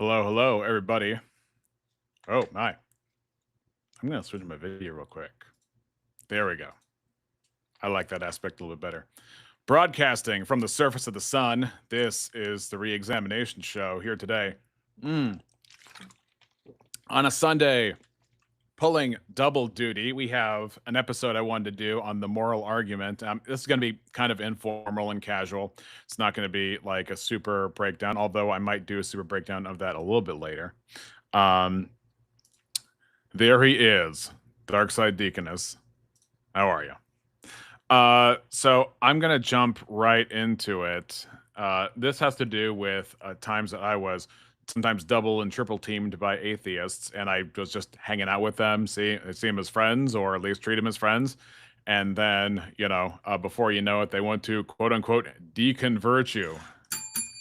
Hello, hello, everybody. Oh my, I'm gonna switch my video real quick. There we go. I like that aspect a little bit better. Broadcasting from the surface of the sun, this is the Re-Examination Show here today. On a Sunday, pulling double duty, we have an episode I wanted to do on the moral argument. This is going to be kind of informal and casual. It's not going to be like a super breakdown, although I might do a super breakdown of that a little bit later. Um, There he is, Darkside Deaconess. How are you? So I'm gonna jump right into it. This has to do with times that I was sometimes double and triple teamed by atheists, and I was just hanging out with them, see them as friends, or at least treat them as friends. And then, before you know it, they want to quote unquote deconvert you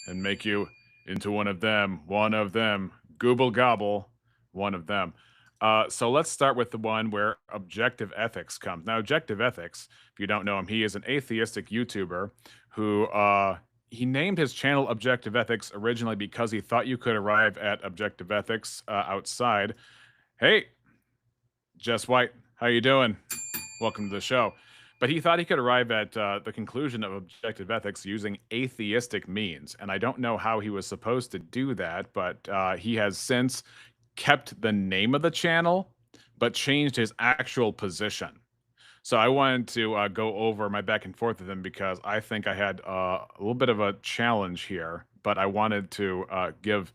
and make you into one of them, gooble gobble, one of them. So let's start with the one where objective ethics comes. Now, objective ethics, if you don't know him, he is an atheistic YouTuber who he named his channel Objective Ethics originally because he thought you could arrive at objective ethics outside. Hey, Jess White, how you doing? Welcome to the show. But he thought he could arrive at the conclusion of objective ethics using atheistic means. And I don't know how he was supposed to do that, but he has since kept the name of the channel, but changed his actual position. So I wanted to go over my back and forth with him because I think I had a little bit of a challenge here, but I wanted to give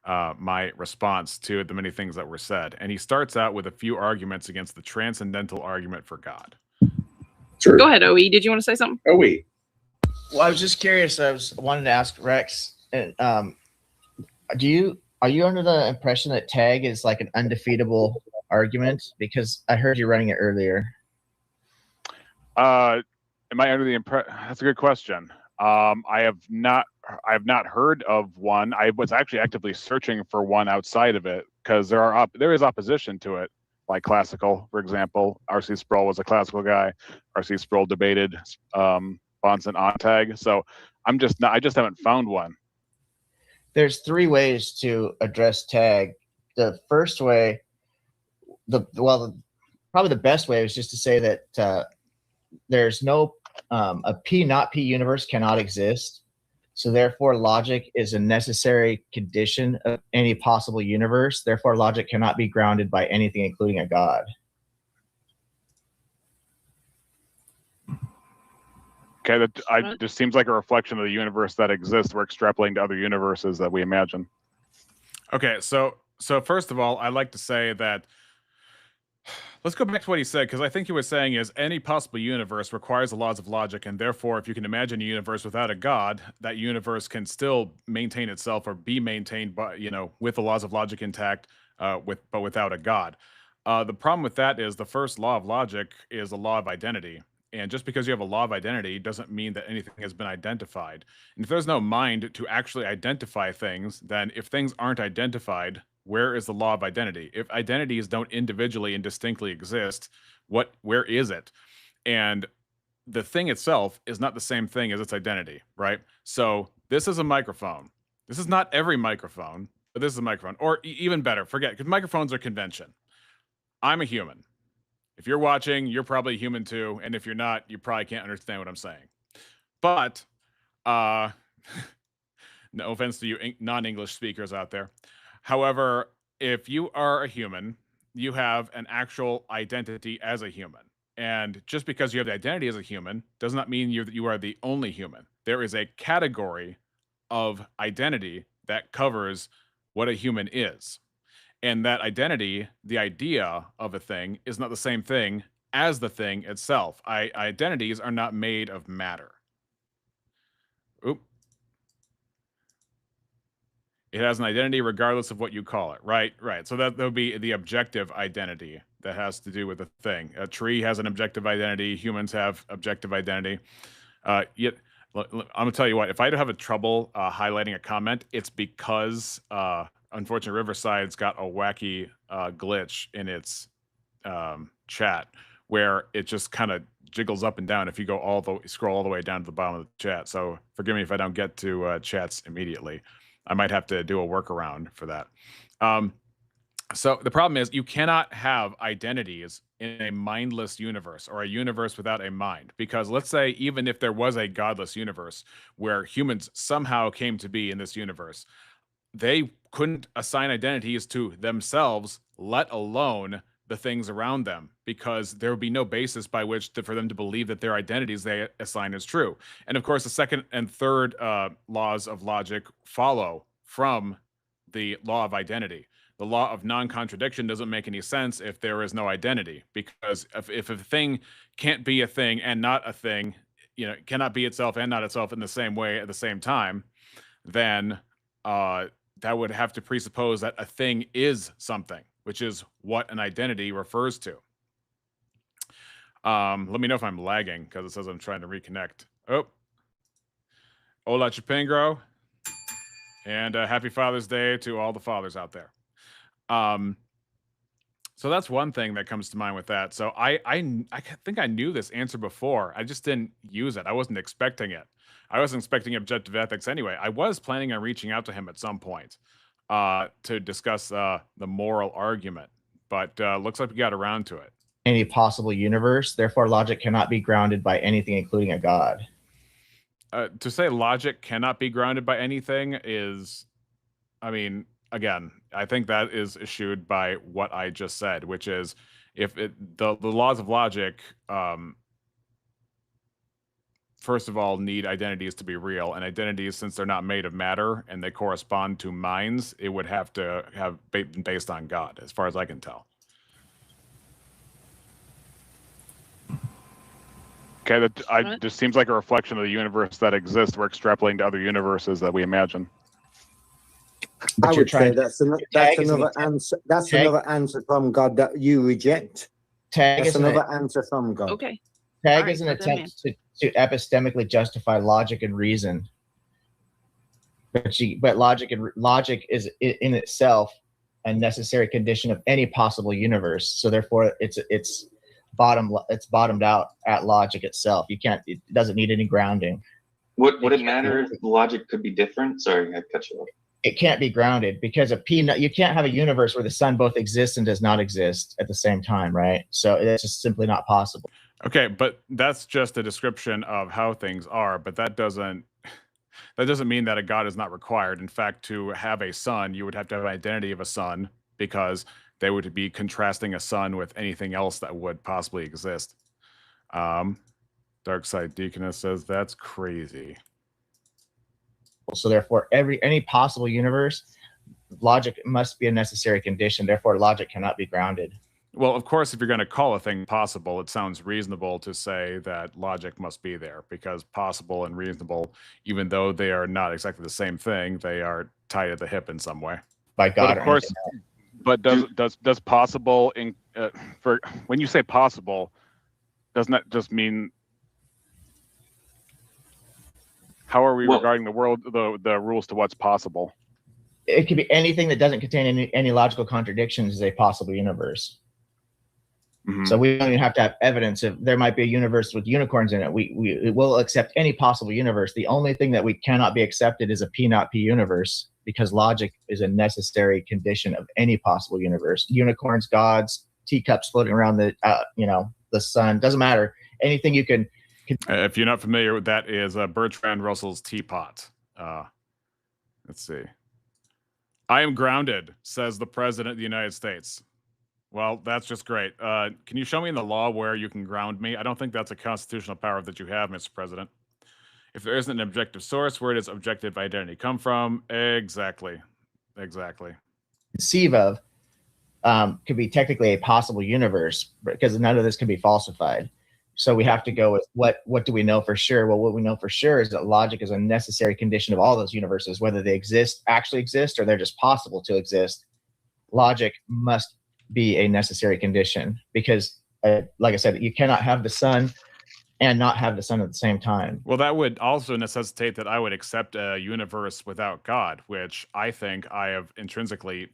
my response to the many things that were said. And he starts out with a few arguments against the transcendental argument for God. Sure. Go ahead, OE. Did you want to say something? OE. Well, I was just curious. I wanted to ask Rex. Are you under the impression that tag is like an undefeatable argument? Because I heard you running it earlier. Am I under the impression? That's a good question. I have not heard of one. I was actually actively searching for one outside of it because there is opposition to it. Like classical, for example, R.C. Sproul was a classical guy. R.C. Sproul debated Bahnsen on tag. So I just haven't found one. There's three ways to address tag. The first way, probably the best way is just to say that there's no a P not P universe cannot exist. So therefore, logic is a necessary condition of any possible universe. Therefore, logic cannot be grounded by anything, including a God. Okay, that just seems like a reflection of the universe that exists. We're extrapolating to other universes that we imagine. Okay, so first of all, I'd like to say that let's go back to what he said, because I think he was saying is any possible universe requires the laws of logic, and therefore, if you can imagine a universe without a God, that universe can still maintain itself or be maintained by, with the laws of logic intact, but without a God. The problem with that is the first law of logic is the law of identity. And just because you have a law of identity doesn't mean that anything has been identified. And if there's no mind to actually identify things, then if things aren't identified, where is the law of identity? If identities don't individually and distinctly exist, where is it? And the thing itself is not the same thing as its identity, right? So this is a microphone. This is not every microphone, but this is a microphone. Or even better, forget, because microphones are convention. I'm a human. If you're watching, you're probably human too. And if you're not, you probably can't understand what I'm saying. But no offense to you non-English speakers out there. However, if you are a human, you have an actual identity as a human. And just because you have the identity as a human does not mean you are the only human. There is a category of identity that covers what a human is. And that identity, the idea of a thing, is not the same thing as the thing itself. Identities are not made of matter. Oop. It has an identity regardless of what you call it. Right. So that would be the objective identity that has to do with the thing. A tree has an objective identity. Humans have objective identity. Yet, I'm going to tell you what, if I have a trouble highlighting a comment, it's because unfortunately Riverside's got a wacky glitch in its chat where it just kind of jiggles up and down if you go scroll all the way down to the bottom of the chat. So forgive me if I don't get to chats immediately. I might have to do a workaround for that. So the problem is you cannot have identities in a mindless universe or a universe without a mind. Because let's say even if there was a godless universe where humans somehow came to be in this universe, they couldn't assign identities to themselves, let alone the things around them, because there would be no basis by which for them to believe that their identities they assign is true. And of course, the second and third laws of logic follow from the law of identity. The law of non-contradiction doesn't make any sense if there is no identity, because if a thing can't be a thing and not a thing, cannot be itself and not itself in the same way at the same time, then that would have to presuppose that a thing is something, which is what an identity refers to. Let me know if I'm lagging because it says I'm trying to reconnect. Oh, hola Chupingro, and happy Father's Day to all the fathers out there. So that's one thing that comes to mind with that. So I think I knew this answer before. I just didn't use it. I wasn't expecting it. I wasn't expecting objective ethics anyway. I was planning on reaching out to him at some point to discuss the moral argument, but looks like we got around to it. Any possible universe, therefore logic cannot be grounded by anything, including a god. To say logic cannot be grounded by anything is, I mean, again, I think that is eschewed by what I just said, which is if the laws of logic, first of all, need identities to be real, and identities, since they're not made of matter and they correspond to minds, it would have to have been based on God, as far as I can tell. Okay, that just seems like a reflection of the universe that exists. We're extrapolating to other universes that we imagine. But I you're would say trying that's tag is another an answer. That's tag- another answer from God that you reject. tag That's is an, another answer from God. Okay. tag Alright, is an put them attempt to epistemically justify logic and reason. But logic is in itself a necessary condition of any possible universe. So therefore, it's bottomed out at logic itself. It doesn't need any grounding. Would it matter if logic could be different? Sorry, I cut you off. It can't be grounded because you can't have a universe where the sun both exists and does not exist at the same time, right? So it's just simply not possible. Okay, but that's just a description of how things are, but that doesn't mean that a god is not required. In fact, to have a sun, you would have to have an identity of a sun, because they would be contrasting a sun with anything else that would possibly exist. Dark Side Deaconess says that's crazy. So therefore, any possible universe, logic must be a necessary condition. Therefore, logic cannot be grounded. Well, of course, if you're going to call a thing possible, it sounds reasonable to say that logic must be there, because possible and reasonable, even though they are not exactly the same thing, they are tied at the hip in some way. By God, But of course, but does possible for when you say possible, doesn't that just mean how are we regarding the world, the rules to what's possible? It could be anything that doesn't contain any logical contradictions is a possible universe. Mm-hmm. So we don't even have to have evidence of there might be a universe with unicorns in it. We will accept any possible universe. The only thing that we cannot be accepted is a P not P universe, because logic is a necessary condition of any possible universe. Unicorns, gods, teacups floating around the sun, doesn't matter. Anything you can. If you're not familiar with that, is Bertrand Russell's teapot. Let's see. I am grounded, says the President of the United States. Well, that's just great. Can you show me in the law where you can ground me? I don't think that's a constitutional power that you have, Mr. President. If there isn't an objective source, where does objective identity come from? Exactly. Conceive of could be technically a possible universe, because none of this can be falsified. So we have to go with what do we know for sure? Well, what we know for sure is that logic is a necessary condition of all those universes, whether they actually exist, or they're just possible to exist. Logic must be a necessary condition, because, like I said, you cannot have the sun and not have the sun at the same time. Well, that would also necessitate that I would accept a universe without God, which I think I have intrinsically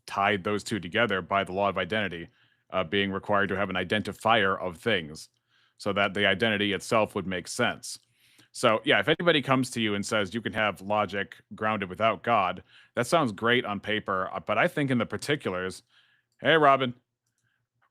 tied those two together by the law of identity, being required to have an identifier of things, so that the identity itself would make sense. So yeah, if anybody comes to you and says you can have logic grounded without God, that sounds great on paper, but I think in the particulars, hey Robin,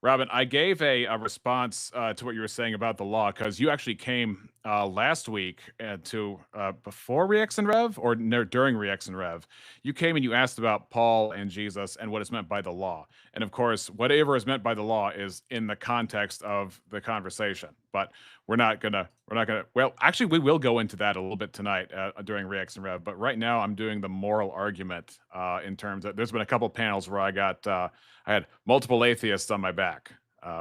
I gave a response to what you were saying about the law because you actually came last week to before Rex and Rev or no, during Rex and Rev. You came and you asked about Paul and Jesus and what is meant by the law. And of course, whatever is meant by the law is in the context of the conversation. But we're not gonna. Well, actually, we will go into that a little bit tonight during Rex and Rev. But right now, I'm doing the moral argument in terms of. There's been a couple panels where I had multiple atheists on my back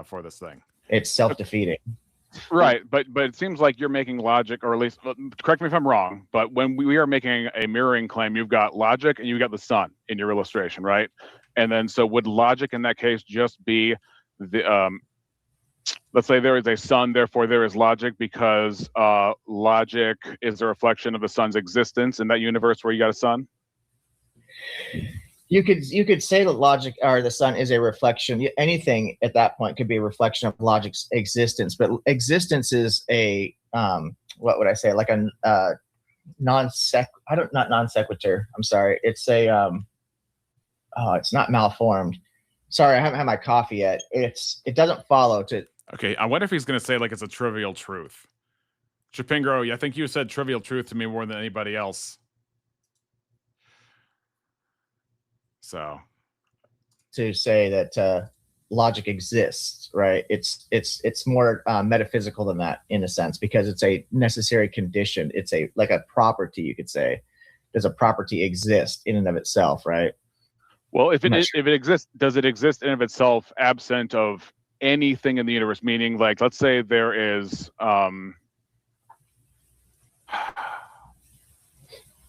for this thing. It's self-defeating. Right, but it seems like you're making logic, or at least correct me if I'm wrong. But when we are making a mirroring claim, you've got logic and you've got the sun in your illustration, right? And then so would logic in that case just be the let's say there is a sun, therefore there is logic because logic is a reflection of the sun's existence in that universe where you got a sun. You could say that logic or the sun is a reflection. Anything at that point could be a reflection of logic's existence, but existence is a what would I say? Like a not non sequitur. I'm sorry. It's a it's not malformed. Sorry, I haven't had my coffee yet. It doesn't follow to. Okay, I wonder if he's going to say like it's a trivial truth. Chipingro, I think you said trivial truth to me more than anybody else. So, to say that logic exists, right? It's more metaphysical than that in a sense because it's a necessary condition. It's like a property, you could say. Does a property exist in and of itself, right? Well, if it exists, does it exist in and of itself absent of anything in the universe? Meaning, like, let's say there is,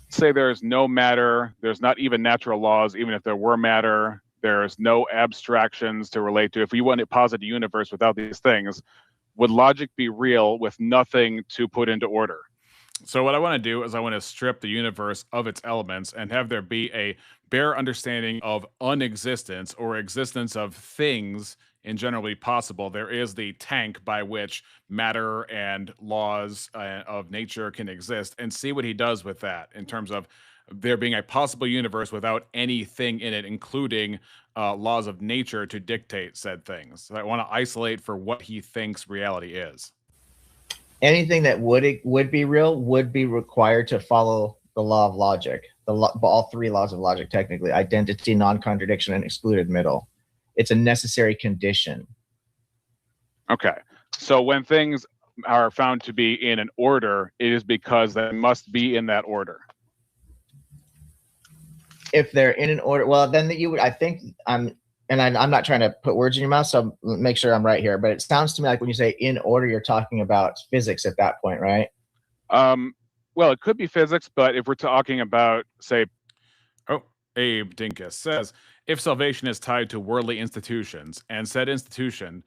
say there's no matter, there's not even natural laws, even if there were matter, there's no abstractions to relate to. If we want to posit a universe without these things, would logic be real with nothing to put into order? So what I want to do is I want to strip the universe of its elements and have there be a bare understanding of unexistence or existence of things in generally possible. There is the tank by which matter and laws of nature can exist, and see what he does with that in terms of there being a possible universe without anything in it, including laws of nature to dictate said things. So I want to isolate for what he thinks reality is. Anything that would be real would be required to follow the law of logic. All three laws of logic, technically: identity, non-contradiction, and excluded middle. It's a necessary condition. Okay. So when things are found to be in an order, it is because they must be in that order. If they're in an order, well, then you would, I think, I'm not trying to put words in your mouth, so make sure I'm right here, but it sounds to me like when you say in order, you're talking about physics at that point, right? Well, it could be physics, but if we're talking about, say, Abe Dinkus says, if salvation is tied to worldly institutions and said institution,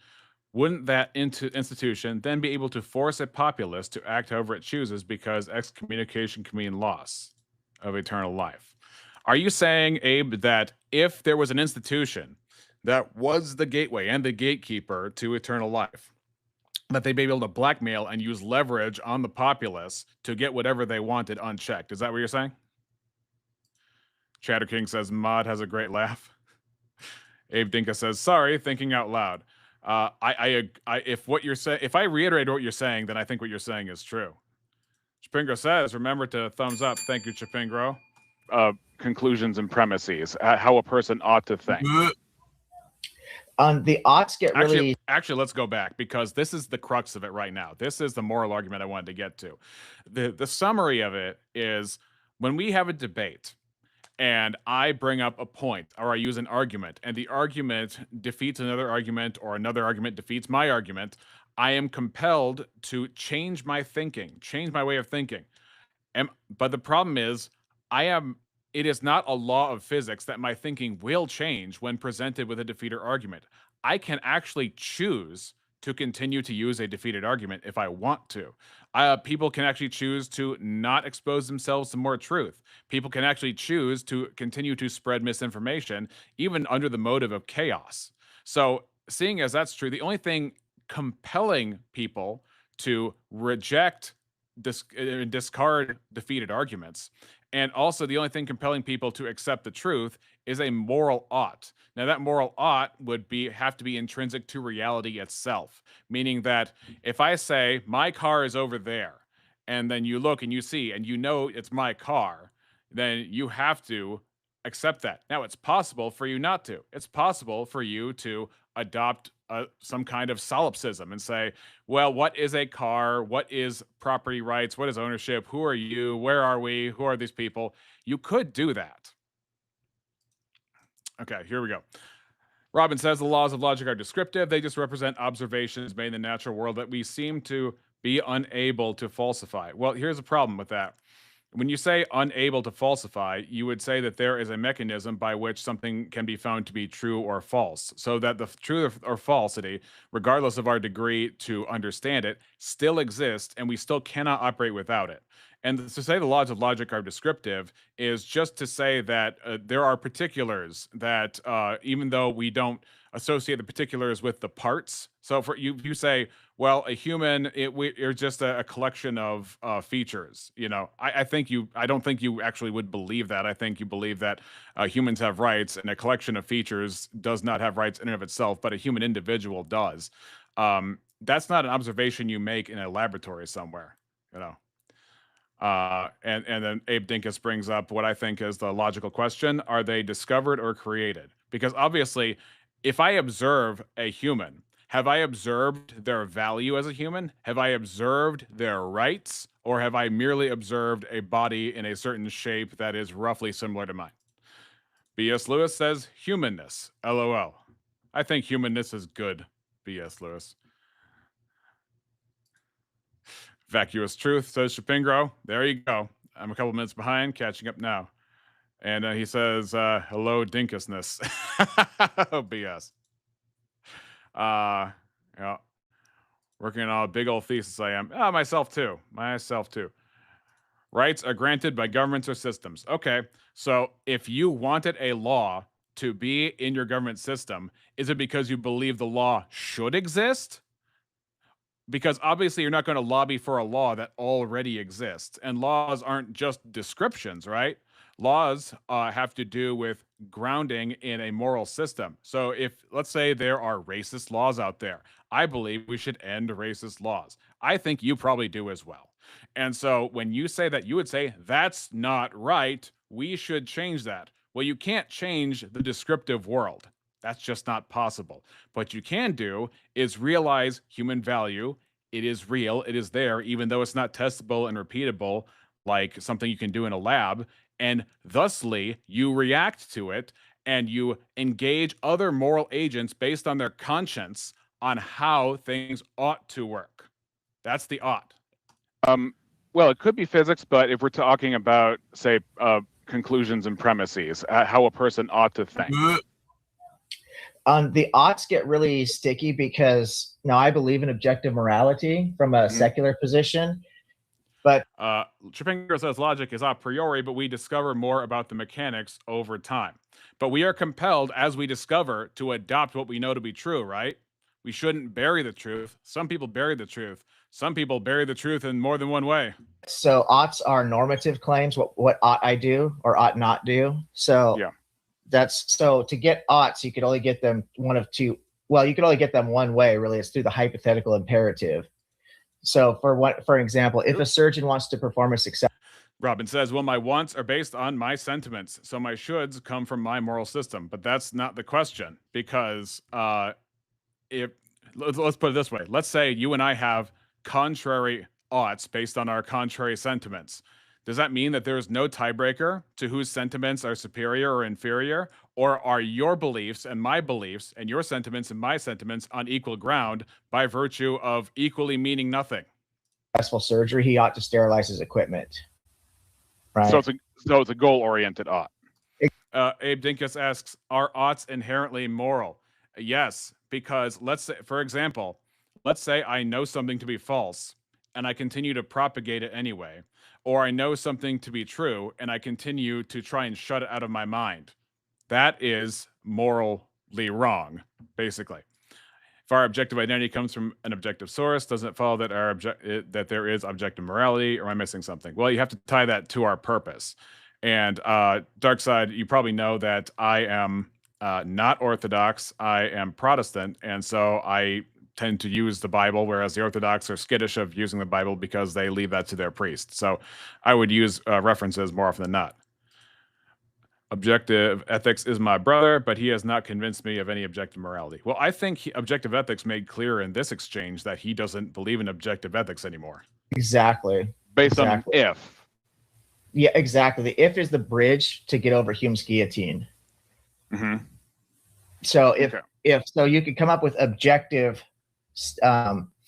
wouldn't that institution then be able to force a populace to act however it chooses because excommunication can mean loss of eternal life? Are you saying, Abe, that if there was an institution that was the gateway and the gatekeeper to eternal life, that they'd be able to blackmail and use leverage on the populace to get whatever they wanted unchecked? Is that what you're saying? Chatter King says, Mod has a great laugh. Abe Dinka says, sorry, thinking out loud. If I reiterate what you're saying, then I think what you're saying is true. Chipingro says, remember to thumbs up. Thank you, Chipingro. Conclusions and premises, how a person ought to think. The oughts get really... Actually, let's go back because this is the crux of it right now. This is the moral argument I wanted to get to. The summary of it is when we have a debate and I bring up a point or I use an argument and the argument defeats another argument or another argument defeats my argument, I am compelled to change my thinking, change my way of thinking. But the problem is it is not a law of physics that my thinking will change when presented with a defeated argument. I can actually choose to continue to use a defeated argument if I want to. People can actually choose to not expose themselves to more truth. People can actually choose to continue to spread misinformation, even under the motive of chaos. So seeing as that's true, the only thing compelling people to reject discard defeated arguments. And also, the only thing compelling people to accept the truth is a moral ought. Now, that moral ought would have to be intrinsic to reality itself, meaning that if I say my car is over there, and then you look and you see and you know it's my car, then you have to accept that. Now, it's possible for you not to. It's possible for you to adopt some kind of solipsism and say, well, what is a car? What is property rights? What is ownership? Who are you? Where are we? Who are these people? You could do that. Okay, here we go. Robin says the laws of logic are descriptive. They just represent observations made in the natural world that we seem to be unable to falsify. Well, here's a problem with that. When you say unable to falsify, you would say that there is a mechanism by which something can be found to be true or false, so that the truth or falsity, regardless of our degree to understand it, still exists and we still cannot operate without it. And to say the laws of logic are descriptive is just to say that there are particulars that, even though we don't associate the particulars with the parts. So for you say, well, a human, we're just a collection of features. You know, I don't think you actually would believe that. I think you believe that humans have rights, and a collection of features does not have rights in and of itself, but a human individual does. That's not an observation you make in a laboratory somewhere. You know. And then Abe Dinkus brings up what I think is the logical question: are they discovered or created? Because obviously, if I observe a human, have I observed their value as a human? Have I observed their rights? Or have I merely observed a body in a certain shape that is roughly similar to mine? B.S. Lewis says humanness. LOL. I think humanness is good, B.S. Lewis. Vacuous Truth says Shapingro. There you go. I'm a couple minutes behind, catching up now. And he says, hello, dinkusness. Oh, BS. Yeah. Working on a big old thesis I am. Oh, myself too. Rights are granted by governments or systems. Okay. So if you wanted a law to be in your government system, is it because you believe the law should exist? Because obviously you're not going to lobby for a law that already exists. And laws aren't just descriptions, right? Laws have to do with grounding in a moral system. So if, let's say, there are racist laws out there, I believe we should end racist laws. I think you probably do as well. And so when you say that, you would say, that's not right. We should change that. Well, you can't change the descriptive world. That's just not possible. What you can do is realize human value. It is real. It is there, even though it's not testable and repeatable like something you can do in a lab. And thusly, you react to it and you engage other moral agents based on their conscience on how things ought to work. That's the ought. Well, it could be physics, but if we're talking about, say, conclusions and premises, how a person ought to think. The oughts get really sticky because now I believe in objective morality from a secular position. But Trippinger says logic is a priori, but we discover more about the mechanics over time. But we are compelled, as we discover, to adopt what we know to be true, right? We shouldn't bury the truth. Some people bury the truth. Some people bury the truth in more than one way. So oughts are normative claims. What ought I do or ought not do? So yeah. That's so to get oughts, you could only get them one of two. Well, you could only get them one way, really. It's through the hypothetical imperative. So for example, if a surgeon wants to perform a successful. Robin says, well, my wants are based on my sentiments, so my shoulds come from my moral system. But that's not the question, because if let's put it this way. Let's say you and I have contrary oughts based on our contrary sentiments. Does that mean that there is no tiebreaker to whose sentiments are superior or inferior? Or are your beliefs and my beliefs and your sentiments and my sentiments on equal ground by virtue of equally meaning nothing? Successful surgery, he ought to sterilize his equipment. Right. So it's a goal-oriented ought. Abe Dinkus asks, are oughts inherently moral? Yes, because let's say, for example, let's say I know something to be false and I continue to propagate it anyway. Or I know something to be true and I continue to try and shut it out of my mind. That is morally wrong, basically. If our objective identity comes from an objective source, doesn't it follow that that there is objective morality, or am I missing something? Well, you have to tie that to our purpose. And Dark Side, you probably know that I am not Orthodox. I am Protestant, and so I tend to use the Bible, whereas the Orthodox are skittish of using the Bible because they leave that to their priest. So I would use references more often than not. Objective ethics is my brother, but he has not convinced me of any objective morality. Well, I think objective ethics made clear in this exchange that he doesn't believe in objective ethics anymore. Exactly. Based on an Exactly. if. Yeah, exactly. The if is the bridge to get over Hume's guillotine. Mm-hmm. So Okay. if so, you could come up with objective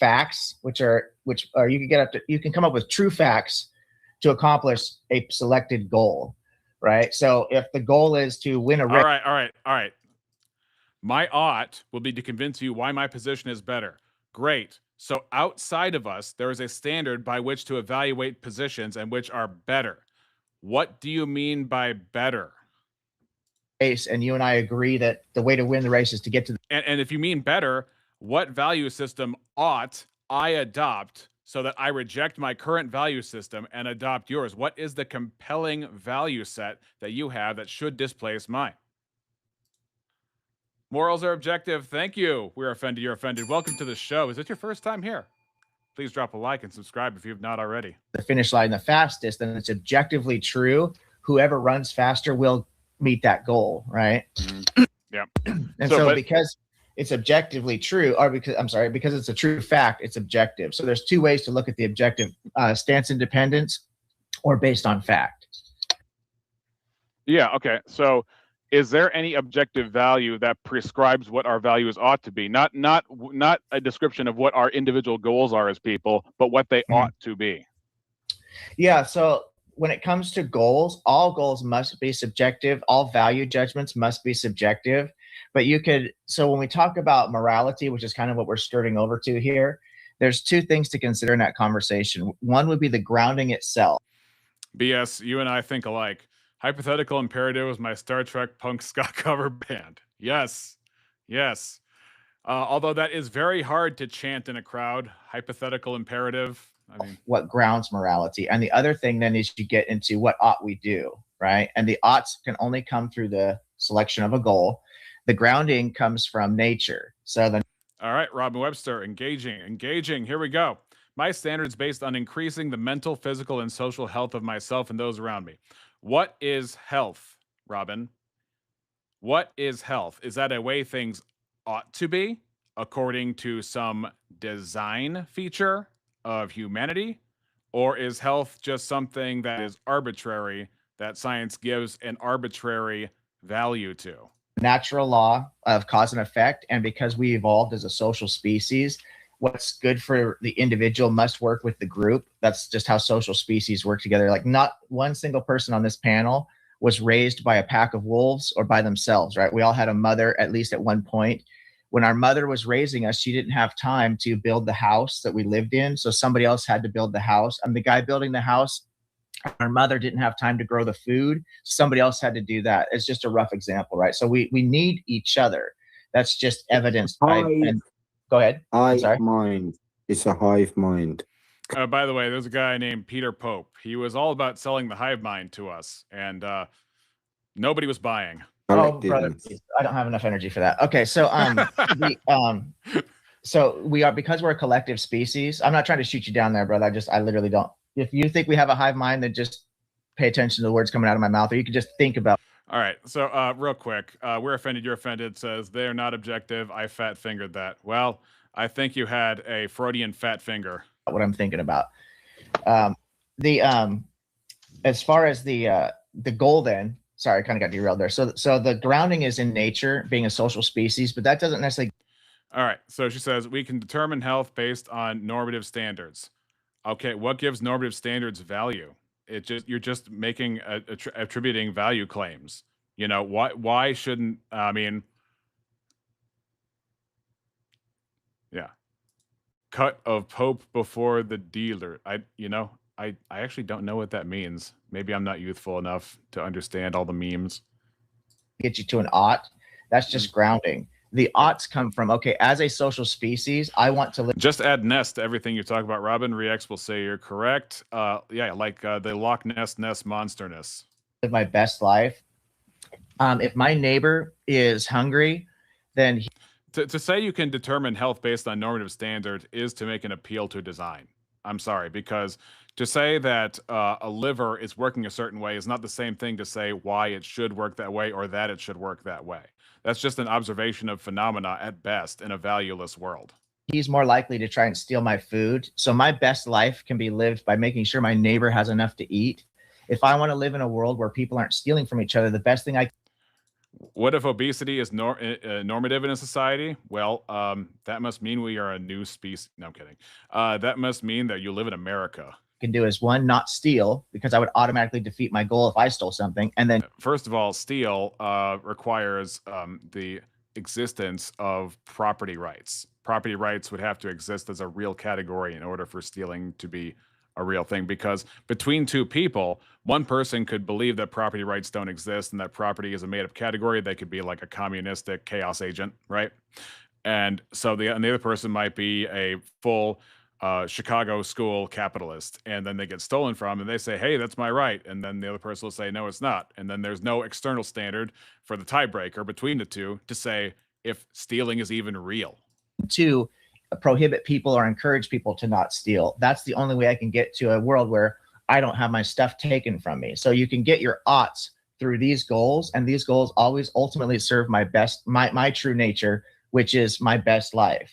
facts, which you can come up with true facts to accomplish a selected goal, right? So if the goal is to win a race, All right. My ought will be to convince you why my position is better. Great. So outside of us, there is a standard by which to evaluate positions and which are better. What do you mean by better? and you and I agree that the way to win the race is to get to the And if you mean better, what value system ought I adopt so that I reject my current value system and adopt yours? What is the compelling value set that you have that should displace mine? Morals are objective. Thank you. We're offended. You're offended. Welcome to the show. Is it your first time here? Please drop a like and subscribe if you've not already. finish line the fastest, then it's objectively true. Whoever runs faster will meet that goal, right? Yeah. And So, so but- because it's objectively true, or because it's a true fact, it's objective. So there's two ways to look at the objective: stance independence or based on fact. Yeah. Okay. So, is there any objective value that prescribes what our values ought to be? Not a description of what our individual goals are as people, but what they ought to be. Yeah. So when it comes to goals, all goals must be subjective. All value judgments must be subjective. But so when we talk about morality, which is kind of what we're skirting over to here, there's two things to consider in that conversation. One would be the grounding itself. BS, you and I think alike. Hypothetical Imperative was my Star Trek punk ska cover band. Yes. Although that is very hard to chant in a crowd. Hypothetical Imperative. I mean, What grounds morality. And the other thing then is you get into what ought we do, right? And the oughts can only come through the selection of a goal. The grounding comes from nature. So all right, Robin Webster, engaging. Here we go. My standards based on increasing the mental, physical, and social health of myself and those around me. What is health, Robin? What is health? Is that a way things ought to be according to some design feature of humanity? Or is health just something that is arbitrary, that science gives an arbitrary value to? natural law of cause and effect. And because we evolved as a social species, what's good for the individual must work with the group. That's just how social species work together. Like not one single person on this panel was raised by a pack of wolves or by themselves, right? We all had a mother, at least at one point. When our mother was raising us, she didn't have time to build the house that we lived in. So somebody else had to build the house. And the guy building the house, our mother didn't have time to grow the food. Somebody else had to do that. It's just a rough example, right? So we need each other. That's just evidenced by, and go ahead. Hive mind. It's a hive mind. By the way, there's a guy named Peter Pope. He was all about selling the hive mind to us, and nobody was buying. Oh, brother, please. I don't have enough energy for that. Okay, so so we are, because we're a collective species. I'm not trying to shoot you down there, brother. I literally don't. If you think we have a hive mind, then just pay attention to the words coming out of my mouth, or you can just think about. All right, so real quick, we're offended, you're offended. Says they're not objective. I fat fingered that. Well, I think you had a Freudian fat finger. What I'm thinking about. As far as the goal, then. Sorry, I kind of got derailed there. So the grounding is in nature, being a social species, but that doesn't necessarily. All right. So she says we can determine health based on normative standards. Okay, what gives normative standards value? You're just making attributing value claims. You know, why shouldn't, I mean, yeah. Cut of Pope before the dealer. I actually don't know what that means. Maybe I'm not youthful enough to understand all the memes. Get you to an ought. That's just grounding. The oughts come from, okay, as a social species, I want to live Just add nest to everything you talk about, Robin. Rex will say you're correct. Yeah, like the Loch Ness monsterness. my best life. If my neighbor is hungry, then To say you can determine health based on normative standard is to make an appeal to design. I'm sorry, because to say that a liver is working a certain way is not the same thing to say why it should work that way or that it should work that way. That's just an observation of phenomena at best in a valueless world. he's more likely to try and steal my food. So my best life can be lived by making sure my neighbor has enough to eat. If I want to live in a world where people aren't stealing from each other, the best thing I What if obesity is normative in a society? Well, that must mean we are a new species. No, I'm kidding. That must mean that you live in America. can do is one, not steal, because I would automatically defeat my goal if I stole something. And then First of all, steal requires the existence of property rights. Property rights would have to exist as a real category in order for stealing to be a real thing, because between two people, one person could believe that property rights don't exist and that property is a made up category. They could be like a communistic chaos agent, right? And so the other person might be a full Chicago school capitalist, and then they get stolen from, and they say, "Hey, that's my right," and then the other person will say, "No, it's not." And then there's no external standard for the tiebreaker between the two to say if stealing is even real. two, prohibit people or encourage people to not steal. That's the only way I can get to a world where I don't have my stuff taken from me. So you can get your oughts through these goals, and these goals always ultimately serve my best, my true nature, which is my best life.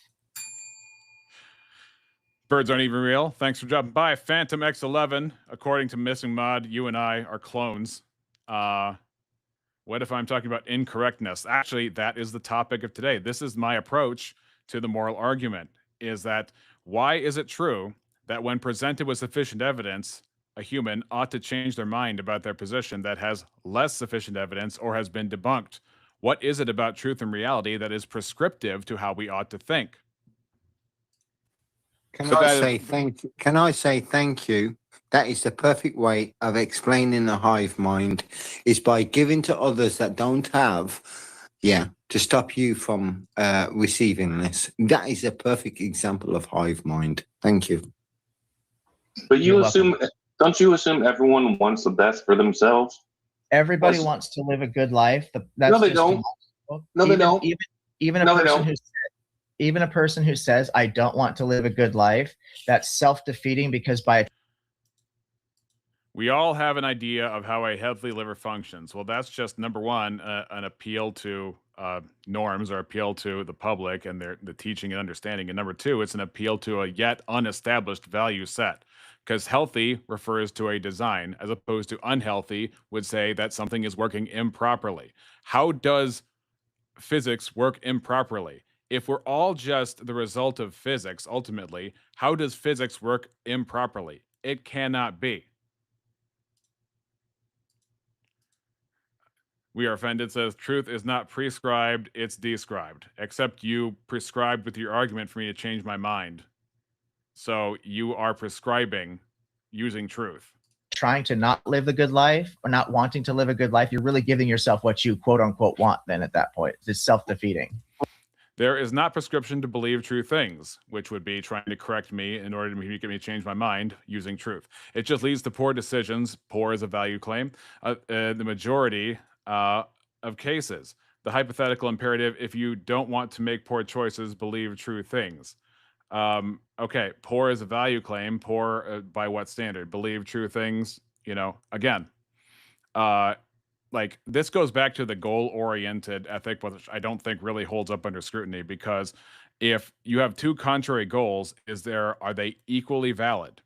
Birds aren't even real. Thanks for dropping by. Phantom X11. According to Missing Mod, you and I are clones. What if I'm talking about incorrectness? Actually, that is the topic of today. This is my approach to the moral argument, is that why is it true that when presented with sufficient evidence, a human ought to change their mind about their position that has less sufficient evidence or has been debunked? What is it about truth and reality that is prescriptive to how we ought to think? Can So I that is- say thank you? Can I say thank you? That is the perfect way of explaining the hive mind, is by giving to others that don't have, to stop you from receiving this. That is a perfect example of hive mind. Thank you. But you You're assume, don't you assume everyone wants the best for themselves? Everybody That's- wants to live a good life. That's No, they just don't. impossible. No, they Even- don't. Even a No, they person don't. who even a person who says I don't want to live a good life, that's self-defeating, because by We all have an idea of how a healthy liver functions. Well, that's just number one, an appeal to norms or appeal to the public and the teaching and understanding. And number two, it's an appeal to a yet unestablished value set, because healthy refers to a design, as opposed to unhealthy would say that something is working improperly. How does physics work improperly? If we're all just the result of physics, ultimately, how does physics work improperly? It cannot be. We Are Offended says, truth is not prescribed, it's described. Except you prescribed with your argument for me to change my mind. So you are prescribing using truth. trying to not live a good life or not wanting to live a good life, you're really giving yourself what you quote unquote want. Then at that point, it's self-defeating. There is not prescription to believe true things, which would be trying to correct me in order to get me to change my mind using truth. It just leads to poor decisions. Poor is a value claim. The majority of cases. The hypothetical imperative, if you don't want to make poor choices, believe true things. Okay, poor is a value claim. Poor by what standard? Believe true things, again. Like this goes back to the goal-oriented ethic, which I don't think really holds up under scrutiny, because if you have two contrary goals, are they equally valid?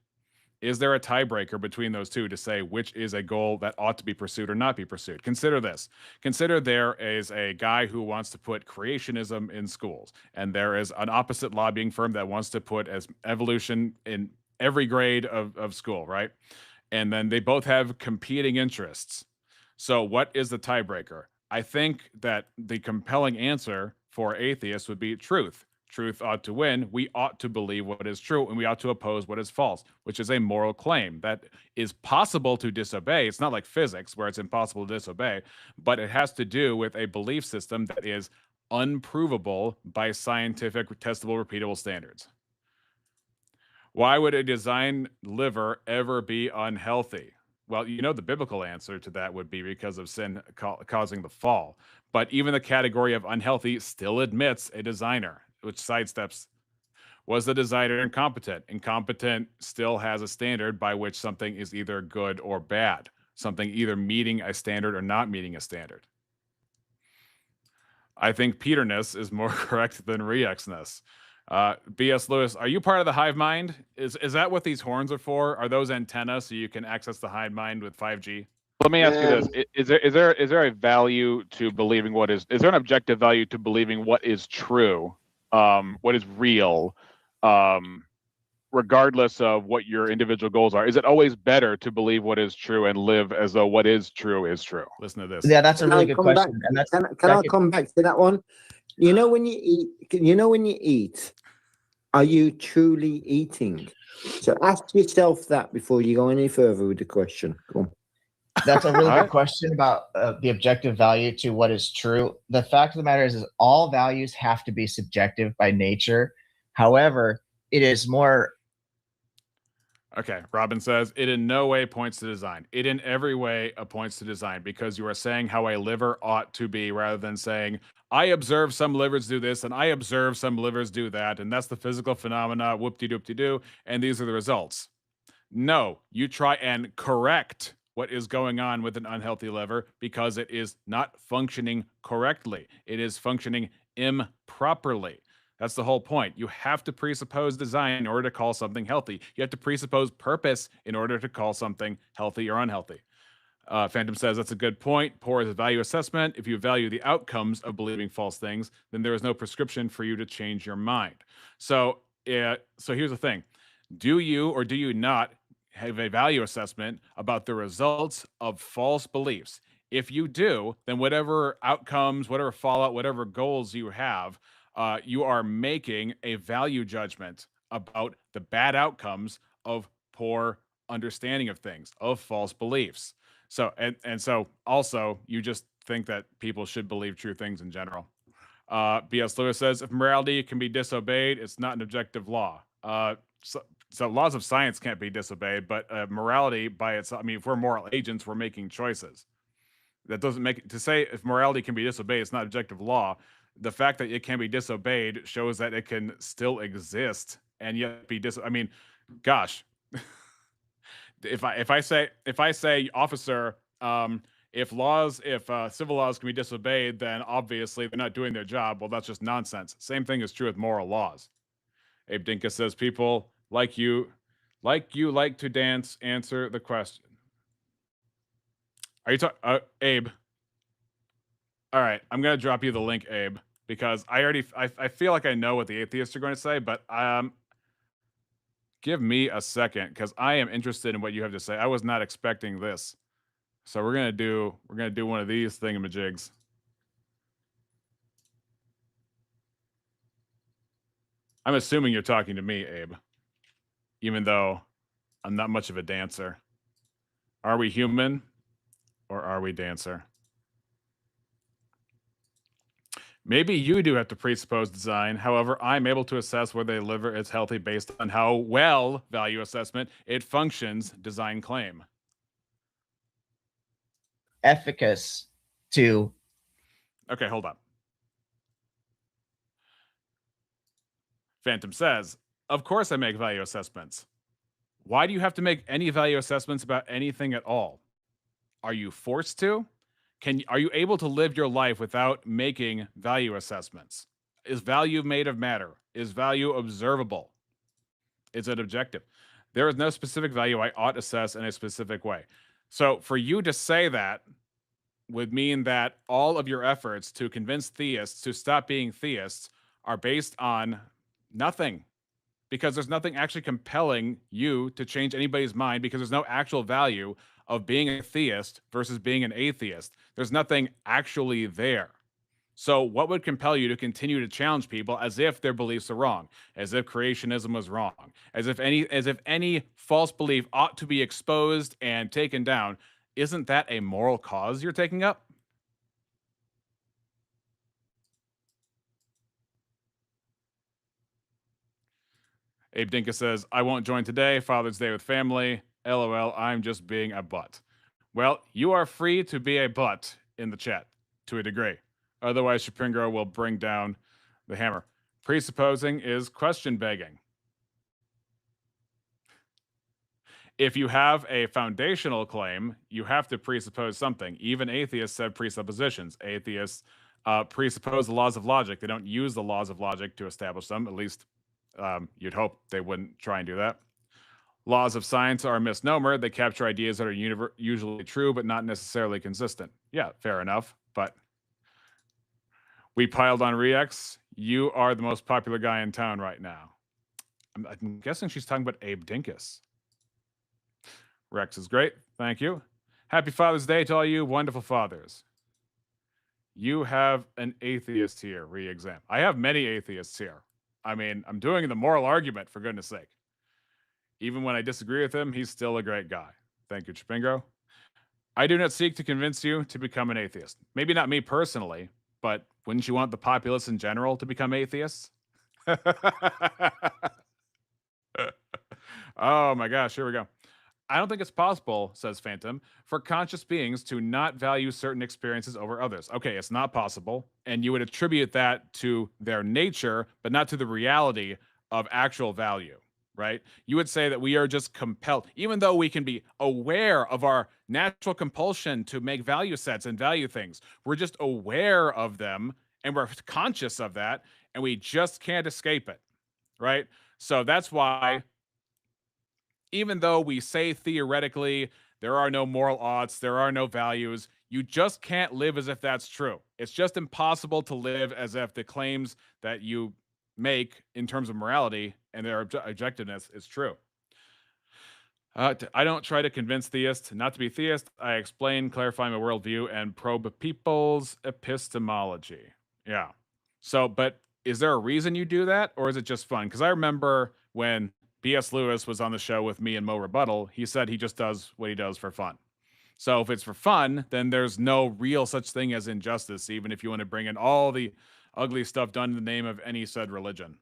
Is there a tiebreaker between those two to say which is a goal that ought to be pursued or not be pursued? Consider this. Consider there is a guy who wants to put creationism in schools, and there is an opposite lobbying firm that wants to put as evolution in every grade of school, right? And then they both have competing interests. So what is the tiebreaker? I think that the compelling answer for atheists would be truth. Truth ought to win. We ought to believe what is true, and we ought to oppose what is false, which is a moral claim that is possible to disobey. It's not like physics where it's impossible to disobey, but it has to do with a belief system that is unprovable by scientific, testable, repeatable standards. Why would a designed liver ever be unhealthy? Well, you know, the biblical answer to that would be because of sin causing the fall. But even the category of unhealthy still admits a designer, which sidesteps. Was the designer incompetent? Incompetent still has a standard by which something is either good or bad, something either meeting a standard or not meeting a standard. I think Peterness is more correct than Rexness. B.S. Lewis, are you part of the hive mind? Is that what these horns are for? Are those antennas so you can access the hive mind with 5G? Let me ask you this: is there a value to believing what is? Is there an objective value to believing what is true, what is real, regardless of what your individual goals are? Is it always better to believe what is true and live as though what is true is true? Listen to this. Yeah, that's a Can really I good come question. back- And that's Can I come back to that one? You know when you eat, are you truly eating? So ask yourself that before you go any further with the question. Go on. That's a really Alright. good question about the objective value to what is true. The fact of the matter is all values have to be subjective by nature. However, it is more. Okay, Robin says, it in no way points to design. It in every way points to design because you are saying how a liver ought to be rather than saying, I observe some livers do this and I observe some livers do that, and that's the physical phenomena, whoop-de-doop-de-doo, and these are the results. No, you try and correct what is going on with an unhealthy liver because it is not functioning correctly. It is functioning improperly. That's the whole point. You have to presuppose design in order to call something healthy. You have to presuppose purpose in order to call something healthy or unhealthy. Phantom says that's a good point. Poor is a value assessment. If you value the outcomes of believing false things, then there is no prescription for you to change your mind. So here's the thing. Do you or do you not have a value assessment about the results of false beliefs? If you do, then whatever outcomes, whatever fallout, whatever goals you have, you are making a value judgment about the bad outcomes of poor understanding of things, of false beliefs. So and so also you just think that people should believe true things in general. B.S. Lewis says if morality can be disobeyed, it's not an objective law. So laws of science can't be disobeyed, but morality by itself, I mean, if we're moral agents, we're making choices. That doesn't make to say if morality can be disobeyed, it's not objective law. The fact that it can be disobeyed shows that it can still exist and yet be I mean, gosh, if I say officer, if civil laws can be disobeyed, then obviously they're not doing their job. Well, that's just nonsense. Same thing is true with moral laws. Abe Dinka says people like you like to dance. Answer the question. Are you talking, Abe? All right, I'm gonna drop you the link, Abe, because I feel like I know what the atheists are going to say, but give me a second because I am interested in what you have to say. I was not expecting this, so we're gonna do one of these thingamajigs. I'm assuming you're talking to me, Abe, even though I'm not much of a dancer. Are we human or are we dancer? Maybe you do have to presuppose design. However, I'm able to assess whether a liver is healthy based on how well value assessment it functions design claim. Efficacy to. Okay, hold up. Phantom says, of course I make value assessments. Why do you have to make any value assessments about anything at all? Are you forced to? Are you able to live your life without making value assessments? Is value made of matter? Is value observable? Is it objective? There is no specific value I ought assess in a specific way. So for you to say that would mean that all of your efforts to convince theists to stop being theists are based on nothing, because there's nothing actually compelling you to change anybody's mind, because there's no actual value of being a theist versus being an atheist. There's nothing actually there. So what would compel you to continue to challenge people as if their beliefs are wrong, as if creationism was wrong, as if any false belief ought to be exposed and taken down? Isn't that a moral cause you're taking up? Abe Dinka says, I won't join today. Father's Day with family. LOL, I'm just being a butt. Well, you are free to be a butt in the chat to a degree. Otherwise, Shapingo will bring down the hammer. Presupposing is question begging. If you have a foundational claim, you have to presuppose something. Even atheists have presuppositions. Atheists presuppose the laws of logic. They don't use the laws of logic to establish them. At least you'd hope they wouldn't try and do that. Laws of science are a misnomer. They capture ideas that are usually true, but not necessarily consistent. Yeah, fair enough. But we piled on Rex. You are the most popular guy in town right now. I'm guessing she's talking about Abe Dinkus. Rex is great. Thank you. Happy Father's Day to all you wonderful fathers. You have an atheist here, re-exam. I have many atheists here. I mean, I'm doing the moral argument, for goodness sake. Even when I disagree with him, he's still a great guy. Thank you, Chipingo. I do not seek to convince you to become an atheist. Maybe not me personally, but wouldn't you want the populace in general to become atheists? Oh my gosh, here we go. I don't think it's possible, says Phantom, for conscious beings to not value certain experiences over others. Okay, it's not possible. And you would attribute that to their nature, but not to the reality of actual value, right? You would say that we are just compelled, even though we can be aware of our natural compulsion to make value sets and value things, we're just aware of them and we're conscious of that, and we just can't escape it, right? So that's why, even though we say theoretically there are no moral oughts, there are no values, you just can't live as if that's true. It's just impossible to live as if the claims that you make in terms of morality and their objectiveness is true. I don't try to convince theists not to be theists. I explain, clarify my worldview, and probe people's epistemology. Yeah. So, but is there a reason you do that, or is it just fun? Because I remember when B.S. Lewis was on the show with me and Mo Rebuttal, he said he just does what he does for fun. So if it's for fun, then there's no real such thing as injustice, even if you want to bring in all the ugly stuff done in the name of any said religion.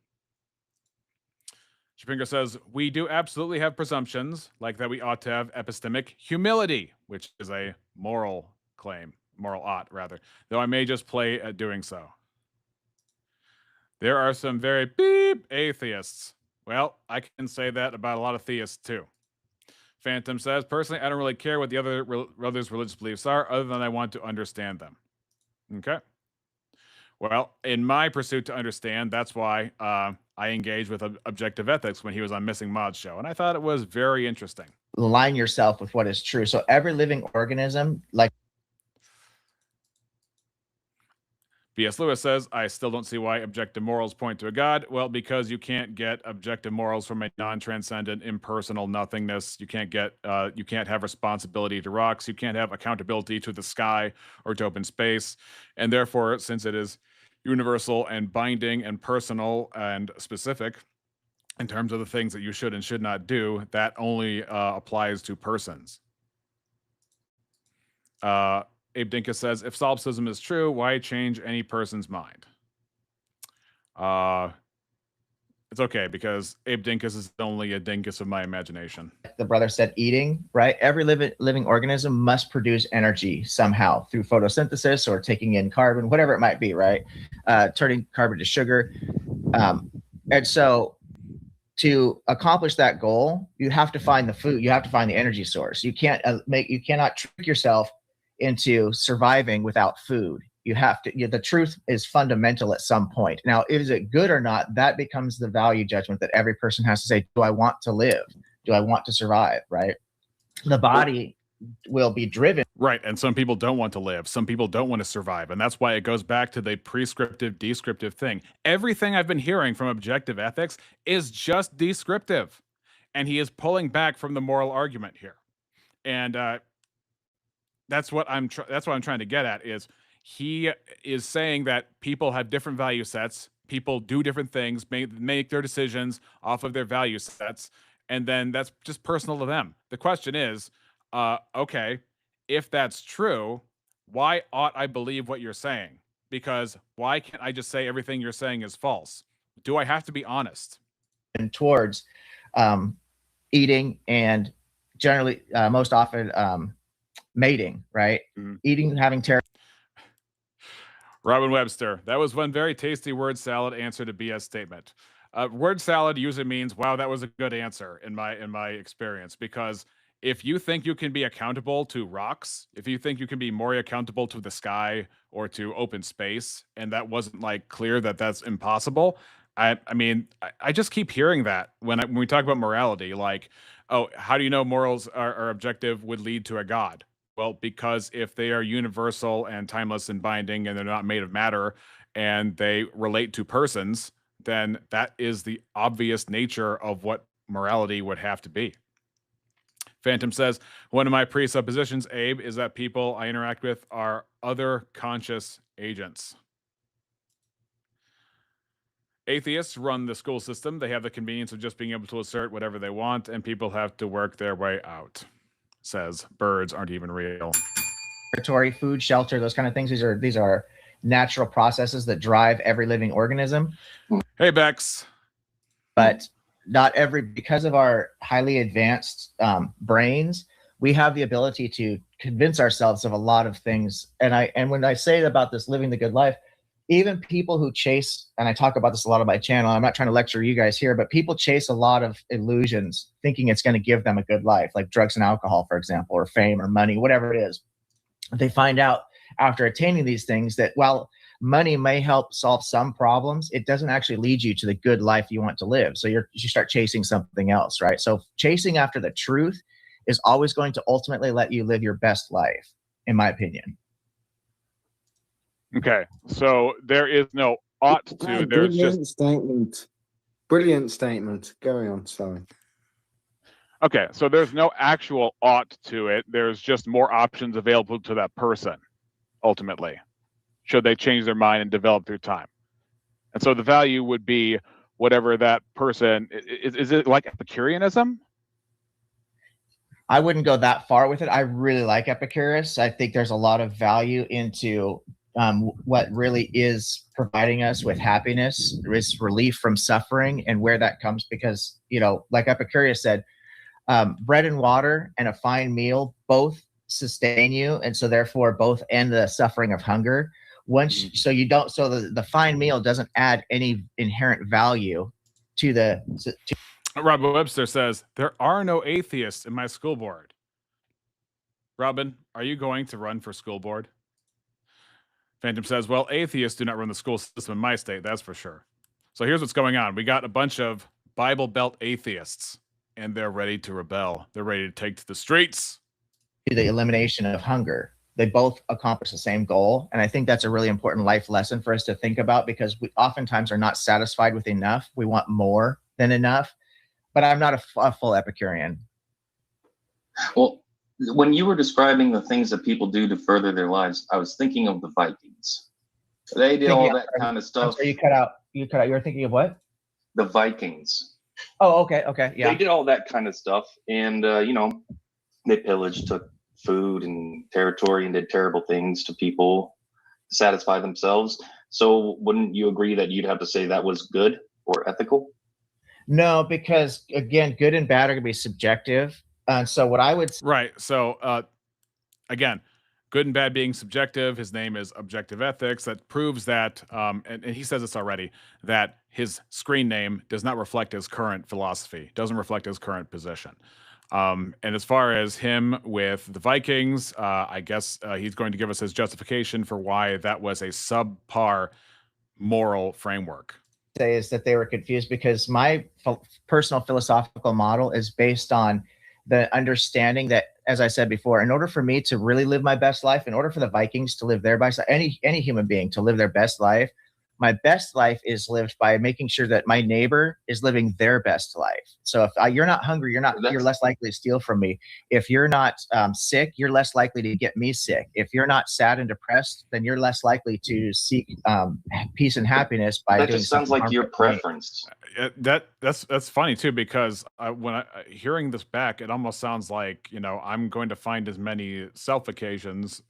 Chipingo says, we do absolutely have presumptions, like that we ought to have epistemic humility, which is a moral claim, moral ought, rather, though I may just play at doing so. There are some very beep atheists. Well, I can say that about a lot of theists, too. Phantom says, personally, I don't really care what the others' religious beliefs are, other than I want to understand them. Okay. Well, in my pursuit to understand, that's why I engaged with Objective Ethics when he was on Missing Mod's show, and I thought it was very interesting. Align yourself with what is true. So every living organism, like B.S. Lewis says, I still don't see why objective morals point to a God. Well, because you can't get objective morals from a non-transcendent, impersonal nothingness. You can't have responsibility to rocks. You can't have accountability to the sky or to open space. And therefore, since it is universal and binding and personal and specific in terms of the things that you should and should not do, that only applies to persons. Abe Dinkus says, if solipsism is true, why change any person's mind? It's okay, because Abe Dinkus is only a dinkus of my imagination. the brother said, eating, right? Every living organism must produce energy somehow through photosynthesis or taking in carbon, whatever it might be, right? Turning carbon to sugar. And so to accomplish that goal, you have to find the food, you have to find the energy source. You cannot trick yourself into surviving without food. You have to, the truth is fundamental at some point. Now, is it good or not? That becomes the value judgment that every person has to say, do I want to live? Do I want to survive, right? The body will be driven. Right, and some people don't want to live. Some people don't want to survive, and that's why it goes back to the prescriptive, descriptive thing. Everything I've been hearing from Objective Ethics is just descriptive, and he is pulling back from the moral argument here. And that's what I'm trying to get at, is he is saying that people have different value sets, people do different things, make their decisions off of their value sets, and then that's just personal to them. The question is, okay, if that's true, why ought I believe what you're saying? Because why can't I just say everything you're saying is false? Do I have to be honest? towards eating and generally most often mating, right? Mhm. Eating, having terrible. Robin Webster, that was one very tasty word salad answer to BS statement. Word salad usually means, wow, that was a good answer in my experience, because if you think you can be accountable to rocks, if you think you can be more accountable to the sky or to open space, and that wasn't like clear that that's impossible, I mean, I just keep hearing that when we talk about morality, like, oh, how do you know morals are objective would lead to a god? Well, because if they are universal and timeless and binding and they're not made of matter and they relate to persons, then that is the obvious nature of what morality would have to be. Phantom says, one of my presuppositions, Abe, is that people I interact with are other conscious agents. Atheists run the school system. They have the convenience of just being able to assert whatever they want, and people have to work their way out. Says, birds aren't even real. Territory, food, shelter, those kind of things. These are natural processes that drive every living organism. Hey, Bex. But not every, because of our highly advanced brains, we have the ability to convince ourselves of a lot of things. And when I say about this living the good life, even people who chase, and I talk about this a lot on my channel, I'm not trying to lecture you guys here, but people chase a lot of illusions thinking it's going to give them a good life, like drugs and alcohol, for example, or fame or money, whatever it is. They find out after attaining these things that while money may help solve some problems, it doesn't actually lead you to the good life you want to live. So you start chasing something else, right? So chasing after the truth is always going to ultimately let you live your best life, in my opinion. Okay, so there is no ought to. There's Brilliant just statement. Brilliant statement. Going on, sorry. okay. So there's no actual ought to it. There's just more options available to that person, ultimately, should they change their mind and develop through time. And so the value would be whatever that person is. It like Epicureanism? I wouldn't go that far with it. I really like Epicurus. I think there's a lot of value into what really is providing us with happiness, is relief from suffering, and where that comes, because, you know, like Epicurus said, bread and water and a fine meal both sustain you, and so therefore both end the suffering of hunger. Once, so you don't, so the fine meal doesn't add any inherent value to the. Robin Webster says, there are no atheists in my school board. Robin, are you going to run for school board? Phantom says, well, atheists do not run the school system in my state, that's for sure. So here's what's going on. We got a bunch of Bible Belt atheists, and they're ready to rebel. They're ready to take to the streets. The elimination of hunger. They both accomplish the same goal. And I think that's a really important life lesson for us to think about, because we oftentimes are not satisfied with enough. We want more than enough. But I'm not a full Epicurean. Well, when you were describing the things that people do to further their lives, I was thinking of the Vikings. They did all that kind of stuff. So you cut out. You were thinking of what? The Vikings. Oh, okay. Okay. Yeah. They did all that kind of stuff. And, you know, they pillaged, took food and territory, and did terrible things to people to satisfy themselves. So wouldn't you agree that you'd have to say that was good or ethical? No, because again, good and bad are going to be subjective. So what I would Right. So again, good and bad being subjective. His name is Objective Ethics. That proves that, and he says this already, that his screen name does not reflect his current philosophy, doesn't reflect his current position. And as far as him with the Vikings, I guess he's going to give us his justification for why that was a subpar moral framework. say is that they were confused because my personal philosophical model is based on the understanding that, as I said before, in order for me to really live my best life, in order for the Vikings to live their best, any human being to live their best life, my best life is lived by making sure that my neighbor is living their best life. So if you're not hungry, you're less likely to steal from me. If you're not sick, you're less likely to get me sick. If you're not sad and depressed, then you're less likely to seek peace and happiness by that doing just sounds like your preference. That's funny too, because when hearing this back, it almost sounds like, you know, I'm going to find as many self occasions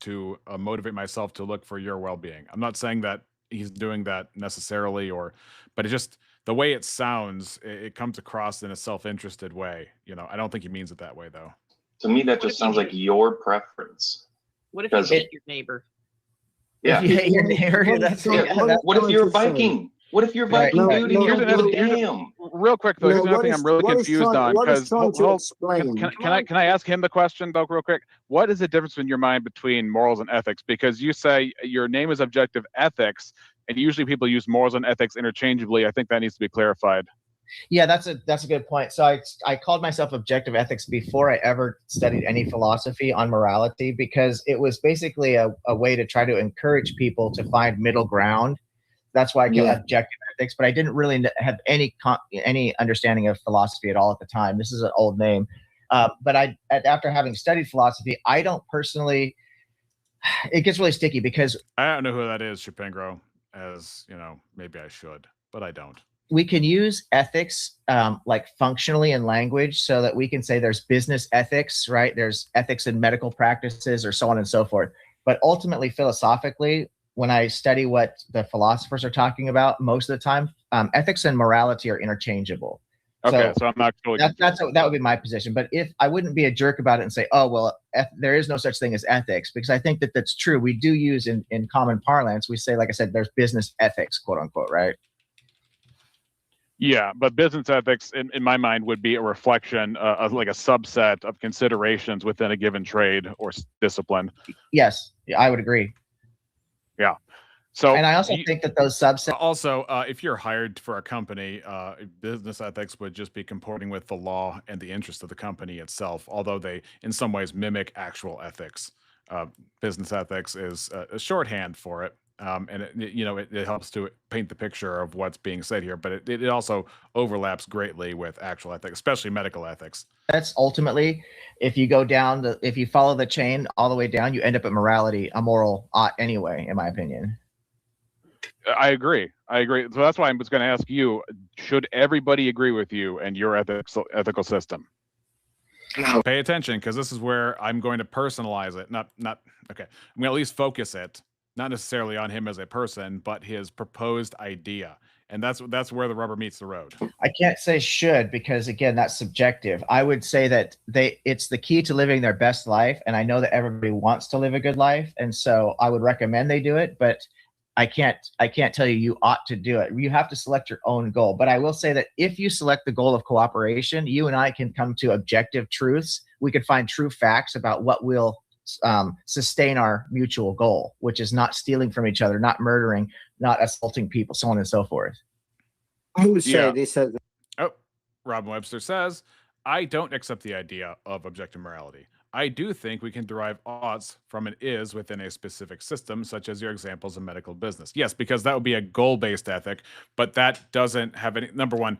to motivate myself to look for your well-being. I'm not saying that he's doing that necessarily, but it just, the way it sounds, it comes across in a self-interested way. I don't think he means it that way though. To me, that What just if you sounds like hate- your preference. What if you Because- hate your neighbor? Yeah. If you hate your neighbor, that's Yeah, yeah, What if you're trying to say- Viking? What if you're Right. Viking, No, dude, and no, you don't give a here's a- damn? Real quick though, No, here's another what thing is- I'm really what is confused trying- on what is because trying to explain? can I ask him the question though, real quick? What is the difference in your mind between morals and ethics? Because you say your name is Objective Ethics, and usually people use morals and ethics interchangeably. I think that needs to be clarified. yeah, that's a good point. So I called myself Objective Ethics before I ever studied any philosophy on morality, because it was basically a way to try to encourage people to find middle ground. That's why I came Yeah. Objective Ethics, but I didn't really have any understanding of philosophy at all at the time. This is an old name, but after having studied philosophy, I don't personally. It gets really sticky because I don't know who that is, Shapengro, as maybe I should, but I don't. we can use ethics like functionally in language, so that we can say there's business ethics, right? There's ethics in medical practices, or so on and so forth. But ultimately, philosophically, when I study what the philosophers are talking about, most of the time, ethics and morality are interchangeable. Okay, so I'm not totally That would be my position. But if I wouldn't be a jerk about it and say, oh, well, there is no such thing as ethics, because I think that that's true. We do use in common parlance, we say, like I said, there's business ethics, quote unquote, right? Yeah, but business ethics, in my mind, would be a reflection of like a subset of considerations within a given trade or discipline. Yes, I would agree. So, And I also think that those subsets. Also, if you're hired for a company, business ethics would just be comporting with the law and the interest of the company itself, although they in some ways mimic actual ethics. Business ethics is a shorthand for it. And it helps to paint the picture of what's being said here, but it also overlaps greatly with actual ethics, especially medical ethics. That's ultimately, if you go down if you follow the chain all the way down, you end up at morality, a moral ought anyway, in my opinion. I agree. So that's why I was going to ask you: should everybody agree with you and your ethical system? Pay attention, because this is where I'm going to personalize it. Not okay. I'm going to at least focus it, not necessarily on him as a person, but his proposed idea. And that's where the rubber meets the road. I can't say should, because again, that's subjective. I would say that it's the key to living their best life, and I know that everybody wants to live a good life, and so I would recommend they do it, but I can't tell you ought to do it. You have to select your own goal. But I will say that if you select the goal of cooperation, you and I can come to objective truths. We could find true facts about what will sustain our mutual goal, which is not stealing from each other, not murdering, not assaulting people, so on and so forth. I would say Yeah. this as Oh, Robin Webster says, I don't accept the idea of objective morality. I do think we can derive oughts from an is within a specific system, such as your examples of medical business. Yes, because that would be a goal-based ethic, but that doesn't have any. Number one,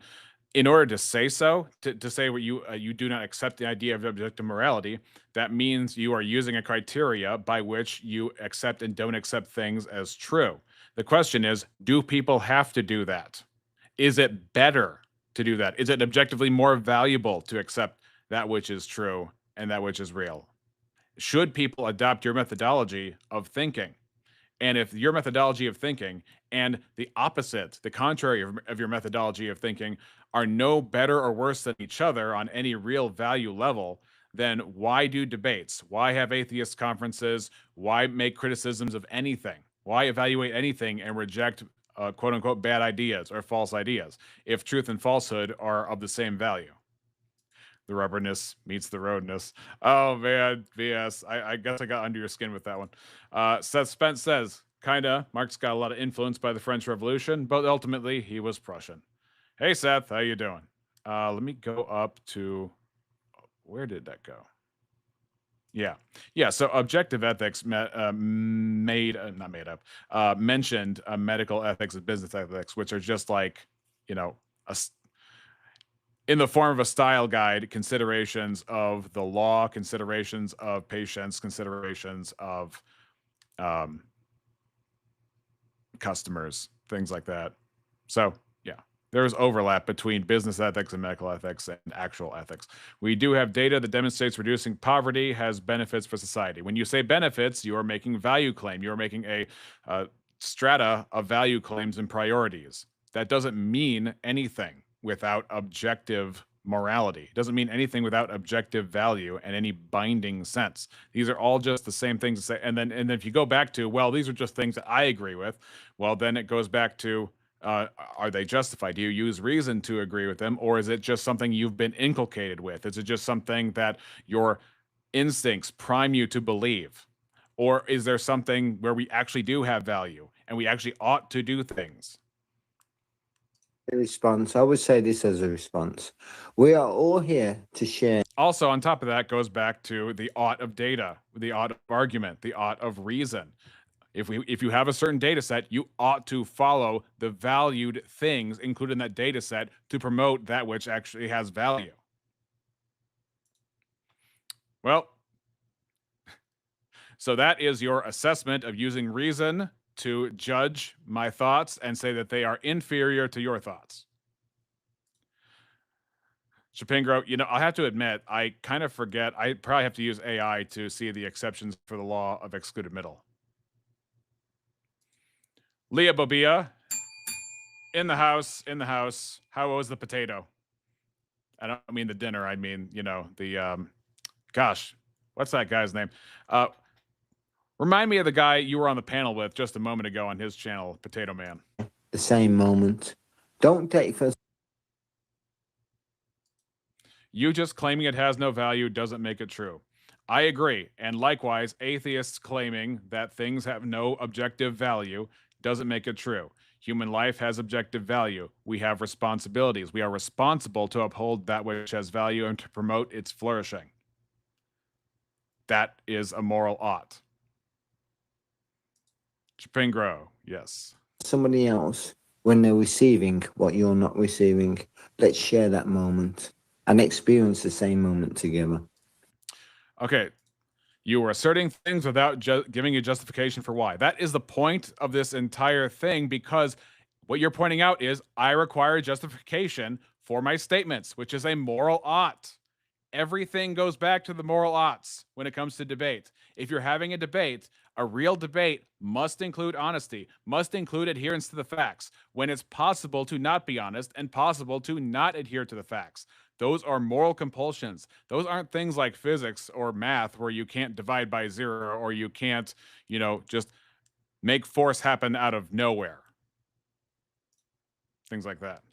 in order to say so, to say what you do not accept the idea of objective morality, that means you are using a criteria by which you accept and don't accept things as true. The question is, do people have to do that? Is it better to do that? Is it objectively more valuable to accept that which is true and that which is real? Should people adopt your methodology of thinking? And if your methodology of thinking and the opposite, the contrary of your methodology of thinking are no better or worse than each other on any real value level, then why do debates? Why have atheist conferences? Why make criticisms of anything? Why evaluate anything and reject quote unquote bad ideas or false ideas if truth and falsehood are of the same value? The rubberness meets the roadness. Oh man, BS. I guess I got under your skin with that one. Seth Spence says, kinda, Marx got a lot of influence by the French Revolution, but ultimately he was Prussian. Hey Seth, how you doing? Let me go up to, where did that go? Yeah. So objective ethics mentioned medical ethics and business ethics, which are just like, in the form of a style guide, considerations of the law, considerations of patients, considerations of customers, things like that. So yeah, there's overlap between business ethics and medical ethics and actual ethics. We do have data that demonstrates reducing poverty has benefits for society. When you say benefits, you are making value claim. You are making a strata of value claims and priorities. that doesn't mean anything without objective morality. It doesn't mean anything without objective value and any binding sense. These are all just the same things to say. And then if you go back to, well, these are just things that I agree with, well, then it goes back to, are they justified? Do you use reason to agree with them, or is it just something you've been inculcated with? Is it just something that your instincts prime you to believe? Or is there something where we actually do have value and we actually ought to do things? A response. I would say this as a response. We are all here to share. Also, on top of that, goes back to the ought of data, the ought of argument, the ought of reason. If you have a certain data set, you ought to follow the valued things included in that data set to promote that which actually has value. Well, so that is your assessment of using reason to judge my thoughts and say that they are inferior to your thoughts. Shapingro, you know, I have to admit, I kind of forget. I probably have to use AI to see the exceptions for the law of excluded middle. Leah Bobia, in the house. How was the potato? I don't mean the dinner. I mean, you know, the, gosh, what's that guy's name? Remind me of the guy you were on the panel with just a moment ago on his channel, Potato Man. The same moment. Don't take for You just claiming it has no value doesn't make it true. I agree. And likewise, atheists claiming that things have no objective value doesn't make it true. Human life has objective value. We have responsibilities. We are responsible to uphold that which has value and to promote its flourishing. That is a moral ought. Chapingro, yes. somebody else when they're receiving what you're not receiving. Let's share that moment and experience the same moment together. Okay. You were asserting things without giving a justification for why. That is the point of this entire thing, because what you're pointing out is I require justification for my statements, which is a moral ought. Everything goes back to the moral oughts when it comes to debate. If you're having a debate, a real debate must include honesty, must include adherence to the facts, when it's possible to not be honest and possible to not adhere to the facts. Those are moral compulsions. Those aren't things like physics or math where you can't divide by zero or you can't, you know, just make force happen out of nowhere. Things like that.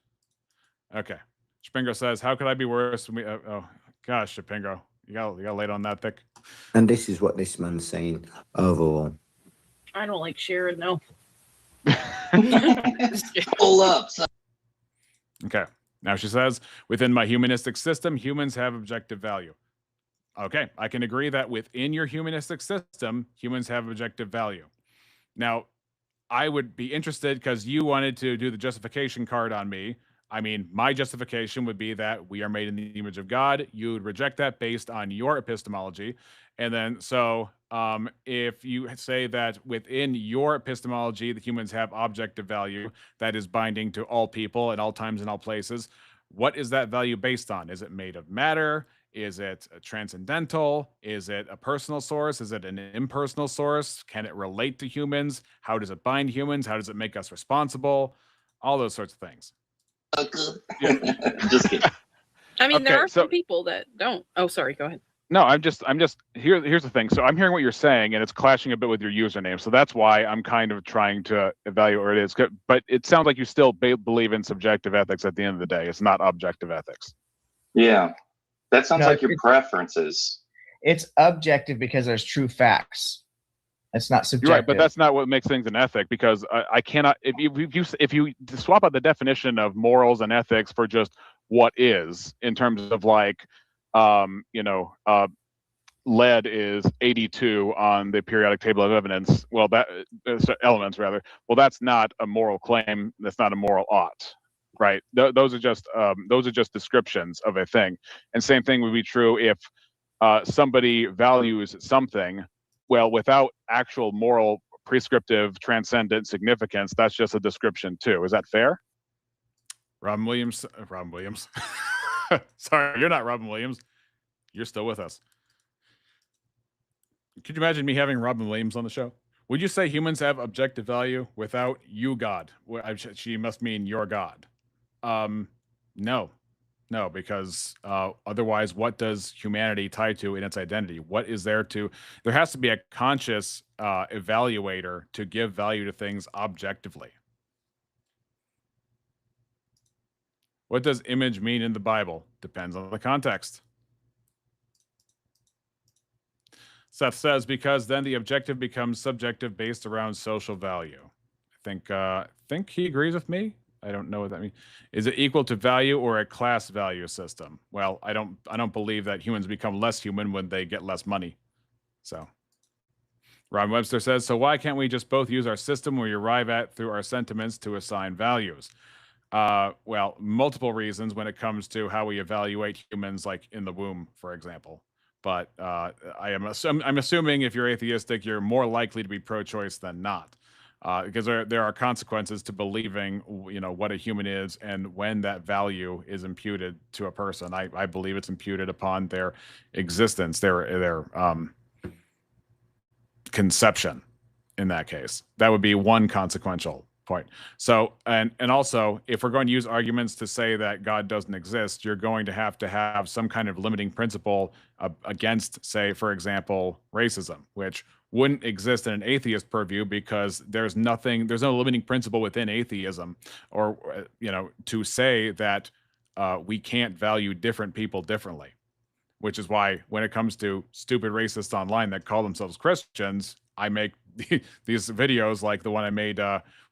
Okay. Shapingo says, how could I be worse when we, oh gosh, Shapingo, you got laid on that thick. And this is what this man's saying overall. I don't like sharing, no. Pull up. Son. Okay. Now she says, within my humanistic system, humans have objective value. Okay, I can agree that within your humanistic system, humans have objective value. Now, I would be interested because you wanted to do the justification card on me. I mean, my justification would be that we are made in the image of God. You would reject that based on your epistemology. And then, so if you say that within your epistemology, the humans have objective value that is binding to all people at all times and all places, what is that value based on? Is it made of matter? Is it transcendental? Is it a personal source? Is it an impersonal source? Can it relate to humans? How does it bind humans? How does it make us responsible? All those sorts of things. Just kidding. I mean, there Okay, are some people that don't. Oh, sorry. Go ahead. No, I'm just here's the thing. So I'm hearing what you're saying and it's clashing a bit with your username. So that's why I'm kind of trying to evaluate where it is. But it sounds like you still believe in subjective ethics at the end of the day. It's not objective ethics. Yeah. That sounds No, like your it's- preferences. It's objective because there's true facts. It's not subjective. You're right, but that's not what makes things an ethic, because I cannot, if you swap out the definition of morals and ethics for just what is, in terms of like, lead is 82 on the periodic table of evidence. Well, elements rather. Well, that's not a moral claim. That's not a moral ought, right? Those are just descriptions of a thing. And same thing would be true if somebody values something. Well, without actual moral, prescriptive, transcendent significance, that's just a description too. Is that fair? Robin Williams. Sorry, you're not Robin Williams. You're still with us. Could you imagine me having Robin Williams on the show? Would you say humans have objective value without you, God? She must mean your God. No, no, because otherwise, what does humanity tie to in its identity? What is there to? There has to be a conscious evaluator to give value to things objectively. What does image mean in the Bible? Depends on the context. Seth says, because then the objective becomes subjective based around social value. I think he agrees with me. I don't know what that means. Is it equal to value or a class value system? Well, I don't believe that humans become less human when they get less money. So Ron Webster says, so why can't we just both use our system we arrive at through our sentiments to assign values? Well, multiple reasons when it comes to how we evaluate humans, like in the womb, for example. But I'm assuming if you're atheistic, you're more likely to be pro-choice than not, because there are consequences to believing, what a human is and when that value is imputed to a person. I believe it's imputed upon their existence, their conception. In that case, that would be one consequential point. So, and also, if we're going to use arguments to say that God doesn't exist, you're going to have some kind of limiting principle against, say, for example, racism, which wouldn't exist in an atheist purview because there's no limiting principle within atheism, or to say that we can't value different people differently. Which is why when it comes to stupid racists online that call themselves Christians, I make these videos like the one I made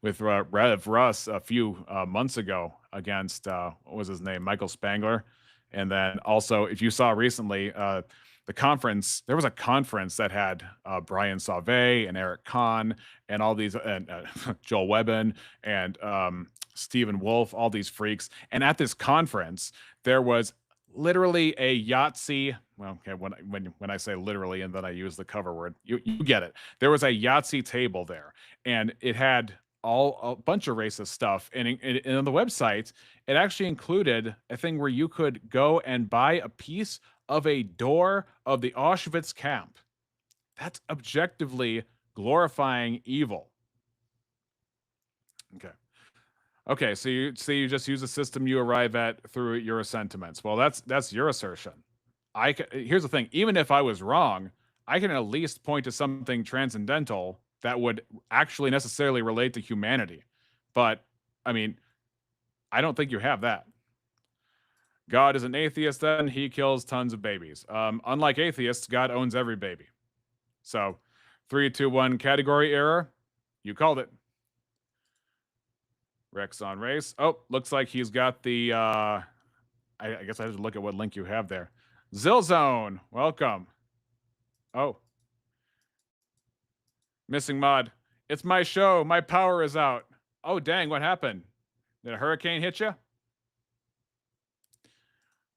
with Rev Russ a few months ago against, what was his name, Michael Spangler. And then also, if you saw recently, the conference, there was a conference that had Brian Sauvé and Eric Kahn and all these, and Joel Webbin and Stephen Wolf, all these freaks. And at this conference, there was literally a Yahtzee. Well, okay, when I say literally and then I use the cover word, you get it. There was a Yahtzee table there, and it had a bunch of racist stuff. And on the website, it actually included a thing where you could go and buy a piece of a door of the Auschwitz camp. That's objectively glorifying evil. Okay, so you just use a system you arrive at through your sentiments. Well, that's your assertion. Here's the thing: even if I was wrong, I can at least point to something transcendental that would actually necessarily relate to humanity. But I mean, I don't think you have that. God is an atheist, then he kills tons of babies. Unlike atheists, God owns every baby. So, 3, 2, 1, category error. You called it. Rex on race. Oh, looks like he's got the I guess I have to look at what link you have there. Zillzone, welcome. Oh. Missing mod. It's my show. My power is out. Oh, dang, what happened? Did a hurricane hit you?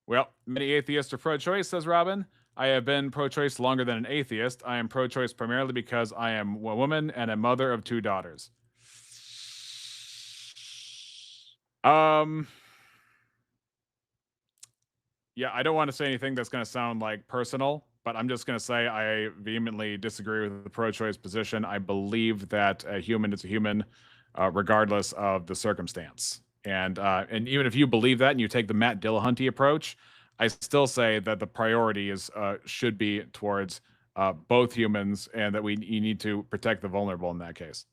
Well, many atheists are pro-choice, says Robin. I have been pro-choice longer than an atheist. I am pro-choice primarily because I am a woman and a mother of 2 daughters. Yeah, I don't want to say anything that's going to sound like personal, but I'm just going to say I vehemently disagree with the pro-choice position. I believe that a human is a human, regardless of the circumstance. And even if you believe that and you take the Matt Dillahunty approach, I still say that the priority should be towards both humans, and that you need to protect the vulnerable in that case.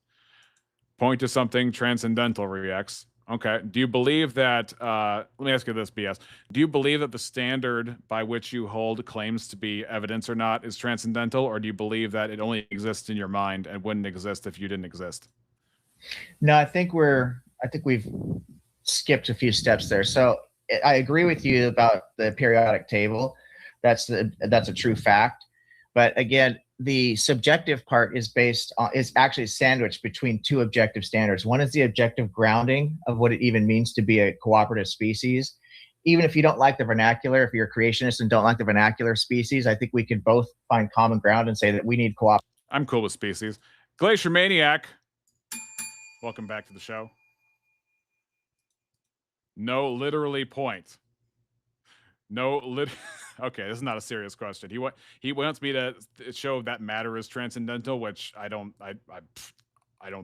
Point to something transcendental, reacts. Okay. Do you believe that, let me ask you this, BS. Do you believe that the standard by which you hold claims to be evidence or not is transcendental, or do you believe that it only exists in your mind and wouldn't exist if you didn't exist? No, I think we've skipped a few steps there. So I agree with you about the periodic table. That's a true fact. But again, the subjective part is actually sandwiched between 2 objective standards. One is the objective grounding of what it even means to be a cooperative species. Even if you don't like the vernacular, if you're a creationist and don't like the vernacular species, I think we can both find common ground and say that we need cooperation. I'm cool with species. Glacier Maniac, welcome back to the show. No, literally point. No, Okay, this is not a serious question. He wants me to show that matter is transcendental, which I don't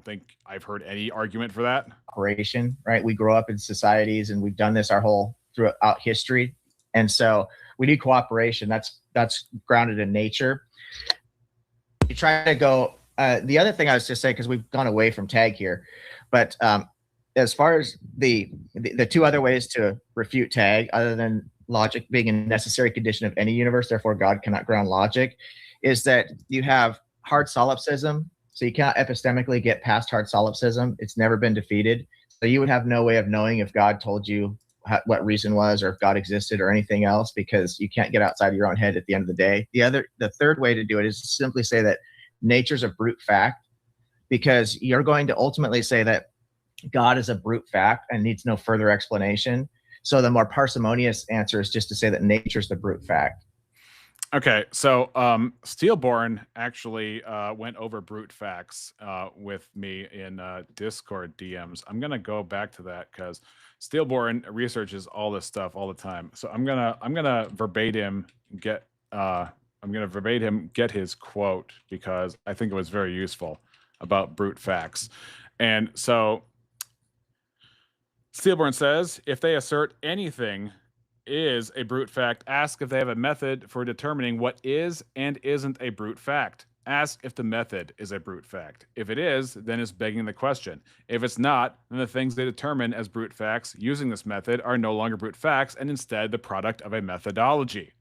think I've heard any argument for that. Cooperation, right? We grow up in societies and we've done this our whole throughout history. And so we need cooperation. That's grounded in nature. You try to go, the other thing I was just saying, because we've gone away from tag here, but as far as the two other ways to refute tag, other than logic being a necessary condition of any universe, therefore God cannot ground logic, is that you have hard solipsism. So you cannot epistemically get past hard solipsism. It's never been defeated. So you would have no way of knowing if God told you what reason was, or if God existed, or anything else, because you can't get outside of your own head at the end of the day. The third way to do it is to simply say that nature's a brute fact, because you're going to ultimately say that God is a brute fact and needs no further explanation. So the more parsimonious answer is just to say that nature's the brute fact. Okay, so Steelborn actually went over brute facts with me in Discord DMs. I'm gonna go back to that because Steelborn researches all this stuff all the time. So I'm gonna verbatim get his quote because I think it was very useful about brute facts. And so Steelborn says, if they assert anything is a brute fact, ask if they have a method for determining what is and isn't a brute fact. Ask if the method is a brute fact. If it is, then it's begging the question. If it's not, then the things they determine as brute facts using this method are no longer brute facts and instead the product of a methodology.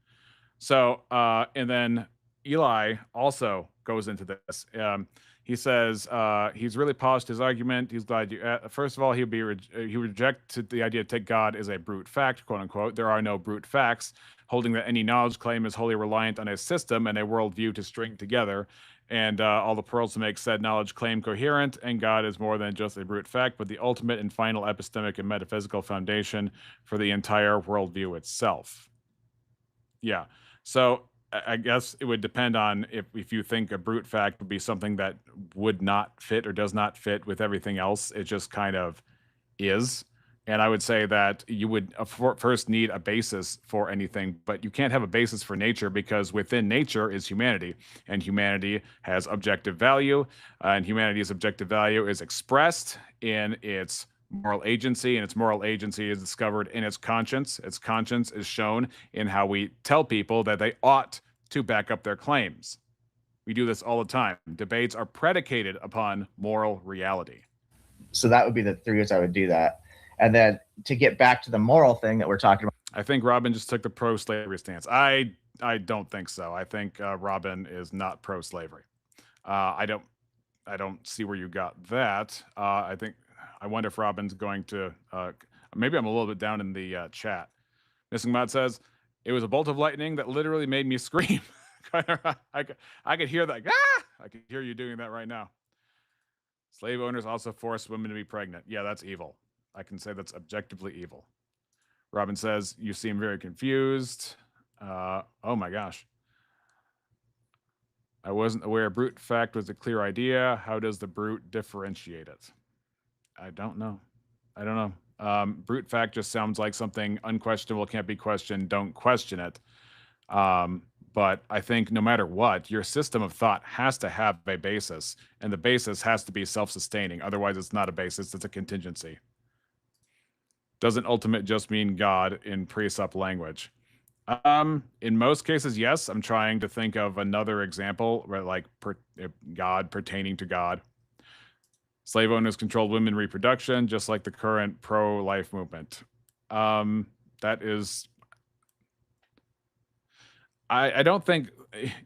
So, and then Eli also goes into this. He says he's really polished his argument. He's glad you. First of all, he rejected the idea that God is a brute fact, quote unquote. There are no brute facts, holding that any knowledge claim is wholly reliant on a system and a worldview to string together, and all the pearls to make said knowledge claim coherent. And God is more than just a brute fact, but the ultimate and final epistemic and metaphysical foundation for the entire worldview itself. Yeah. So I guess it would depend on if you think a brute fact would be something that would not fit or does not fit with everything else. It just kind of is. And I would say that you would first need a basis for anything, but you can't have a basis for nature because within nature is humanity, and humanity has objective value, and humanity's objective value is expressed in its moral agency, and its moral agency is discovered in its conscience. Its conscience is shown in how we tell people that they ought to back up their claims. We do this all the time. Debates are predicated upon moral reality. So that would be the 3 ways I would do that. And then to get back to the moral thing that we're talking about. I think Robin just took the pro-slavery stance. I don't think so. I think Robin is not pro-slavery. I don't see where you got that. I wonder if Robin's going to, maybe I'm a little bit down in the chat. Missing Mod says, it was a bolt of lightning that literally made me scream. I could hear that. Ah! I could hear you doing that right now. Slave owners also force women to be pregnant. Yeah, that's evil. I can say that's objectively evil. Robin says, you seem very confused. Oh my gosh. I wasn't aware brute fact was a clear idea. How does the brute differentiate it? I don't know. Brute fact just sounds like something unquestionable, can't be questioned, don't question it. But I think no matter what, your system of thought has to have a basis, and the basis has to be self-sustaining. Otherwise, it's not a basis, it's a contingency. Doesn't ultimate just mean God in pre-sup language? In most cases, yes. I'm trying to think of another example where God pertaining to God. Slave owners controlled women reproduction, just like the current pro-life movement. That is, I don't think,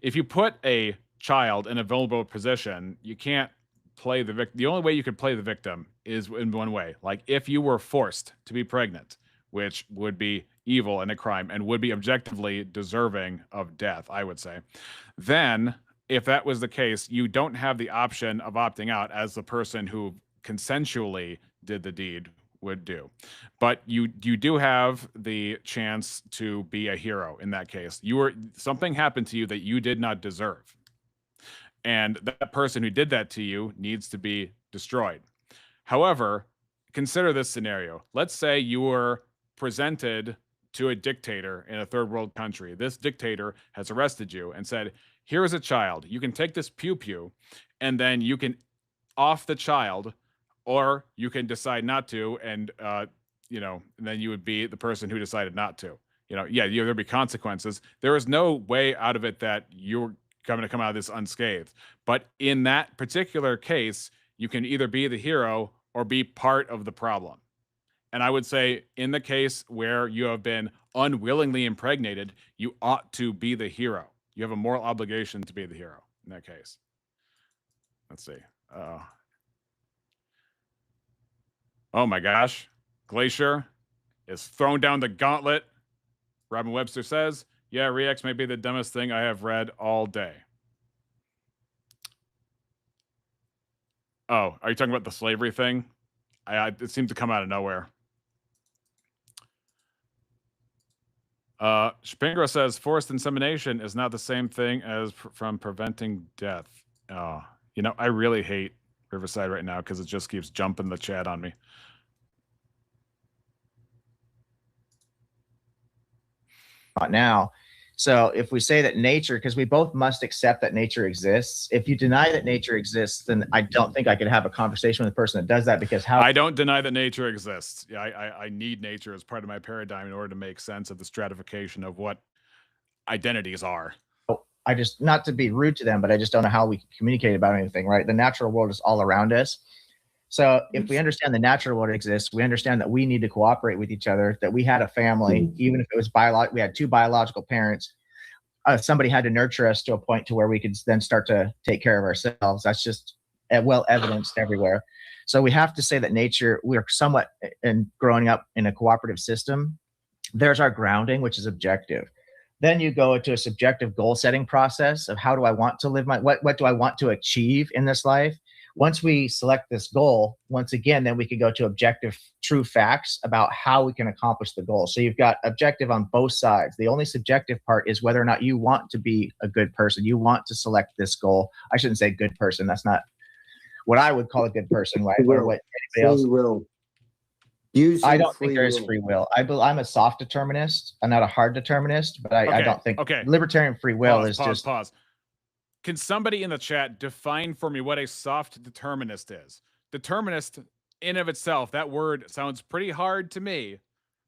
if you put a child in a vulnerable position, you can't play the victim. The only way you could play the victim is in one way. Like if you were forced to be pregnant, which would be evil and a crime and would be objectively deserving of death, I would say, then if that was the case, you don't have the option of opting out as the person who consensually did the deed would do. But you do have the chance to be a hero in that case. Something happened to you that you did not deserve. And that person who did that to you needs to be destroyed. However, consider this scenario. Let's say you were presented to a dictator in a third world country. This dictator has arrested you and said, here is a child. You can take this pew pew and then you can off the child, or you can decide not to. And, you know, and then you would be the person who decided not to. You know, yeah, there'd be consequences. There is no way out of it that you're going to come out of this unscathed. But in that particular case, you can either be the hero or be part of the problem. And I would say in the case where you have been unwillingly impregnated, you ought to be the hero. You have a moral obligation to be the hero in that case. Let's see. Oh my gosh. Glacier is thrown down the gauntlet. Robin Webster says, yeah, Rex may be the dumbest thing I have read all day. Oh, are you talking about the slavery thing? It seemed to come out of nowhere. Shapingro says forced insemination is not the same thing as from preventing death. Oh, you know, I really hate Riverside right now because it just keeps jumping the chat on me. Now, so if we say that nature, because we both must accept that nature exists. If you deny that nature exists, then I don't think I could have a conversation with a person that does that, because how I don't deny that nature exists. Yeah, I need nature as part of my paradigm in order to make sense of the stratification of what identities are. I just, not to be rude to them, but I just don't know how we communicate about anything, right? The natural world is all around us. So if we understand the natural world exists, we understand that we need to cooperate with each other, that we had a family, even if it was biological, we had two biological parents. Somebody had to nurture us to a point to where we could then start to take care of ourselves. That's just well evidenced everywhere. So we have to say that nature, we're somewhat, in growing up in a cooperative system, there's our grounding, which is objective. Then you go into a subjective goal setting process of how do I want to live my, what do I want to achieve in this life? Once we select this goal, once again, then we can go to objective true facts about how we can accomplish the goal. So you've got objective on both sides. The only subjective part is whether or not you want to be a good person. You want to select this goal. I shouldn't say good person. That's not what I would call a good person, right? Or what anybody else. Will. I don't think there is free will. I'm a soft determinist. I'm not a hard determinist, but I don't think libertarian free will is just. Pause. Can somebody in the chat define for me what a soft determinist is? Determinist in of itself, that word sounds pretty hard to me.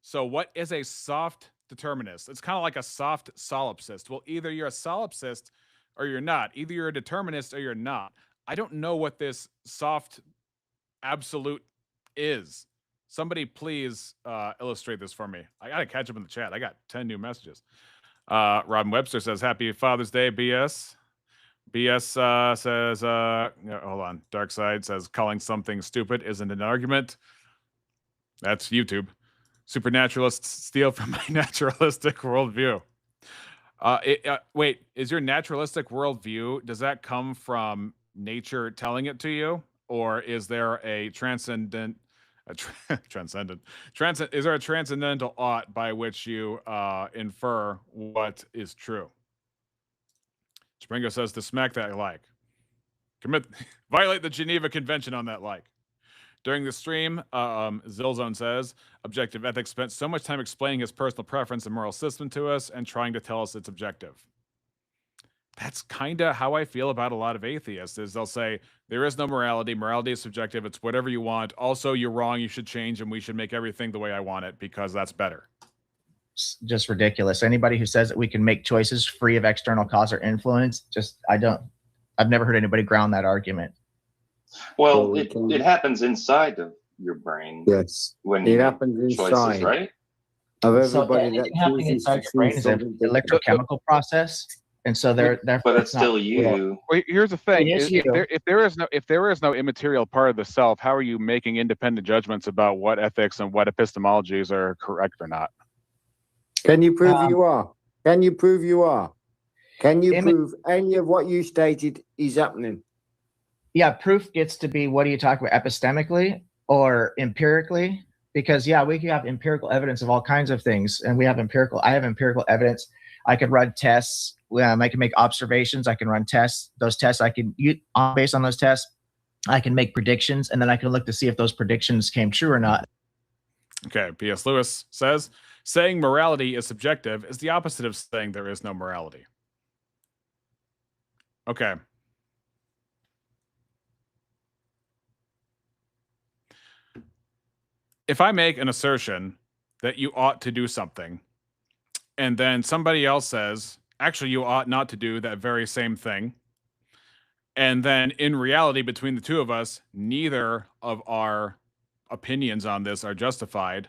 So what is a soft determinist? It's kind of like a soft solipsist. Well, either you're a solipsist or you're not. Either you're a determinist or you're not. I don't know what this soft absolute is. Somebody please illustrate this for me. I got to catch up in the chat. I got 10 new messages. Robin Webster says, happy Father's Day, BS. BS says, hold on. Dark Side says, calling something stupid isn't an argument. That's YouTube. Supernaturalists steal from my naturalistic worldview. Wait, is your naturalistic worldview, does that come from nature telling it to you? Or is there a is there a transcendental ought by which you infer what is true? Springo says to smack that like. Violate the Geneva Convention on that like. During the stream, Zilzone says, objective ethics spent so much time explaining his personal preference and moral system to us and trying to tell us it's objective. That's kind of how I feel about a lot of atheists, is they'll say, there is no morality. Morality is subjective. It's whatever you want. Also, you're wrong. You should change, and we should make everything the way I want it because that's better. Just ridiculous. Anybody who says that we can make choices free of external cause or influence, I've never heard anybody ground that argument. Well, it happens inside of your brain. Yes, when it you happens make inside choices, right? of everybody. So anything happening inside your brain is an electrochemical process, and so but it's still you. Well, here's the thing: if if there is no immaterial part of the self, how are you making independent judgments about what ethics and what epistemologies are correct or not? Can you prove you are? Can you prove you are? Can you prove any of what you stated is happening? Yeah, proof gets to be, what do you talk about, epistemically or empirically? Because we can have empirical evidence of all kinds of things, and I have empirical evidence. I could run tests. I can make observations. I can run tests. Those tests based on those tests, I can make predictions, and then I can look to see if those predictions came true or not. Okay, P.S. Lewis says, Saying morality is subjective is the opposite of saying there is no morality. Okay. If I make an assertion that you ought to do something, and then somebody else says, actually, you ought not to do that very same thing, and then in reality, between the two of us, neither of our opinions on this are justified,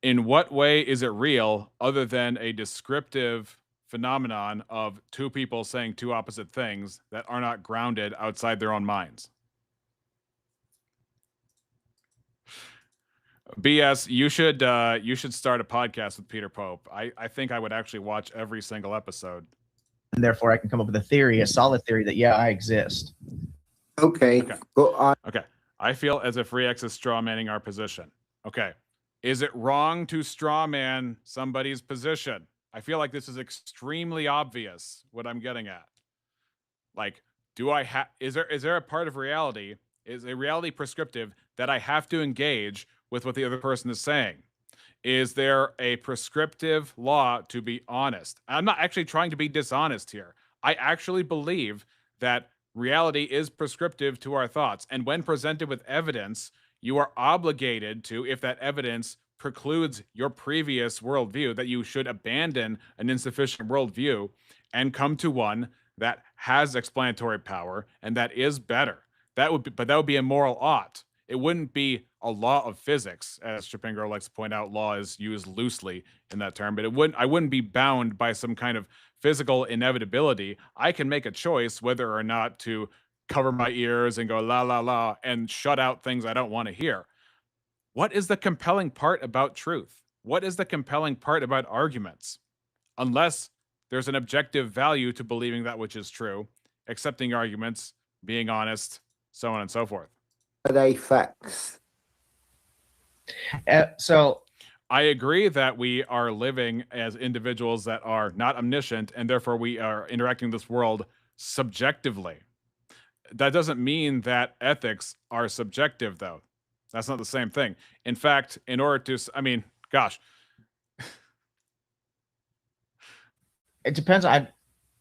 in what way is it real other than a descriptive phenomenon of two people saying two opposite things that are not grounded outside their own minds? BS, you should start a podcast with Peter Pope. I think I would actually watch every single episode. And therefore, I can come up with a theory, a solid theory that, yeah, I exist. Okay. Okay. But Okay. I feel as if Rex is straw manning our position. Okay. Is it wrong to straw man somebody's position? I feel like this is extremely obvious what I'm getting at. Like, do I have, is there a part of reality, is a reality prescriptive that I have to engage with what the other person is saying? Is there a prescriptive law to be honest? I'm not actually trying to be dishonest here. I actually believe that reality is prescriptive to our thoughts. And when presented with evidence, you are obligated to, if that evidence precludes your previous worldview, that you should abandon an insufficient worldview and come to one that has explanatory power and that is better. That would be a moral ought. It wouldn't be a law of physics, as Shapingro likes to point out. Law is used loosely in that term, but I wouldn't be bound by some kind of physical inevitability. I can make a choice whether or not to cover my ears and go la la la and shut out things I don't want to hear. What is the compelling part about truth? What is the compelling part about arguments? Unless there's an objective value to believing that which is true, accepting arguments, being honest, so on and so forth. are they facts? So I agree that we are living as individuals that are not omniscient, and therefore we are interacting with this world subjectively. That doesn't mean that ethics are subjective, though. That's not the same thing. In fact, in order to, I mean, gosh, it depends. I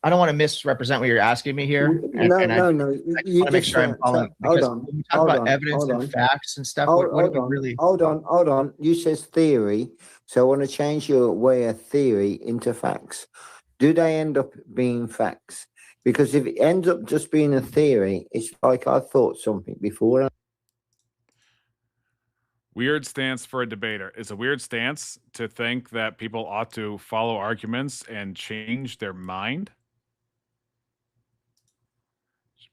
don't want to misrepresent what you're asking me here. No. I You want to make just sure I'm said- following. hold Because on, when we talk hold about on, evidence hold and on. facts and stuff, Hold, what do hold we on, really? hold on. You says theory, so I want to change your way of theory into facts. Do they end up being facts? Because if it ends up just being a theory, it's like I thought something before. weird stance for a debater. It's a weird stance to think that people ought to follow arguments and change their mind.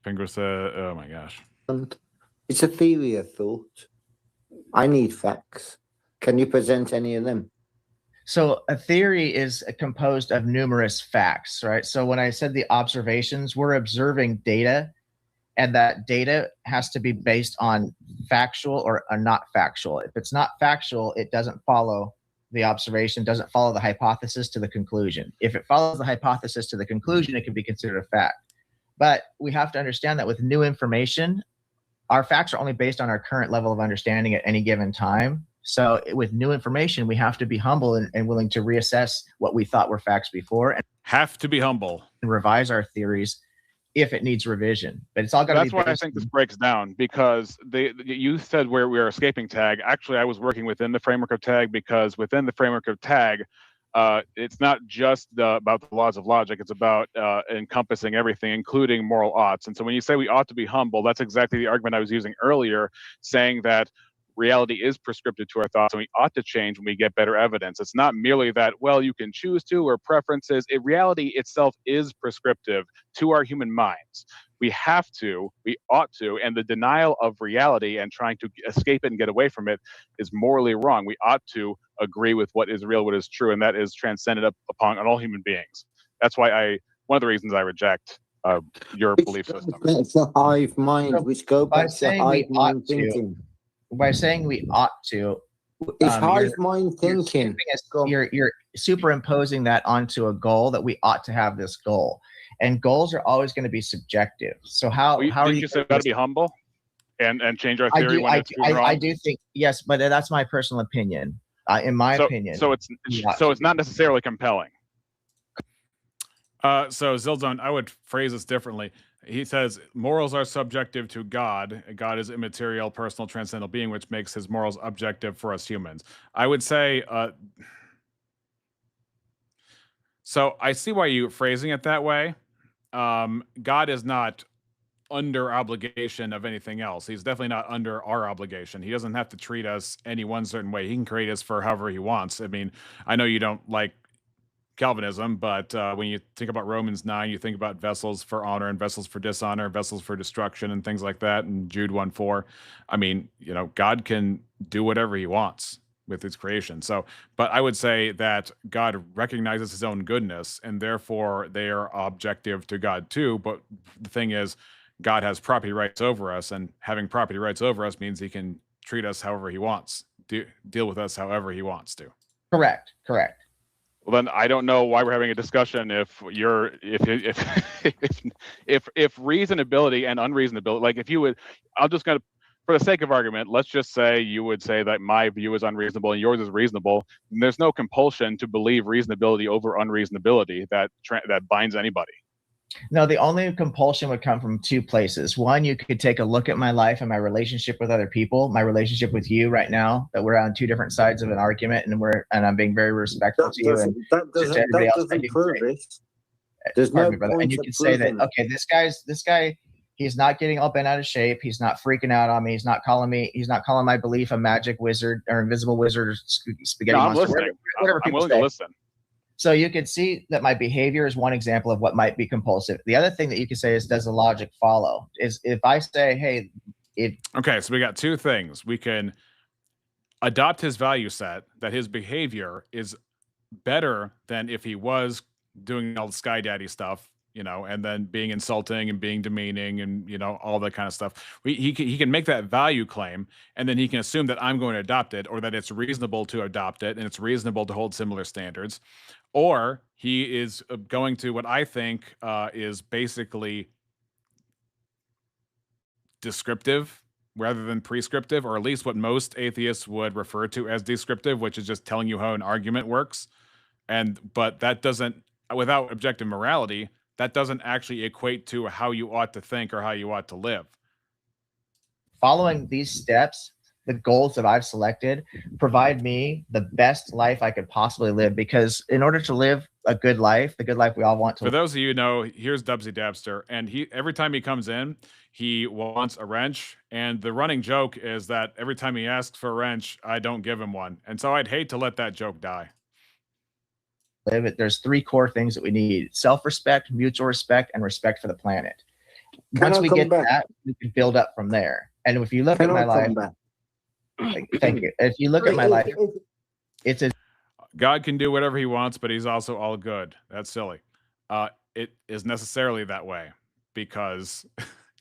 Finger said, oh my gosh. And it's a theory of thought. I need facts. Can you present any of them? So a theory is composed of numerous facts, right? So when I said the observations, we're observing data, and that data has to be based on factual or not factual. If it's not factual, it doesn't follow the observation, doesn't follow the hypothesis to the conclusion. If it follows the hypothesis to the conclusion, it can be considered a fact. But we have to understand that with new information, our facts are only based on our current level of understanding at any given time. So with new information, we have to be humble and willing to reassess what we thought were facts before and Have to be humble. revise our theories if it needs revision. But it's all got to be That's why I think this breaks down, because you said where we are escaping tag. Actually, I was working within the framework of tag, because within the framework of tag, it's not just about the laws of logic. It's about encompassing everything, including moral oughts. And so when you say we ought to be humble, that's exactly the argument I was using earlier, saying that reality is prescriptive to our thoughts and we ought to change when we get better evidence. It's not merely that, well, you can choose to, or preferences. Reality itself is prescriptive to our human minds. We have to, we ought to, and the denial of reality and trying to escape it and get away from it is morally wrong. We ought to agree with what is real, what is true, and that is transcended upon all human beings. That's why one of the reasons I reject your belief system. It's a hive mind, So which go by back to saying we hive mind ought to, thinking. By saying we ought to, It's you're- hive mind thinking. you're superimposing that onto a goal that we ought to have this goal. And goals are always going to be subjective. So how are Didn't you you say we got to be humble and change our I theory do, when I, it's proven I wrong? do think, yes, but that's my personal opinion. In my so, opinion. so it's not necessarily compelling. So Zildon, I would phrase this differently. He says morals are subjective to God. God is immaterial, personal, transcendental being, which makes his morals objective for us humans. I would say, so I see why you're phrasing it that way. God is not under obligation of anything else. He's definitely not under our obligation. He doesn't have to treat us any one certain way. He can create us for however he wants. I mean, I know you don't like Calvinism, but when you think about Romans 9, you think about vessels for honor and vessels for dishonor, vessels for destruction, and things like that. And Jude 1:4. I mean, God can do whatever he wants with his creation. So, but I would say that God recognizes his own goodness, and therefore they are objective to God too. But the thing is, God has property rights over us, and having property rights over us means he can treat us however he wants, deal with us however he wants to. Correct. Well, then I don't know why we're having a discussion if reasonability and unreasonability, like if you would, I'm just going to, for the sake of argument, let's just say you would say that my view is unreasonable and yours is reasonable. And there's no compulsion to believe reasonability over unreasonability that binds anybody. No, the only compulsion would come from two places. One, you could take a look at my life and my relationship with other people, my relationship with you right now, that we're on two different sides of an argument, and I'm being very respectful to you. And that doesn't prove it. There's no point and you can say that, okay, this guy, he's not getting all bent out of shape. He's not freaking out on me. He's not calling my belief a magic wizard or invisible wizard or spaghetti monster. I'm listening. Whatever I'm people willing say. to listen. So you can see that my behavior is one example of what might be compulsive. The other thing that you can say is, does the logic follow? Is if I say, hey, Okay, so we got two things. We can adopt his value set, that his behavior is better than if he was doing all the Sky Daddy stuff, and then being insulting and being demeaning and, all that kind of stuff. He can make that value claim, and then he can assume that I'm going to adopt it, or that it's reasonable to adopt it and it's reasonable to hold similar standards. Or he is going to what I think is basically descriptive rather than prescriptive, or at least what most atheists would refer to as descriptive, which is just telling you how an argument works. But that doesn't, without objective morality, that doesn't actually equate to how you ought to think or how you ought to live. Following these steps, the goals that I've selected provide me the best life I could possibly live, because in order to live a good life, the good life we all want to live. For those of you who know, here's Dubsy Dabster, and every time he comes in, he wants a wrench, and the running joke is that every time he asks for a wrench, I don't give him one. And so I'd hate to let that joke die. There's three core things that we need: self-respect, mutual respect, and respect for the planet. Once we get that, we can build up from there. And if you look at my life, thank you. If you look at my life, it's a God can do whatever he wants, but he's also all good. That's silly. It is necessarily that way, because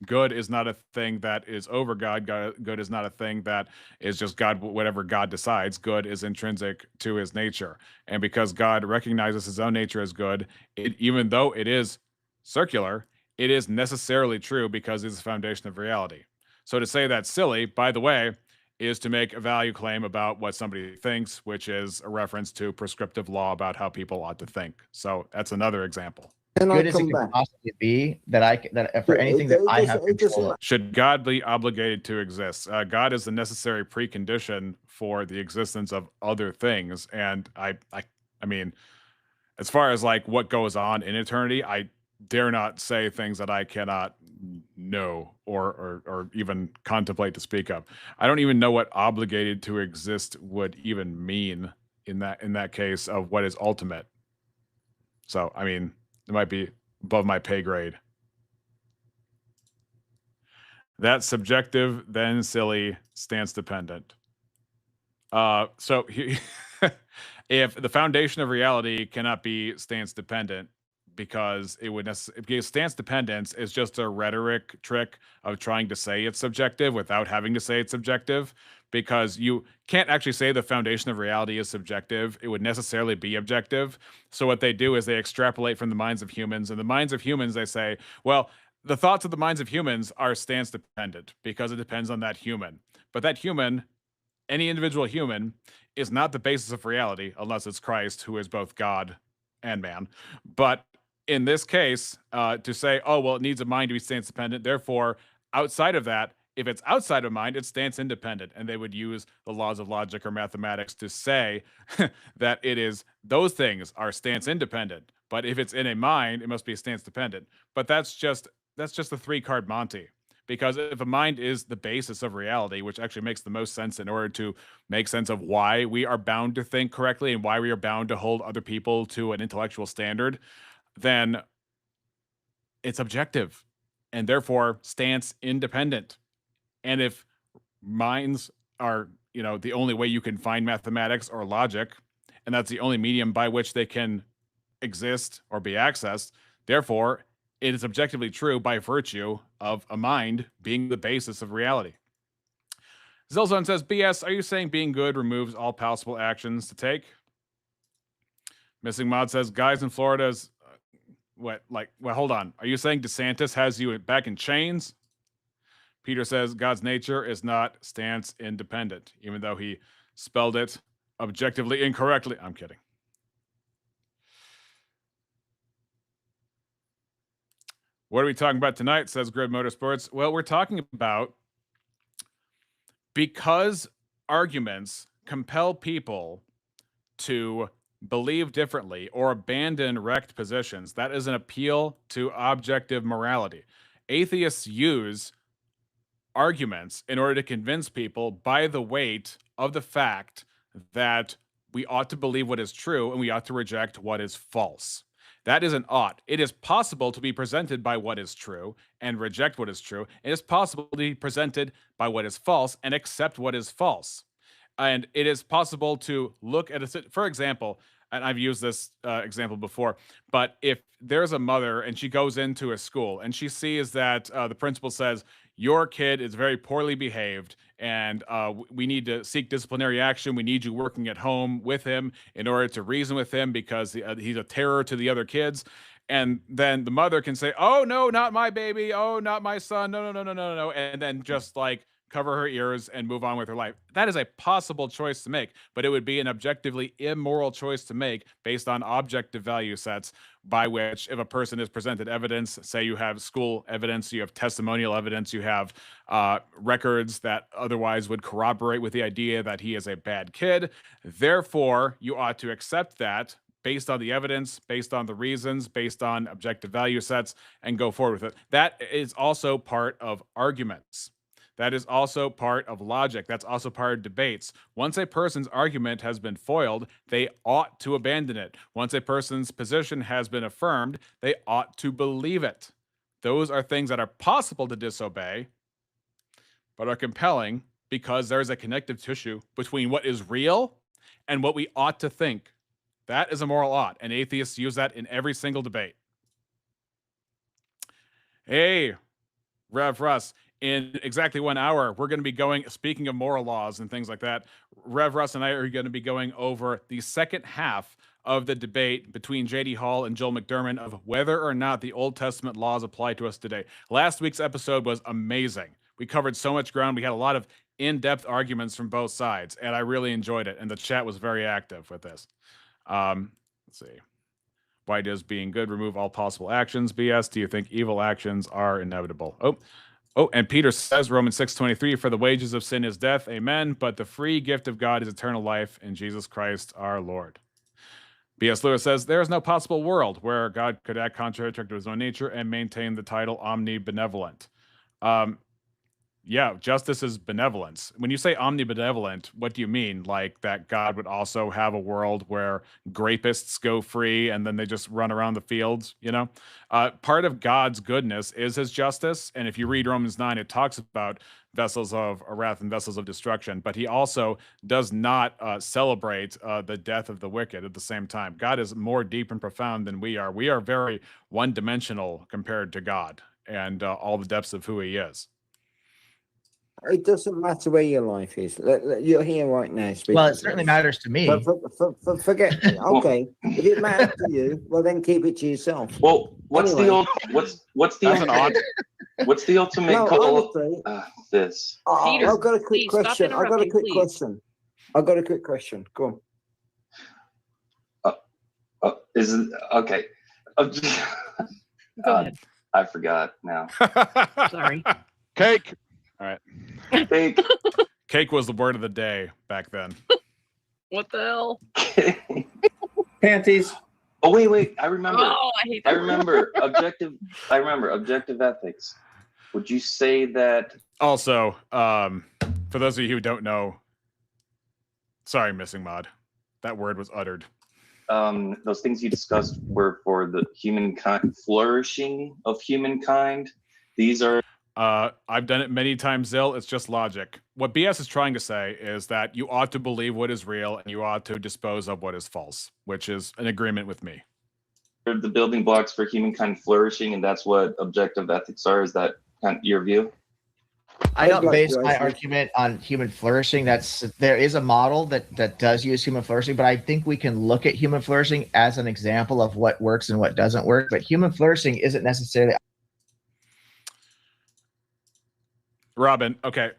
good is not a thing that is over God. Good is not a thing that is just God, whatever God decides. Good is intrinsic to his nature. And because God recognizes his own nature as good, even though it is circular, it is necessarily true because it's the foundation of reality. So to say that's silly, by the way, is to make a value claim about what somebody thinks, which is a reference to prescriptive law about how people ought to think. So that's another example. Good as it can possibly be that for anything that I have control of. Should God be obligated to exist? God is the necessary precondition for the existence of other things. And I mean, as far as like what goes on in eternity, I dare not say things that I cannot know or even contemplate to speak of. I don't even know what obligated to exist would even mean in that case of what is ultimate. So, I mean, it might be above my pay grade. That's subjective, then silly, stance dependent. So if the foundation of reality cannot be stance dependent, because because stance dependence is just a rhetoric trick of trying to say it's subjective without having to say it's subjective, because you can't actually say the foundation of reality is subjective. It would necessarily be objective. So what they do is they extrapolate from the minds of humans, and the minds of humans, they say, well, the thoughts of the minds of humans are stance dependent because it depends on that human. But that human any individual human is not the basis of reality unless it's Christ, who is both God and man. But in this case, to say, oh, well, it needs a mind to be stance dependent, therefore, outside of that, if it's outside of mind, it's stance independent. And they would use the laws of logic or mathematics to say that it is, those things are stance independent. But if it's in a mind, it must be stance dependent. But that's just a 3-card Monty. Because if a mind is the basis of reality, which actually makes the most sense in order to make sense of why we are bound to think correctly and why we are bound to hold other people to an intellectual standard, then it's objective and therefore stance independent. And if minds are, the only way you can find mathematics or logic, and that's the only medium by which they can exist or be accessed, therefore, it is objectively true by virtue of a mind being the basis of reality. Zilzone says, BS, are you saying being good removes all possible actions to take? Missing Mod says, guys in Florida's, hold on. Are you saying DeSantis has you back in chains? Peter says, God's nature is not stance independent, even though he spelled it objectively incorrectly. I'm kidding. What are we talking about tonight, says Grid Motorsports? Well, we're talking about because arguments compel people to believe differently or abandon wrecked positions, that is an appeal to objective morality. Atheists use arguments in order to convince people by the weight of the fact that we ought to believe what is true and we ought to reject what is false. That is an ought. It is possible to be presented by what is true and reject what is true. It is possible to be presented by what is false and accept what is false. And it is possible to look at for example, and I've used this example before, but if there's a mother and she goes into a school and she sees that the principal says, your kid is very poorly behaved and we need to seek disciplinary action. We need you working at home with him in order to reason with him because he's a terror to the other kids. And then the mother can say, oh, no, not my baby. Oh, not my son. No. And then just cover her ears and move on with her life. That is a possible choice to make, but it would be an objectively immoral choice to make based on objective value sets by which if a person is presented evidence, say you have school evidence, you have testimonial evidence, you have records that otherwise would corroborate with the idea that he is a bad kid. Therefore, you ought to accept that based on the evidence, based on the reasons, based on objective value sets, and go forward with it. That is also part of arguments. That is also part of logic. That's also part of debates. Once a person's argument has been foiled, they ought to abandon it. Once a person's position has been affirmed, they ought to believe it. Those are things that are possible to disobey, but are compelling because there is a connective tissue between what is real and what we ought to think. That is a moral ought, and atheists use that in every single debate. Hey, Rev Russ. In exactly 1 hour, we're going to be speaking of moral laws and things like that, Rev Russ and I are going to be going over the second half of the debate between J.D. Hall and Joel McDermott of whether or not the Old Testament laws apply to us today. Last week's episode was amazing. We covered so much ground. We had a lot of in-depth arguments from both sides, and I really enjoyed it, and the chat was very active with this. Let's see. Why does being good remove all possible actions? BS, do you think evil actions are inevitable? Oh, and Peter says, Romans 6:23, for the wages of sin is death, amen, but the free gift of God is eternal life in Jesus Christ our Lord. B.S. Lewis says, there is no possible world where God could act contrary to his own nature and maintain the title omnibenevolent. Yeah, justice is benevolence. When you say omnibenevolent, what do you mean? Like that God would also have a world where grapists go free and then they just run around the fields, Part of God's goodness is his justice. And if you read Romans 9, it talks about vessels of wrath and vessels of destruction. But he also does not celebrate the death of the wicked at the same time. God is more deep and profound than we are. We are very one-dimensional compared to God and all the depths of who he is. It doesn't matter where your life is. You're here right now. Well, it certainly matters to me. Forget. Okay, if it matters to you, well then keep it to yourself. Well, What's Anyway. the old? What's the That's an odd. What's the ultimate No, goal? honestly, This. Peter, I've got a quick please stop question. I've got a interrupting, quick please. question. I've got a quick question. Go on. Is it okay? Go ahead. I forgot now. Sorry. Cake. Cake. Cake was the word of the day back then. What the hell? Panties. Oh wait. I remember. Oh, I hate I that. remember objective ethics. Would you say that? Also, for those of you who don't know, sorry, Missing Mod, that word was uttered. Those things you discussed were for the humankind flourishing of humankind. These are I've done it many times, Zill. It's just logic. What BS is trying to say is that you ought to believe what is real and you ought to dispose of what is false, which is an agreement with me. the building blocks for humankind flourishing, and that's what objective ethics are. Is that kind of your view? I don't I'd like base to my actually- argument on human flourishing. There is a model that does use human flourishing, but I think we can look at human flourishing as an example of what works and what doesn't work. But human flourishing isn't necessarily. Robin, okay.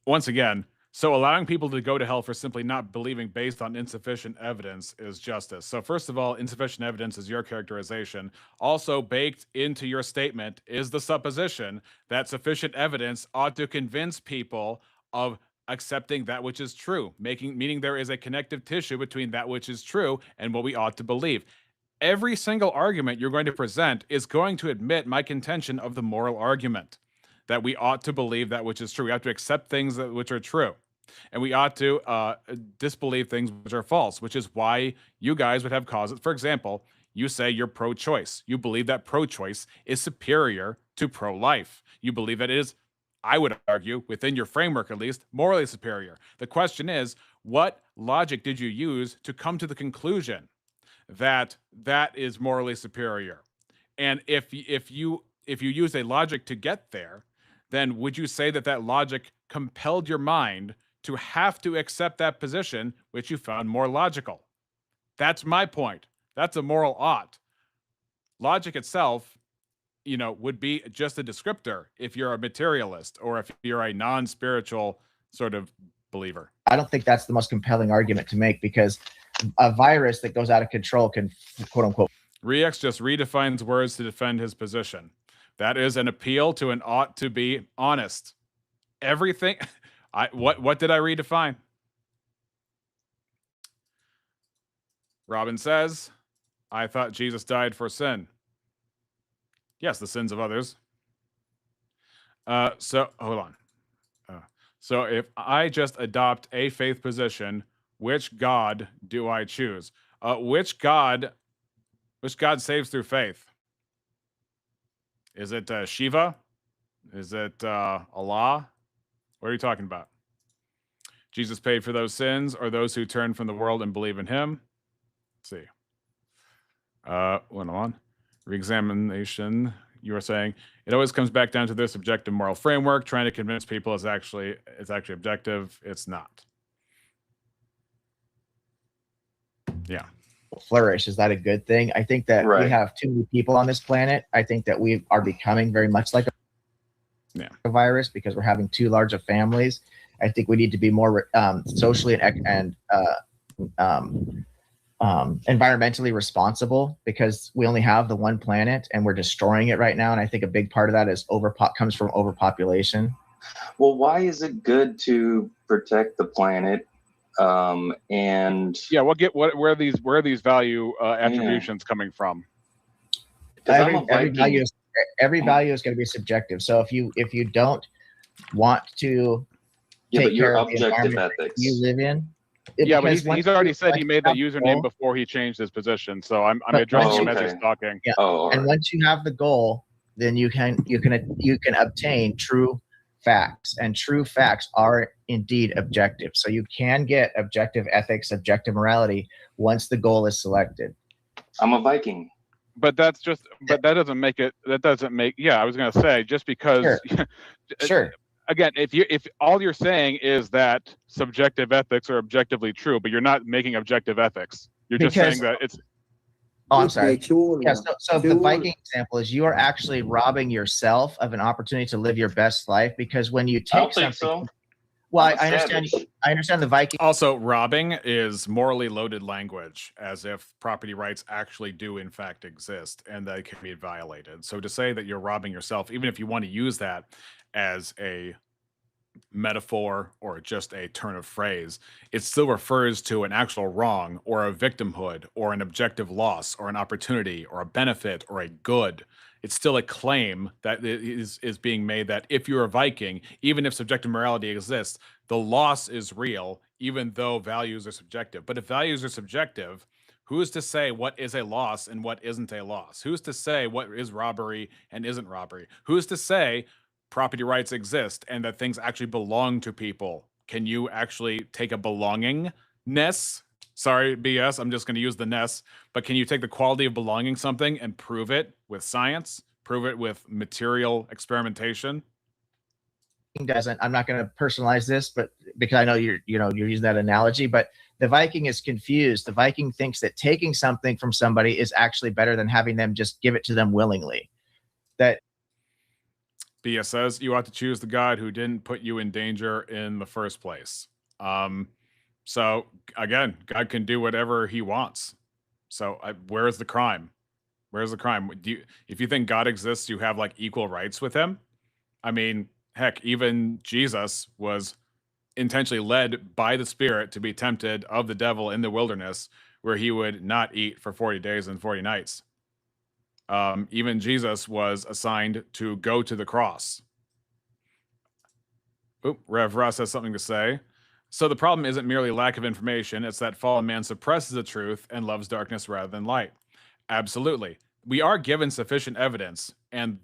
Once again, so allowing people to go to hell for simply not believing based on insufficient evidence is justice. So first of all, insufficient evidence is your characterization. Also baked into your statement is the supposition that sufficient evidence ought to convince people of accepting that which is true, meaning there is a connective tissue between that which is true and what we ought to believe. Every single argument you're going to present is going to admit my contention of the moral argument, that we ought to believe that which is true. We have to accept things which are true. And we ought to disbelieve things which are false, which is why you guys would have causes. For example, you say you're pro-choice. You believe that pro-choice is superior to pro-life. You believe that it is, I would argue, within your framework at least, morally superior. The question is, what logic did you use to come to the conclusion that that is morally superior? And if you use a logic to get there, then would you say that that logic compelled your mind to have to accept that position, which you found more logical? That's my point. That's a moral ought. Logic itself, would be just a descriptor if you're a materialist or if you're a non-spiritual sort of believer. I don't think that's the most compelling argument to make, because a virus that goes out of control can, quote unquote. Rex just redefines words to defend his position. That is an appeal to an ought to be honest. Everything. What did I redefine? Robin says, I thought Jesus died for sin. Yes, the sins of others. So hold on. So if I just adopt a faith position, which God do I choose? Which God saves through faith? Is it Shiva? Is it Allah? What are you talking about? Jesus paid for those sins, or those who turn from the world and believe in him? Let's see. When I'm on reexamination, you were saying it always comes back down to this objective moral framework. Trying to convince people it's actually objective. It's not. Yeah. Flourish. Is that a good thing? I think that Right. we have too many people on this planet. I think that we are becoming very much like a virus because we're having too large of families. I think we need to be more socially and environmentally responsible, because we only have the one planet and we're destroying it right now. And I think a big part of that is comes from overpopulation. Well, why is it good to protect the planet? And Yeah, where are these value attributions coming from? 'cause I'm a Every Viking. value is going to be subjective. So if you don't want to Yeah, take but your care of the objective environment that ethics. you live in. Yeah, but because once he's already you- said he made that once you have the username goal- before he changed his position. So I'm But addressing once him you- as he's talking. Yeah. Oh, all And right. once you have the goal, then you can obtain true facts, and true facts are indeed objective. So you can get objective ethics, objective morality once the goal is selected. I'm a Viking. But that doesn't make it. Yeah, I was gonna say, just because. Sure. Again, if all you're saying is that subjective ethics are objectively true, but you're not making objective ethics, you're just Because- saying that it's. Oh, I'm sorry. Sure, Yeah, so the sure. Viking example is you are actually robbing yourself of an opportunity to live your best life, because when you I take don't think something, so. well, I'm a I understand. savage. I understand the Viking. Also, robbing is morally loaded language, as if property rights actually do in fact exist and they can be violated. So to say that you're robbing yourself, even if you want to use that as a metaphor or just a turn of phrase, it still refers to an actual wrong or a victimhood or an objective loss or an opportunity or a benefit or a good. It's still a claim that is being made that if you're a Viking, even if subjective morality exists, the loss is real, even though values are subjective. But if values are subjective, who's to say what is a loss and what isn't a loss? Who's to say what is robbery and isn't robbery? Who's to say property rights exist and that things actually belong to people? Can you actually take a belongingness? Sorry, BS, I'm just going to use the ness, but can you take the quality of belonging something and prove it with science? Prove it with material experimentation? Doesn't. I'm not going to personalize this, but because I know you're using that analogy, but the Viking is confused. The Viking thinks that taking something from somebody is actually better than having them just give it to them willingly. That BS says you ought to choose the God who didn't put you in danger in the first place. So again, God can do whatever he wants. So where's the crime? Where's the crime? If you think God exists, you have like equal rights with him? I mean, heck, even Jesus was intentionally led by the Spirit to be tempted of the devil in the wilderness, where he would not eat for 40 days and 40 nights. Even Jesus was assigned to go to the cross. Oop, Rev Russ has something to say. So the problem isn't merely lack of information, it's that fallen man suppresses the truth and loves darkness rather than light. Absolutely. We are given sufficient evidence, and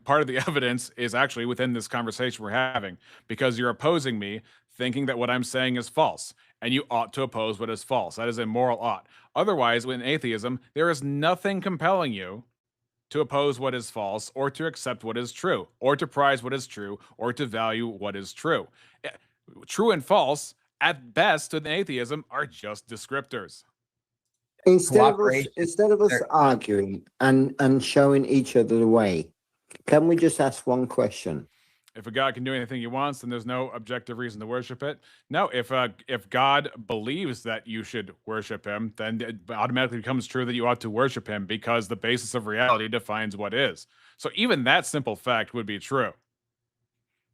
part of the evidence is actually within this conversation we're having, because you're opposing me thinking that what I'm saying is false, and you ought to oppose what is false. That is a moral ought. Otherwise, in atheism, there is nothing compelling you to oppose what is false, or to accept what is true, or to prize what is true, or to value what is true. True and false, at best, in atheism, are just descriptors. Instead of us There- arguing and showing each other the way, can we just ask one question? If a God can do anything he wants, then there's no objective reason to worship it. No, if God believes that you should worship him, then it automatically becomes true that you ought to worship him, because the basis of reality defines what is. So even that simple fact would be true.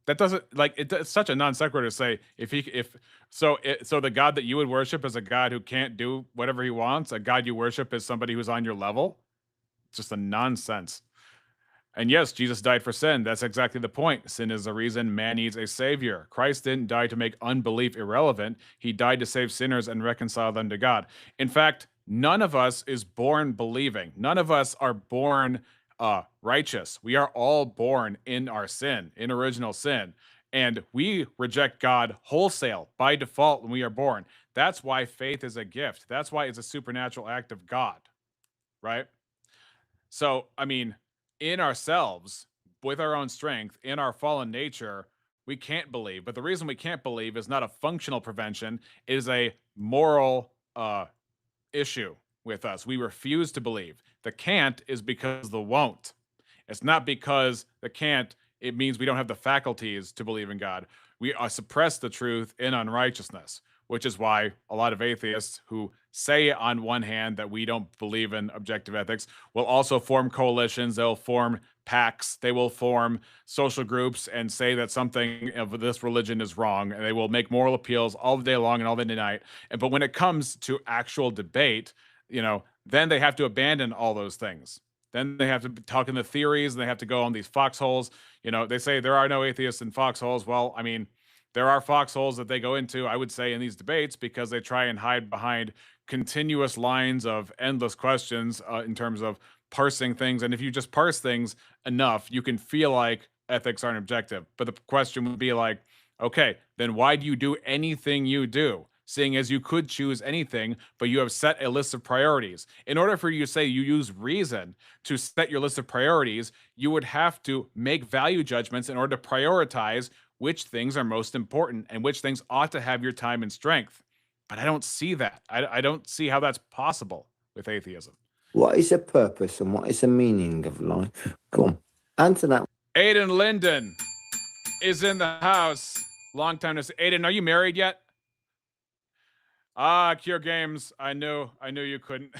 That doesn't, like, it's such a non sequitur to say so the God that you would worship is a God who can't do whatever he wants. A God you worship is somebody who's on your level. It's just a nonsense. And yes, Jesus died for sin. That's exactly the point. Sin is the reason man needs a savior. Christ didn't die to make unbelief irrelevant. He died to save sinners and reconcile them to God. In fact, none of us is born believing. None of us are born righteous. We are all born in our sin, in original sin. And we reject God wholesale by default when we are born. That's why faith is a gift. That's why it's a supernatural act of God, right? So, I mean, in ourselves, with our own strength, in our fallen nature, we can't believe. But the reason we can't believe is not a functional prevention, it is a moral issue with us. We refuse to believe. The can't is because the won't. It's not because the can't, it means we don't have the faculties to believe in God. We suppress the truth in unrighteousness, which is why a lot of atheists who say on one hand that we don't believe in objective ethics will also form coalitions, they'll form pacts, they will form social groups and say that something of this religion is wrong, and they will make moral appeals all the day long and all the night. But when it comes to actual debate, then they have to abandon all those things. Then they have to talk in the theories, and they have to go on these foxholes. They say there are no atheists in foxholes. Well, I mean, there are foxholes that they go into, I would say, in these debates, because they try and hide behind continuous lines of endless questions in terms of parsing things. And if you just parse things enough, you can feel like ethics aren't objective. But the question would be like, okay, then why do you do anything you do? Seeing as you could choose anything, but you have set a list of priorities. In order for you to say you use reason to set your list of priorities, you would have to make value judgments in order to prioritize which things are most important and which things ought to have your time and strength. But I don't see that. I don't see how that's possible with atheism. What is the purpose and what is the meaning of life? Go on, answer that. Aiden Linden is in the house. Long time to see. Aiden, are you married yet? Ah, Cure Games. I knew you couldn't.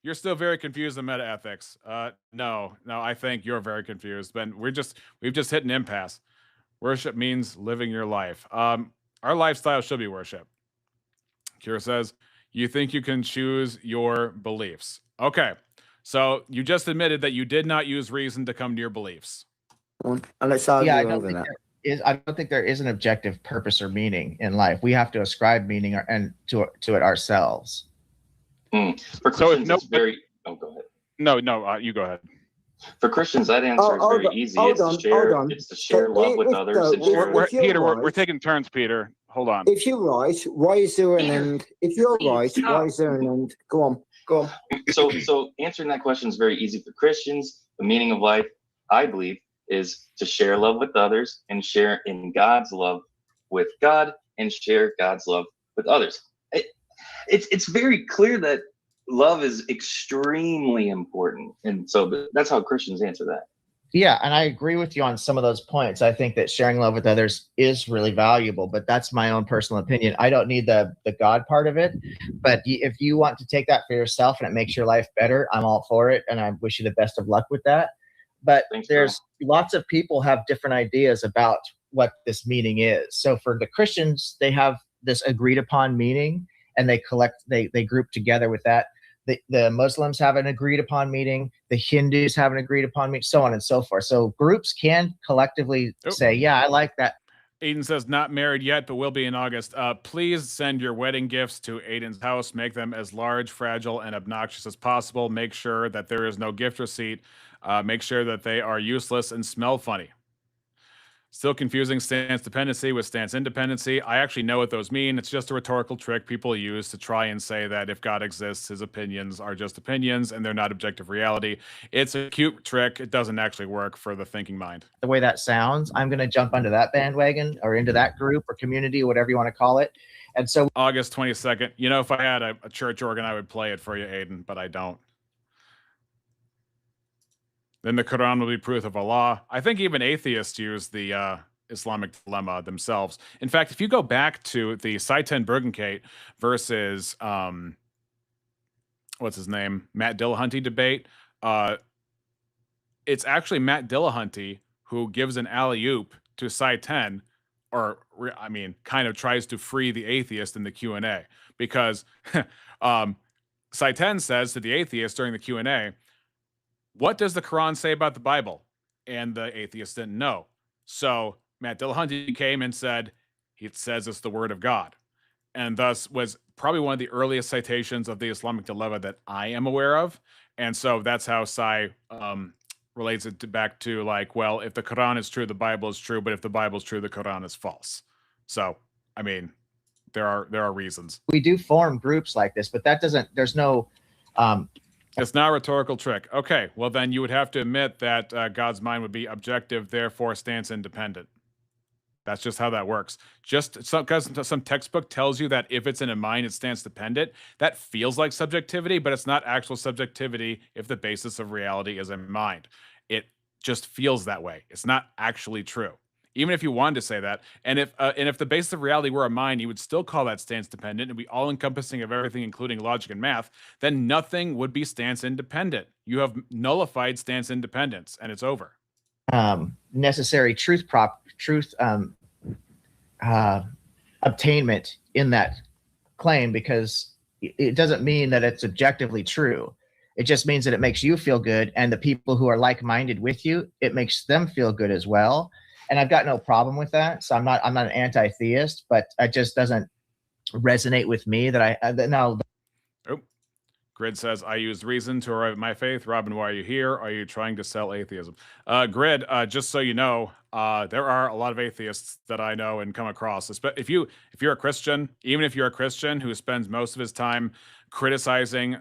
You're still very confused in meta ethics. No, I think you're very confused. But we've just hit an impasse. Worship means living your life. Our lifestyle should be worship. Cure says, you think you can choose your beliefs. Okay. So you just admitted that you did not use reason to come to your beliefs. And let's argue Yeah, I don't over think that. I don't think there is an objective purpose or meaning in life. We have to ascribe meaning and to it ourselves. For So if Christians, no- it's very. Oh, go ahead. No, you go ahead. For Christians, that answer is very easy. It's to share. It's to share love with others. And share. We're taking turns, Peter. Hold on. If you're right, why is there an end? If you're right, why is there an end? Go on. So answering that question is very easy for Christians. The meaning of life, I believe, is to share love with others and share in God's love with God and share God's love with others. It's very clear that love is extremely important, and so that's how Christians answer that. Yeah, and I agree with you on some of those points. I think that sharing love with others is really valuable, but that's my own personal opinion. I don't need the God part of it, but if you want to take that for yourself and it makes your life better, I'm all for it, and I wish you the best of luck with that. But Thanks, there's lots of people have different ideas about what this meaning is. So for the Christians, they have this agreed upon meaning, and they group together with that. The Muslims have an agreed upon meaning, the Hindus have an agreed upon meaning, so on and so forth. So groups can collectively say, yeah, I like that. Aiden says, not married yet, but will be in August. Please send your wedding gifts to Aiden's house. Make them as large, fragile, and obnoxious as possible. Make sure that there is no gift receipt. Make sure that they are useless and smell funny. Still confusing stance dependency with stance independency. I actually know what those mean. It's just a rhetorical trick people use to try and say that if God exists, his opinions are just opinions and they're not objective reality. It's a cute trick. It doesn't actually work for the thinking mind. The way that sounds, I'm going to jump onto that bandwagon or into that group or community, whatever you want to call it. And so August 22nd. You know, if I had a church organ, I would play it for you, Aiden, but I don't. Then the Quran will be proof of Allah. I think even atheists use the Islamic dilemma themselves. In fact, if you go back to the Seitan Bergenkate versus what's his name, Matt Dillahunty debate, it's actually Matt Dillahunty who gives an alley-oop to Seitan, or I mean, kind of tries to free the atheist in the Q&A, because Seitan says to the atheist during the Q&A, what does the Quran say about the Bible? And the atheist didn't know. So Matt Dillahunty came and said, it says it's the word of God. And thus was probably one of the earliest citations of the Islamic dilemma that I am aware of. And so that's how Sai relates it back to, like, well, if the Quran is true, the Bible is true. But if the Bible is true, the Quran is false. So, I mean, there are reasons. We do form groups like this, but that doesn't, there's no... It's not a rhetorical trick. Okay, well, then you would have to admit that God's mind would be objective, therefore stance independent. That's just how that works. Just because some textbook tells you that if it's in a mind, it stance dependent, that feels like subjectivity, but it's not actual subjectivity if the basis of reality is in mind. It just feels that way. It's not actually true. Even if you wanted to say that, and if the basis of reality were a mind, you would still call that stance dependent and be all encompassing of everything, including logic and math. Then nothing would be stance independent. You have nullified stance independence, and it's over. Necessary truth obtainment in that claim, because it doesn't mean that it's objectively true. It just means that it makes you feel good, and the people who are like-minded with you, it makes them feel good as well. And I've got no problem with that. So I'm not an anti-theist, but it just doesn't resonate with me that Grid says, I use reason to arrive at my faith. Robin, why are you here? Are you trying to sell atheism? Grid, just so you know, there are a lot of atheists that I know and come across. If you're a Christian, even if you're a Christian who spends most of his time criticizing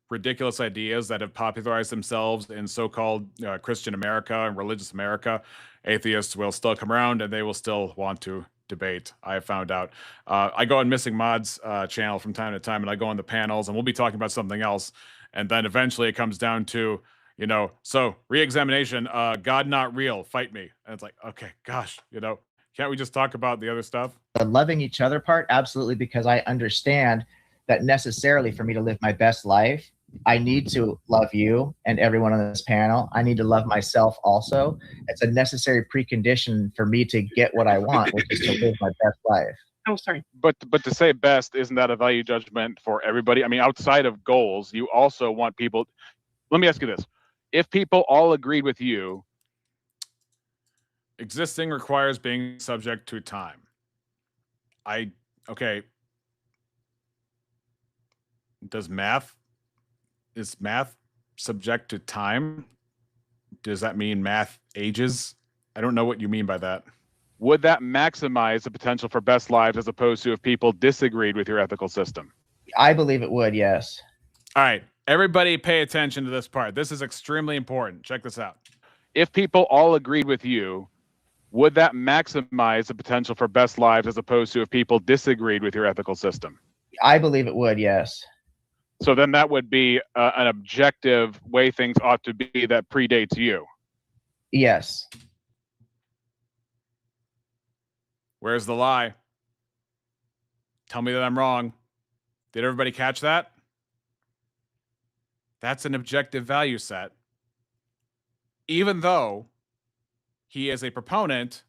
ridiculous ideas that have popularized themselves in so-called Christian America and religious America, atheists will still come around and they will still want to debate. I have found out. I go on Missing Mods channel from time to time, and I go on the panels, and we'll be talking about something else, and then eventually it comes down to, you know, so re-examination, God not real, fight me, and it's like, okay, gosh, you know, can't we just talk about the other stuff? The loving each other part, absolutely, because I understand that necessarily for me to live my best life, I need to love you and everyone on this panel. I need to love myself also. It's a necessary precondition for me to get what I want, which is to live my best life. Oh, sorry. But to say best, isn't that a value judgment for everybody? I mean, outside of goals, you also want people. Let me ask you this: if people all agreed with you, Existing requires being subject to time. Okay. Is math subject to time? Does that mean math ages? I don't know what you mean by that. would that maximize the potential for best lives as opposed to if people disagreed with your ethical system? I believe it would, yes. All right, everybody pay attention to this part. This is extremely important. Check this out. If people all agreed with you, would that maximize the potential for best lives as opposed to if people disagreed with your ethical system? I believe it would, yes. So then that would be an objective way things ought to be that predates you. Yes. Where's the lie? Tell me that I'm wrong. Did everybody catch that? That's an objective value set. Even though he is a proponent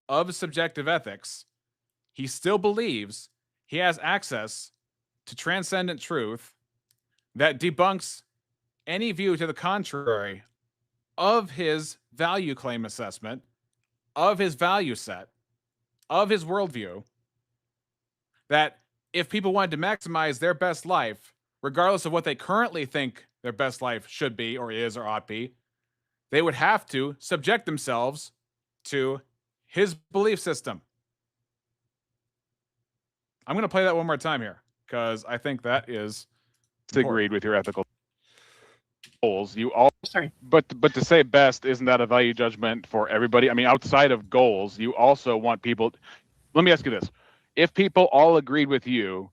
of subjective ethics, he still believes he has access to transcendent truth that debunks any view to the contrary of his value claim assessment, of his value set, of his worldview, that if people wanted to maximize their best life, regardless of what they currently think their best life should be or is or ought be, they would have to subject themselves to his belief system. I'm going to play that one more time here because I think that is Disagreed with your ethical goals. You all Sorry. But to say best, isn't that a value judgment for everybody? I mean, outside of goals, you also want people. Let me ask you this: if people all agreed with you,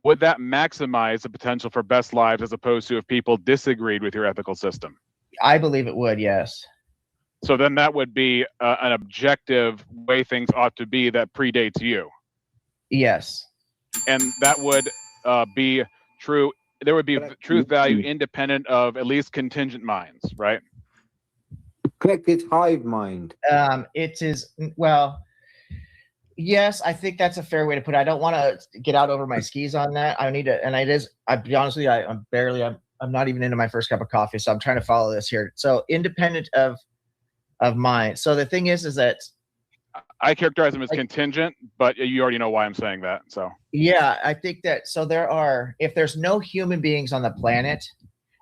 would that maximize the potential for best lives as opposed to if people disagreed with your ethical system? I believe it would, yes. So then that would be an objective way things ought to be that predates you. Yes. And that would be true. There would be truth value independent of at least contingent minds, right? Collective hive mind. It is, well, yes, I think that's a fair way to put it. I don't want to get out over my skis on that. I need to, and it is, I'll be honest with you, I'm not even into my first cup of coffee, so I'm trying to follow this here. So independent of mine. So the thing is that I characterize them as contingent, but you already know why I'm saying that. So yeah, I think that, so if there's no human beings on the planet,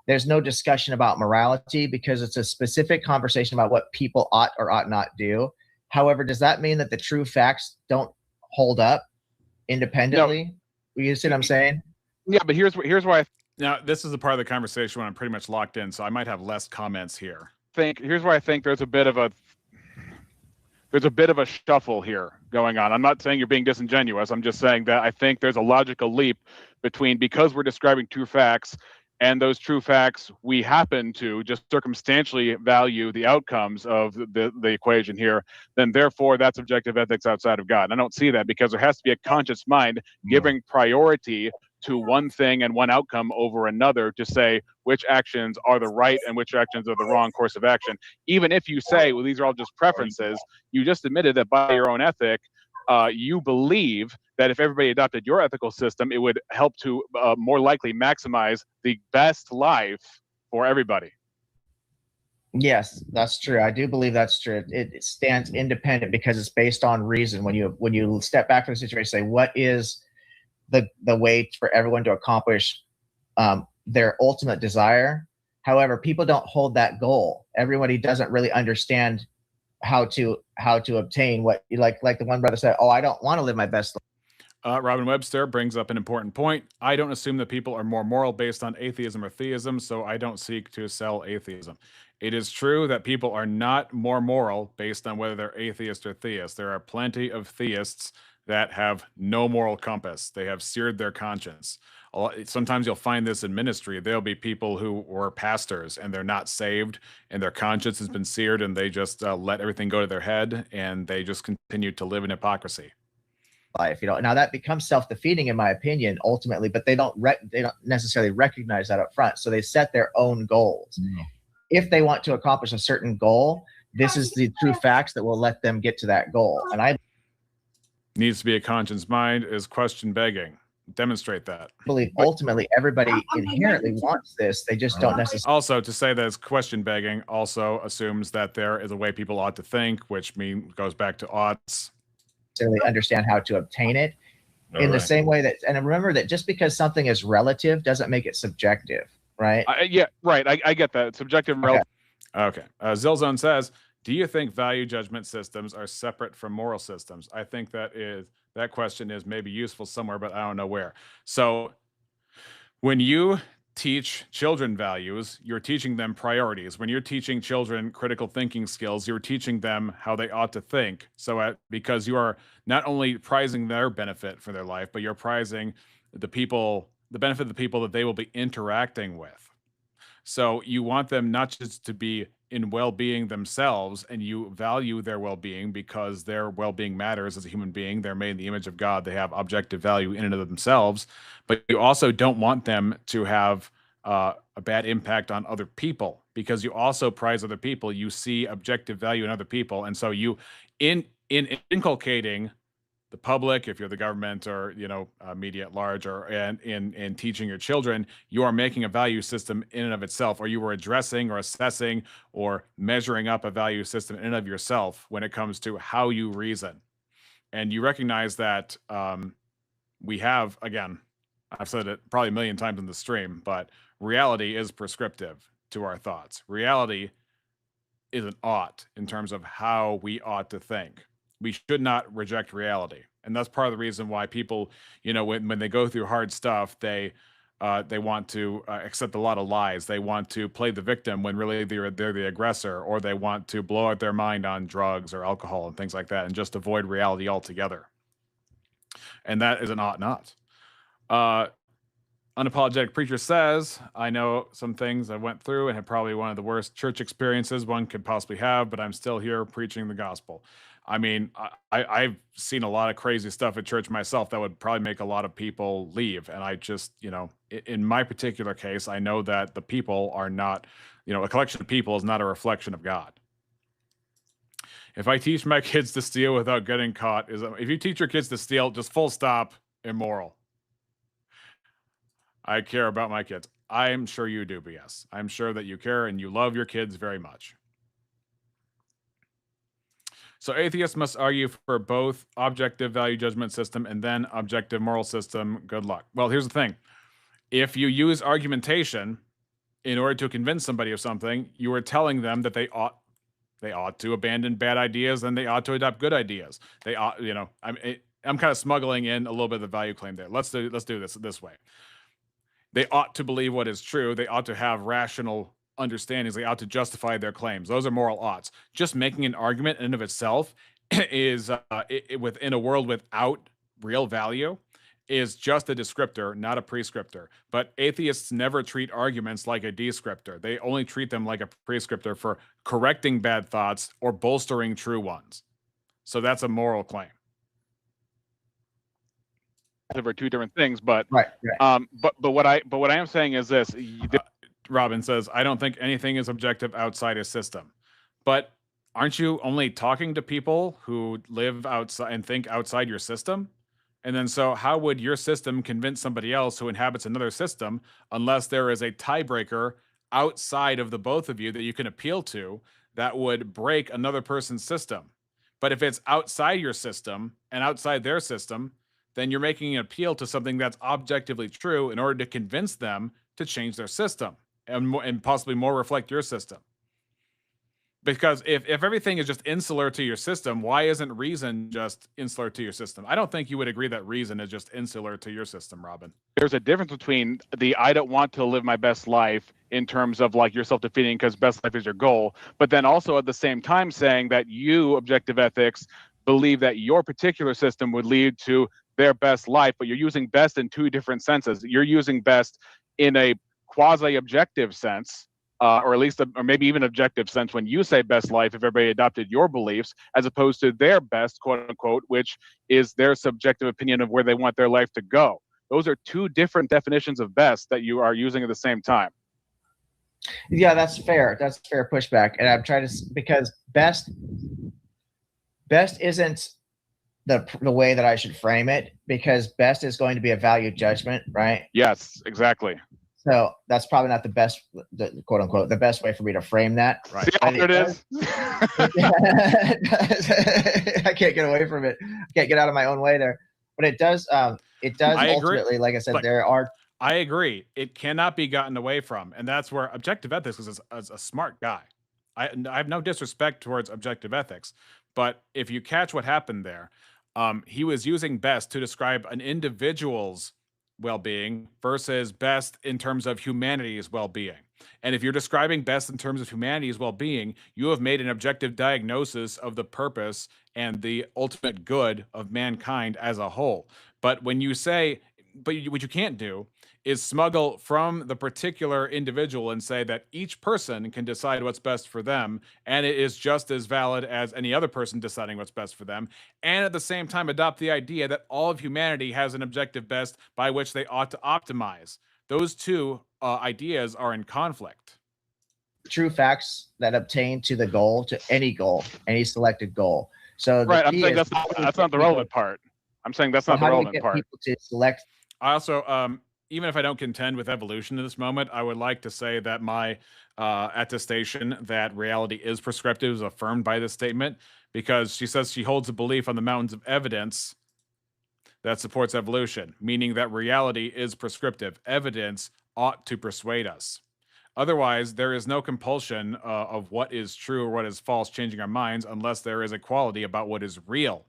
there's no discussion about morality because it's a specific conversation about what people ought or ought not do. However, does that mean that the true facts don't hold up independently? No. You see what I'm saying? Yeah, but here's why now this is the part of the conversation when I'm pretty much locked in, so I might have less comments here. here's where I think there's a bit of a shuffle here going on. I'm not saying you're being disingenuous. I'm just saying that I think there's a logical leap between, because we're describing true facts, and those true facts, we happen to just circumstantially value the outcomes of the equation here, then therefore that's objective ethics outside of God. And I don't see that, because there has to be a conscious mind giving priority to one thing and one outcome over another to say which actions are the right and which actions are the wrong course of action. Even if you say, well, these are all just preferences, you just admitted that by your own ethic, you believe that if everybody adopted your ethical system, it would help to more likely maximize the best life for everybody. Yes, that's true. I do believe that's true. It stands independent because it's based on reason. When you step back from the situation, say what is the way for everyone to accomplish their ultimate desire. However, people don't hold that goal. Everybody doesn't really understand how to obtain what, like the one brother said, oh, I don't want to live my best life. Robin Webster brings up an important point. I don't assume that people are more moral based on atheism or theism, so I don't seek to sell atheism. It is true that people are not more moral based on whether they're atheist or theist. There are plenty of theists that have no moral compass. They have seared their conscience. Sometimes you'll find this in ministry. There'll be people who were pastors and they're not saved and their conscience has been seared and they just let everything go to their head and they just continue to live in hypocrisy. Life, now that becomes self-defeating in my opinion ultimately, but they don't necessarily recognize that up front, so they set their own goals. If they want to accomplish a certain goal, this is the true facts that will let them get to that goal. And I Needs to be a conscience mind is question begging. Demonstrate that. believe ultimately everybody inherently wants this, they just don't necessarily Also, to say that it's question begging also assumes that there is a way people ought to think, which goes back to oughts. understand how to obtain it in the same way that, and remember that just because something is relative doesn't make it subjective, right? Yeah, right. I get that. It's subjective and relative. Okay. Zilzone says, do you think value judgment systems are separate from moral systems? I think that question is maybe useful somewhere, but I don't know where. So when you teach children values, you're teaching them priorities. When you're teaching children critical thinking skills, you're teaching them how they ought to think. So because you are not only prizing their benefit for their life, but you're prizing the benefit of the people that they will be interacting with. So you want them not just to be in well-being themselves, and you value their well-being because their well-being matters as a human being. They're made in the image of God. They have objective value in and of themselves, but you also don't want them to have a bad impact on other people because you also prize other people. You see objective value in other people, and so you, in inculcating the public, if you're the government or media at large, or in teaching your children, you are making a value system in and of itself, or you are addressing or assessing or measuring up a value system in and of yourself when it comes to how you reason. And you recognize that we have, again, I've said it probably a million times in the stream, but reality is prescriptive to our thoughts. Reality is an ought in terms of how we ought to think. We should not reject reality. And that's part of the reason why people, when they go through hard stuff, they want to accept a lot of lies. They want to play the victim when really they're the aggressor, or they want to blow out their mind on drugs or alcohol and things like that and just avoid reality altogether. And that is an ought not. Unapologetic Preacher says, I know some things I went through and had probably one of the worst church experiences one could possibly have, but I'm still here preaching the gospel. I mean, I've seen a lot of crazy stuff at church myself that would probably make a lot of people leave. And I just, in my particular case, I know that the people are not, a collection of people is not a reflection of God. If I teach my kids to steal without getting caught, if you teach your kids to steal, just full stop, immoral. I care about my kids. I'm sure you do, BS. I'm sure that you care and you love your kids very much. So atheists must argue for both objective value judgment system and then objective moral system. Good luck. Well, here's the thing. If you use argumentation in order to convince somebody of something, you are telling them that they ought to abandon bad ideas and they ought to adopt good ideas. They ought, I'm kind of smuggling in a little bit of the value claim there. Let's do this way. They ought to believe what is true. They ought to have rational understandings. They ought to justify their claims. Those are moral oughts. Just making an argument in and of itself is within a world without real value is just a descriptor, not a prescriptor. But atheists never treat arguments like a descriptor. They only treat them like a prescriptor for correcting bad thoughts or bolstering true ones. So that's a moral claim. Are two different things, but right. But what I am saying is this. Robin says, I don't think anything is objective outside a system. But aren't you only talking to people who live outside and think outside your system? And then so how would your system convince somebody else who inhabits another system unless there is a tiebreaker outside of the both of you that you can appeal to that would break another person's system? But if it's outside your system and outside their system, then you're making an appeal to something that's objectively true in order to convince them to change their system and possibly more reflect your system. Because if everything is just insular to your system, why isn't reason just insular to your system? I don't think you would agree that reason is just insular to your system, Robin. There's a difference between the I don't want to live my best life in terms of like you're self-defeating because best life is your goal, but then also at the same time saying that you, objective ethics, believe that your particular system would lead to their best life, but you're using best in two different senses. You're using best in a quasi-objective sense, or at least, or maybe even objective sense when you say best life, if everybody adopted your beliefs, as opposed to their best, quote unquote, which is their subjective opinion of where they want their life to go. Those are two different definitions of best that you are using at the same time. Yeah, that's fair. That's fair pushback. And I'm trying to, because best isn't the way that I should frame it, because best is going to be a value judgment, right? Yes, exactly. So that's probably not the best, the quote unquote, the best way for me to frame that. Right. See how But it is? I can't get away from it. I can't get out of my own way there. But it does I agree. ultimately, like I said, But- there are. I agree. It cannot be gotten away from. And that's where objective ethics is a smart guy. I have no disrespect towards objective ethics, but if you catch what happened there, he was using best to describe an individual's well-being versus best in terms of humanity's well-being. And if you're describing best in terms of humanity's well-being, you have made an objective diagnosis of the purpose and the ultimate good of mankind as a whole. But when you say, what you can't do is smuggle from the particular individual and say that each person can decide what's best for them, and it is just as valid as any other person deciding what's best for them, and at the same time adopt the idea that all of humanity has an objective best by which they ought to optimize. Those two ideas are in conflict. True facts that obtain to the goal, to any selected goal. So the Right. I'm key saying is that's not the relevant part. I'm saying that's so not the how do we relevant get part. people to select? I also, even if I don't contend with evolution in this moment, I would like to say that my attestation that reality is prescriptive is affirmed by this statement, because she says she holds a belief on the mountains of evidence that supports evolution, meaning that reality is prescriptive. Evidence ought to persuade us. Otherwise, there is no compulsion of what is true or what is false changing our minds unless there is a quality about what is real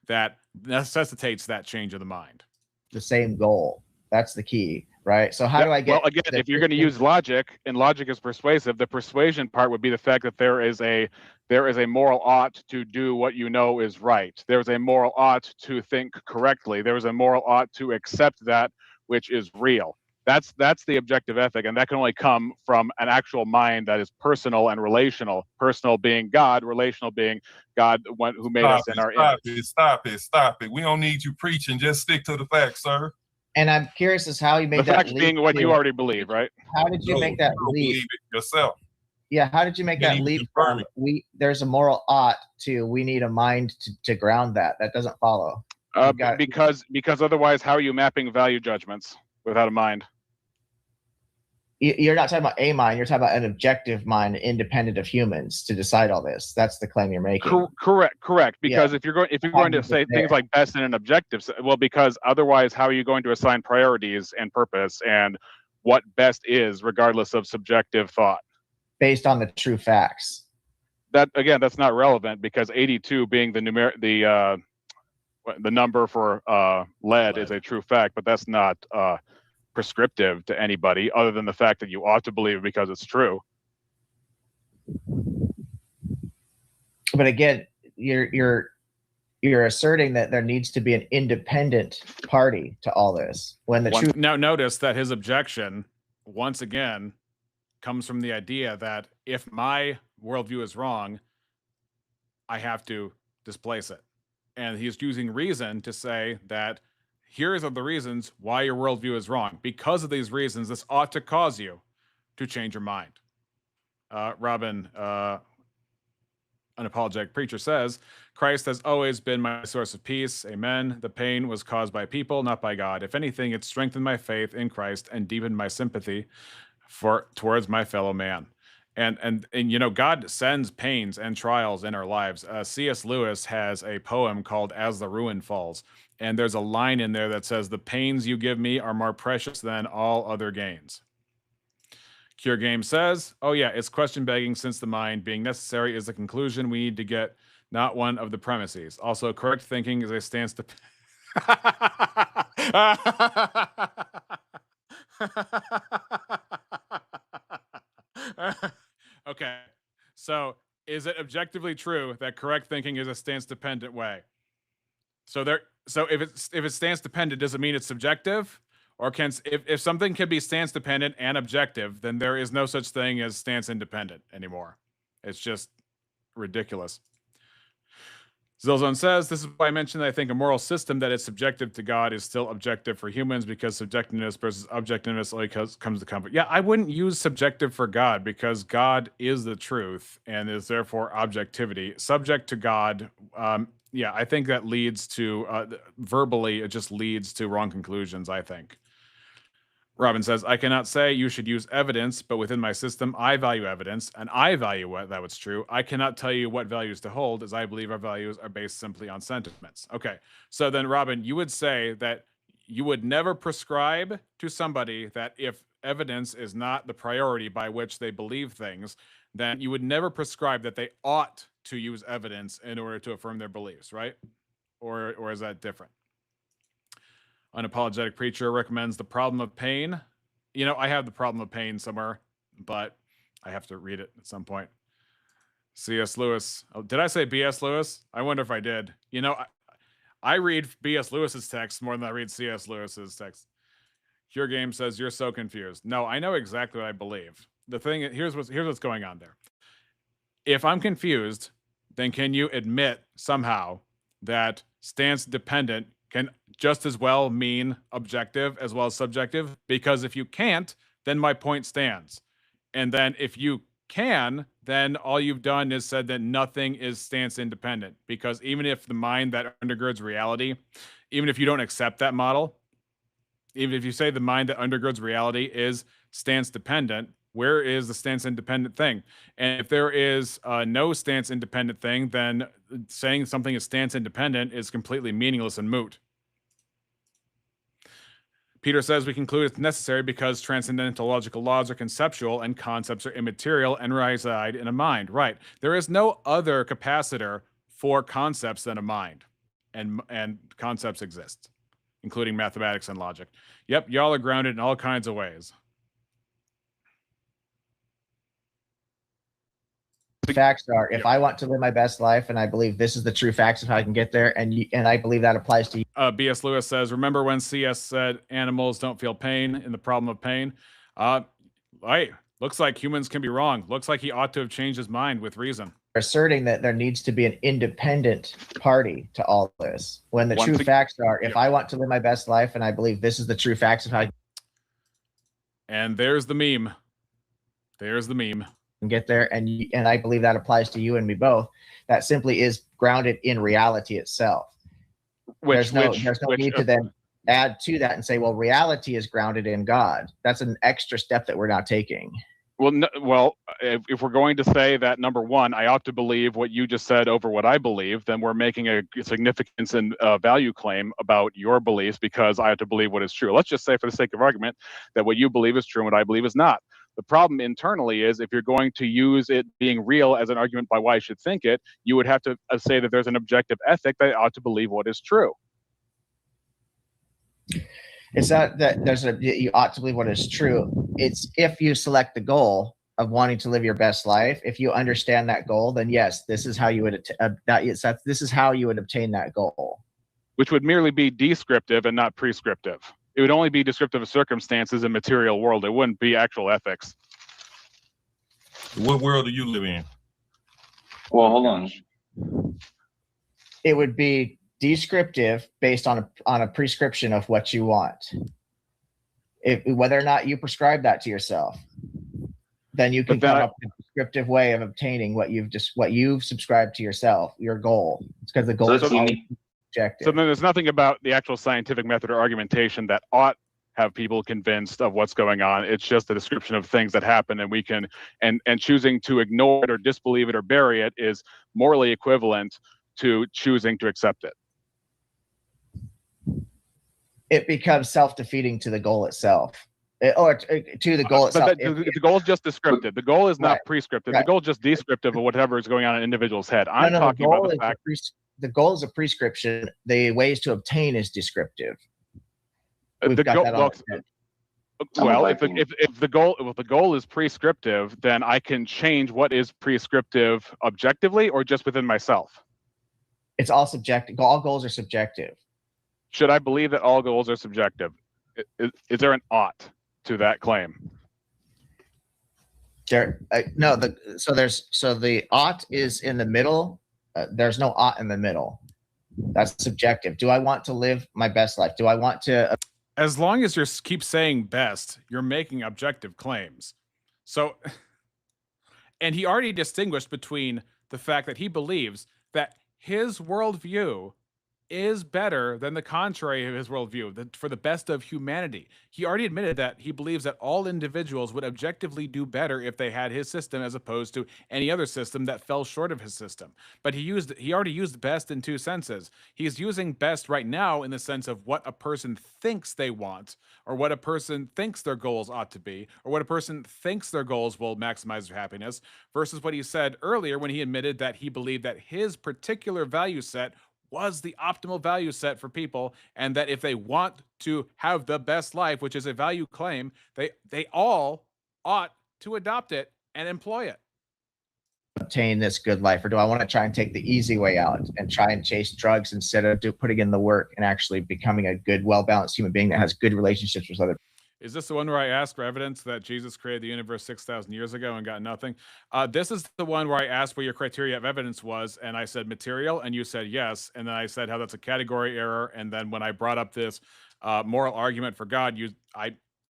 that necessitates that change of the mind. The same goal. That's the key, right? So how do I get? Well, again, if you're going to use logic, and logic is persuasive, the persuasion part would be the fact that there is a moral ought to do what you know is right. There's a moral ought to think correctly. There is a moral ought to accept that which is real. That's the objective ethic, and that can only come from an actual mind that is personal and relational. Personal being God, relational being God who made us in our image. Stop it. We don't need you preaching. Just stick to the facts, sir. And I'm curious as how you made The that facts leap. being what you already believe, right? How did you make that You don't leap? believe it yourself. Yeah, how did you make You that need to leap confirm from there's a moral ought to we need a mind to ground that? That doesn't follow. You've got- Because otherwise, how are you mapping value judgments without a mind? You're not talking about a mind. You're talking about an objective mind, independent of humans, to decide all this. That's the claim you're making. Correct. Because if you're going to Cognitive say things there. like best in an objective, well, because otherwise, how are you going to assign priorities and purpose and what best is, regardless of subjective thought? Based on the true facts. That again, that's not relevant because 82 being the number for lead is a true fact, but that's not prescriptive to anybody other than the fact that you ought to believe it because it's true. But again, you're asserting that there needs to be an independent party to all this when the true Now, notice that his objection, once again, comes from the idea that if my worldview is wrong, I have to displace it. And he's using reason to say that here's the reasons why your worldview is wrong. Because of these reasons, this ought to cause you to change your mind. Robin, Unapologetic Preacher says, Christ has always been my source of peace. Amen. The pain was caused by people, not by God. If anything, it strengthened my faith in Christ and deepened my sympathy towards my fellow man. And you know, God sends pains and trials in our lives. C.S. Lewis has a poem called As the Ruin Falls. And there's a line in there that says, the pains you give me are more precious than all other gains. Cure Game says, oh yeah, it's question begging since the mind being necessary is the conclusion we need to get, not one of the premises. Also, correct thinking is a stance to. Okay, so is it objectively true that correct thinking is a stance dependent way? So if it's stance dependent, does it mean it's subjective? Or if something can be stance dependent and objective, then there is no such thing as stance independent anymore. It's just ridiculous. Zilzone says, this is why I mentioned that I think a moral system that is subjective to God is still objective for humans, because subjectiveness versus objectiveness only comes to comfort. Yeah, I wouldn't use subjective for God, because God is the truth and is therefore objectivity. Subject to God, yeah, I think that leads to, verbally, it just leads to wrong conclusions, I think. Robin says, I cannot say you should use evidence, but within my system, I value evidence, and I value that what's true. I cannot tell you what values to hold, as I believe our values are based simply on sentiments. Okay, so then, Robin, you would say that you would never prescribe to somebody that if evidence is not the priority by which they believe things, then you would never prescribe that they ought to use evidence in order to affirm their beliefs, right? Or is that different? Unapologetic Preacher recommends The Problem of Pain. You know, I have The Problem of Pain somewhere, but I have to read it at some point. C.S. Lewis. Oh, did I say B.S. Lewis? I wonder if I did. You know, I read B.S. Lewis's text more than I read C.S. Lewis's text. Cure Game says, you're so confused. No, I know exactly what I believe. The thing, here's what's going on there. If I'm confused, then can you admit somehow that stance dependent can just as well mean objective as well as subjective? Because if you can't, then my point stands. And then if you can, then all you've done is said that nothing is stance independent. Because even if the mind that undergirds reality, even if you don't accept that model, even if you say the mind that undergirds reality is stance dependent, where is the stance independent thing? And if there is no stance independent thing, then saying something is stance independent is completely meaningless and moot. Peter says we conclude it's necessary because transcendental logical laws are conceptual and concepts are immaterial and reside in a mind. Right. There is no other capacitor for concepts than a mind, and concepts exist, including mathematics and logic. Yep, y'all are grounded in all kinds of ways. Facts are, if I want to live my best life and I believe this is the true facts of how I can get there, and I believe that applies to you. B.S. Lewis says, remember when C.S. said animals don't feel pain in The Problem of Pain? Hey, looks like humans can be wrong. Looks like he ought to have changed his mind with reason. Asserting that there needs to be an independent party to all this, when the true facts are, if I want to live my best life and I believe this is the true facts of how I And there's the meme. There's the meme. can get there, and I believe that applies to you and me both. That simply is grounded in reality itself. There's no need to then add to that and say, well, reality is grounded in God. That's an extra step that we're not taking. Well, no, if we're going to say that, number one, I ought to believe what you just said over what I believe, then we're making a significance and value claim about your beliefs because I have to believe what is true. Let's just say, for the sake of argument, that what you believe is true and what I believe is not. The problem internally is if you're going to use it being real as an argument by why I should think it, you would have to say that there's an objective ethic that I ought to believe what is true. It's not that you ought to believe what is true. It's if you select the goal of wanting to live your best life, if you understand that goal, then yes, this is how you would this is how you would obtain that goal. Which would merely be descriptive and not prescriptive. It would only be descriptive of circumstances in material world. It wouldn't be actual ethics. What world do you live in? Well, hold on. It would be descriptive based on a prescription of what you want. Whether or not you prescribe that to yourself, then you can come up with a prescriptive way of obtaining what you've subscribed to yourself, your goal. It's because the goal is always objective. So then there's nothing about the actual scientific method or argumentation that ought have people convinced of what's going on. It's just a description of things that happen, and we can and choosing to ignore it or disbelieve it or bury it is morally equivalent to choosing to accept it. It becomes self-defeating to the goal itself. or to the goal itself. But the goal is just descriptive. The goal is not Right, prescriptive. right. The goal is just descriptive of whatever is going on in an individual's head. I'm No, talking about the fact. the goal is a prescription. The ways to obtain is descriptive. We've the got goal, that on well, our head. well, I'm a if the, Viking. if the goal is prescriptive, then I can change what is prescriptive objectively or just within myself. It's all subjective. All goals are subjective. Should I believe that all goals are subjective? Is there an ought to that claim? There, no. So the ought is in the middle. There's no ought in the middle. That's subjective. Do I want to live my best life? Do I want to? As long as you keep saying best, you're making objective claims. So, and he already distinguished between the fact that he believes that his worldview is better than the contrary of his worldview, for the best of humanity. He already admitted that he believes that all individuals would objectively do better if they had his system as opposed to any other system that fell short of his system. But he already used best in two senses. He's using best right now in the sense of what a person thinks they want, or what a person thinks their goals ought to be, or what a person thinks their goals will maximize their happiness, versus what he said earlier when he admitted that he believed that his particular value set was the optimal value set for people, and that if they want to have the best life, which is a value claim, they all ought to adopt it and employ it. Obtain this good life, or do I want to try and take the easy way out and try and chase drugs instead of putting in the work and actually becoming a good, well-balanced human being that has good relationships with other people? Is this the one where I asked for evidence that Jesus created the universe 6,000 years ago and got nothing? This is the one where I asked what your criteria of evidence was, and I said material, and you said yes, and then I said how that's a category error, and then when I brought up this moral argument for God,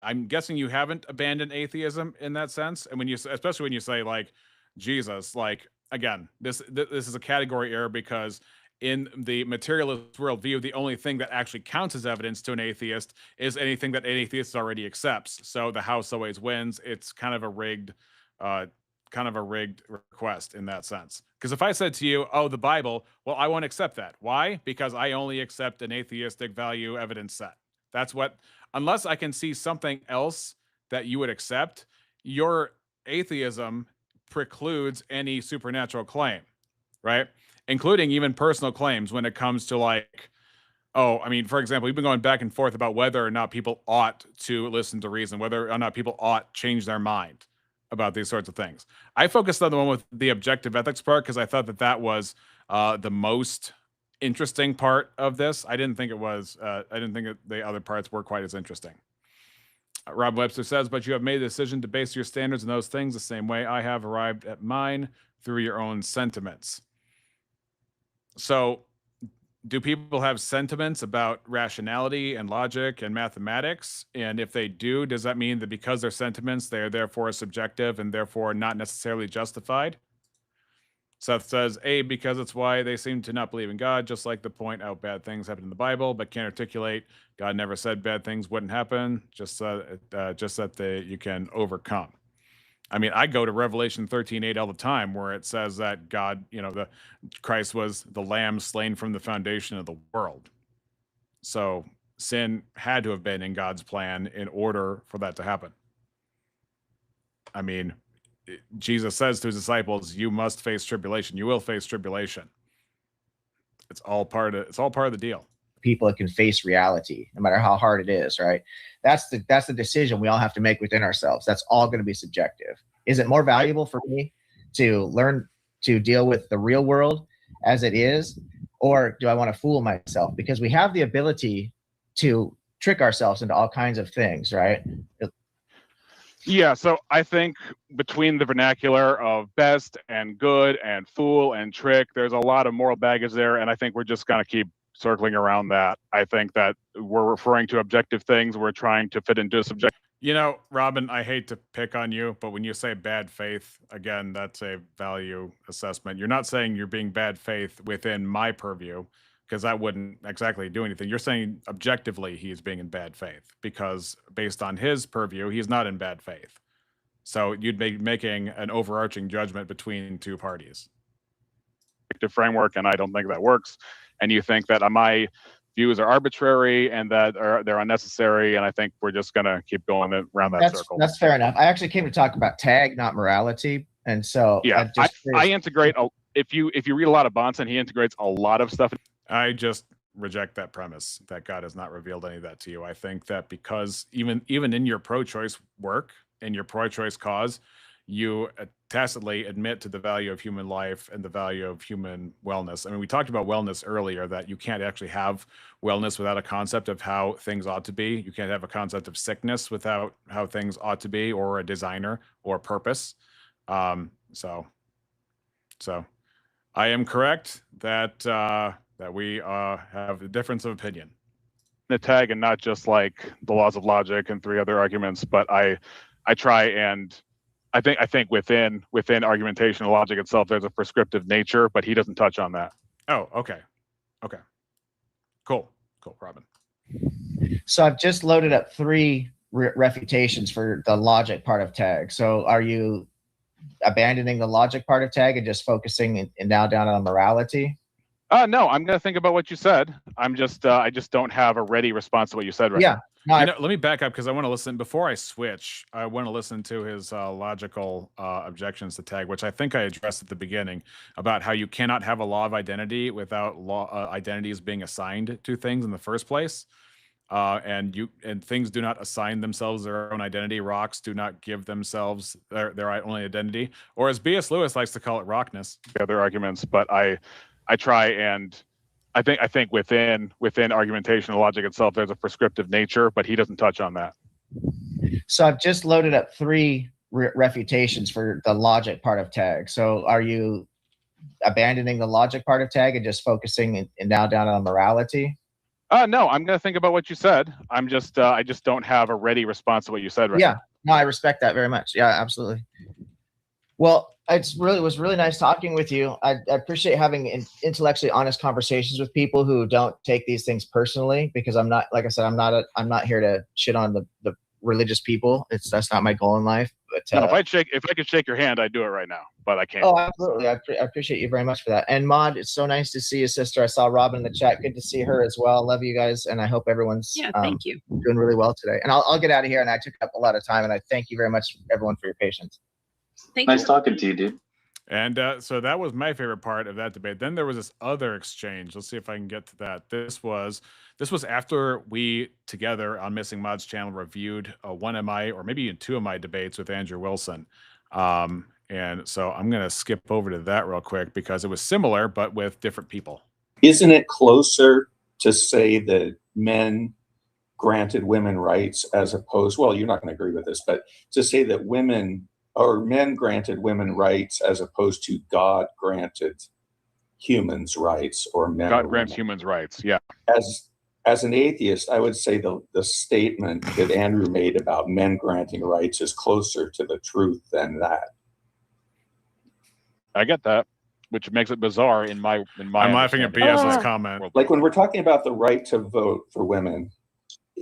I'm guessing you haven't abandoned atheism in that sense, and especially when you say like Jesus, like again, this is a category error because in the materialist worldview, the only thing that actually counts as evidence to an atheist is anything that an atheist already accepts. So the house always wins. It's kind of a rigged request in that sense. Because if I said to you, "Oh, the Bible," well, I won't accept that. Why? Because I only accept an atheistic value evidence set. That's what, unless I can see something else that you would accept, your atheism precludes any supernatural claim, right? Including even personal claims when it comes to like, oh, I mean, for example, we've been going back and forth about whether or not people ought to listen to reason, whether or not people ought change their mind about these sorts of things. I focused on the one with the objective ethics part because I thought that was the most interesting part of this. I didn't think the other parts were quite as interesting. Rob Webster says, but you have made the decision to base your standards on those things the same way I have arrived at mine through your own sentiments. So do people have sentiments about rationality and logic and mathematics? And if they do, does that mean that because they're sentiments, they are therefore subjective and therefore not necessarily justified? Seth says, A, because it's why they seem to not believe in God, just like the point out bad things happen in the Bible, but can't articulate God never said bad things wouldn't happen, just that you can overcome. I mean, I go to Revelation 13:8 all the time, where it says that God, Christ was the lamb slain from the foundation of the world. So sin had to have been in God's plan in order for that to happen. I mean, Jesus says to his disciples, you must face tribulation. You will face tribulation. It's all part of the deal. People that can face reality, no matter how hard it is, right? That's the decision we all have to make within ourselves. That's all going to be subjective. Is it more valuable for me to learn to deal with the real world as it is, or do I want to fool myself? Because we have the ability to trick ourselves into all kinds of things, right? Yeah, so I think between the vernacular of best and good and fool and trick, there's a lot of moral baggage there, and I think we're just going to keep circling around that. I think that we're referring to objective things. We're trying to fit into a subjective. Robin, I hate to pick on you, but when you say bad faith, again, that's a value assessment. You're not saying you're being bad faith within my purview, because that wouldn't exactly do anything. You're saying objectively he's being in bad faith, because based on his purview, he's not in bad faith. So you'd be making an overarching judgment between two parties. Framework, and I don't think that works. And you think that am I views are arbitrary and that they're unnecessary. And I think we're just gonna keep going around that circle. That's fair enough. I actually came to talk about tag, not morality, and so Yeah, I curious- integrate. If you read a lot of Bonson, he integrates a lot of stuff. I just reject that premise that God has not revealed any of that to you. I think that because even in your pro-choice work and your pro-choice cause, you tacitly admit to the value of human life and the value of human wellness. I mean, we talked about wellness earlier, that you can't actually have wellness without a concept of how things ought to be. You can't have a concept of sickness without how things ought to be, or a designer or purpose. So I am correct that that we have a difference of opinion. The tag, and not just like the laws of logic and 3 other arguments, but I try and I think within argumentation and logic itself, there's a prescriptive nature, but he doesn't touch on that. Oh, okay. Cool, Robin. So I've just loaded up 3 refutations for the logic part of tag. So are you abandoning the logic part of tag and just focusing and now down on morality? No, I'm gonna think about what you said. I'm just I just don't have a ready response to what you said right Yeah. No, You know, let me back up because I want to listen. Before I switch, I want to listen to his logical objections to tag, which I think I addressed at the beginning, about how you cannot have a law of identity without identities being assigned to things in the first place. And things do not assign themselves their own identity. Rocks do not give themselves their own identity, or as B.S. Lewis likes to call it, rockness. The other arguments, but I try and I think within argumentation and logic itself, there's a prescriptive nature, but he doesn't touch on that. So I've just loaded up 3 refutations for the logic part of tag. So are you abandoning the logic part of tag and just focusing and now down on morality? No, I'm gonna think about what you said. I'm just I just don't have a ready response to what you said right Yeah. now. No, I respect that very much. Yeah, absolutely. Well, was really nice talking with you. I appreciate having intellectually honest conversations with people who don't take these things personally, because I'm not, like I said, I'm not here to shit on the religious people. That's not my goal in life. But No, if I could shake your hand, I'd do it right now, but I can't. oh, absolutely. I appreciate you very much for that. And Maud, it's so nice to see you, sister. I saw Robin in the chat. Good to see her as well. Love you guys, and I hope everyone's Thank you. doing really well today. And I'll get out of here. And I took up a lot of time, and I thank you very much, everyone, for your patience. Thank Nice you. talking to you, dude. And so that was my favorite part of that debate. Then there was this other exchange. Let's see if I can get to that. This was after we together on Missing Mods channel reviewed one of my, or maybe even 2 of my debates with Andrew Wilson. And so I'm going to skip over to that real quick because it was similar, but with different people. Isn't it closer to say that men granted women rights as opposed, well, you're not going to agree with this, but to say that women or men granted women rights as opposed to God granted humans rights, or men. God grants humans rights. Yeah. As an atheist, I would say the statement that Andrew made about men granting rights is closer to the truth than that. I get that, which makes it bizarre in my. I'm laughing at BS's comment. Like when we're talking about the right to vote for women,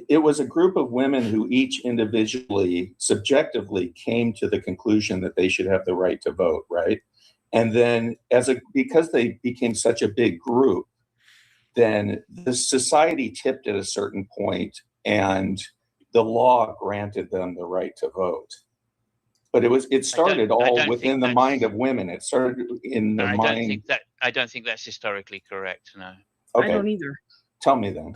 it was a group of women who each individually, subjectively came to the conclusion that they should have the right to vote, right? And then because they became such a big group, then the society tipped at a certain point and the law granted them the right to vote. But it started all within the mind of women. It started in the mind. I don't think that's historically correct. No. Okay. I don't either. Tell me then.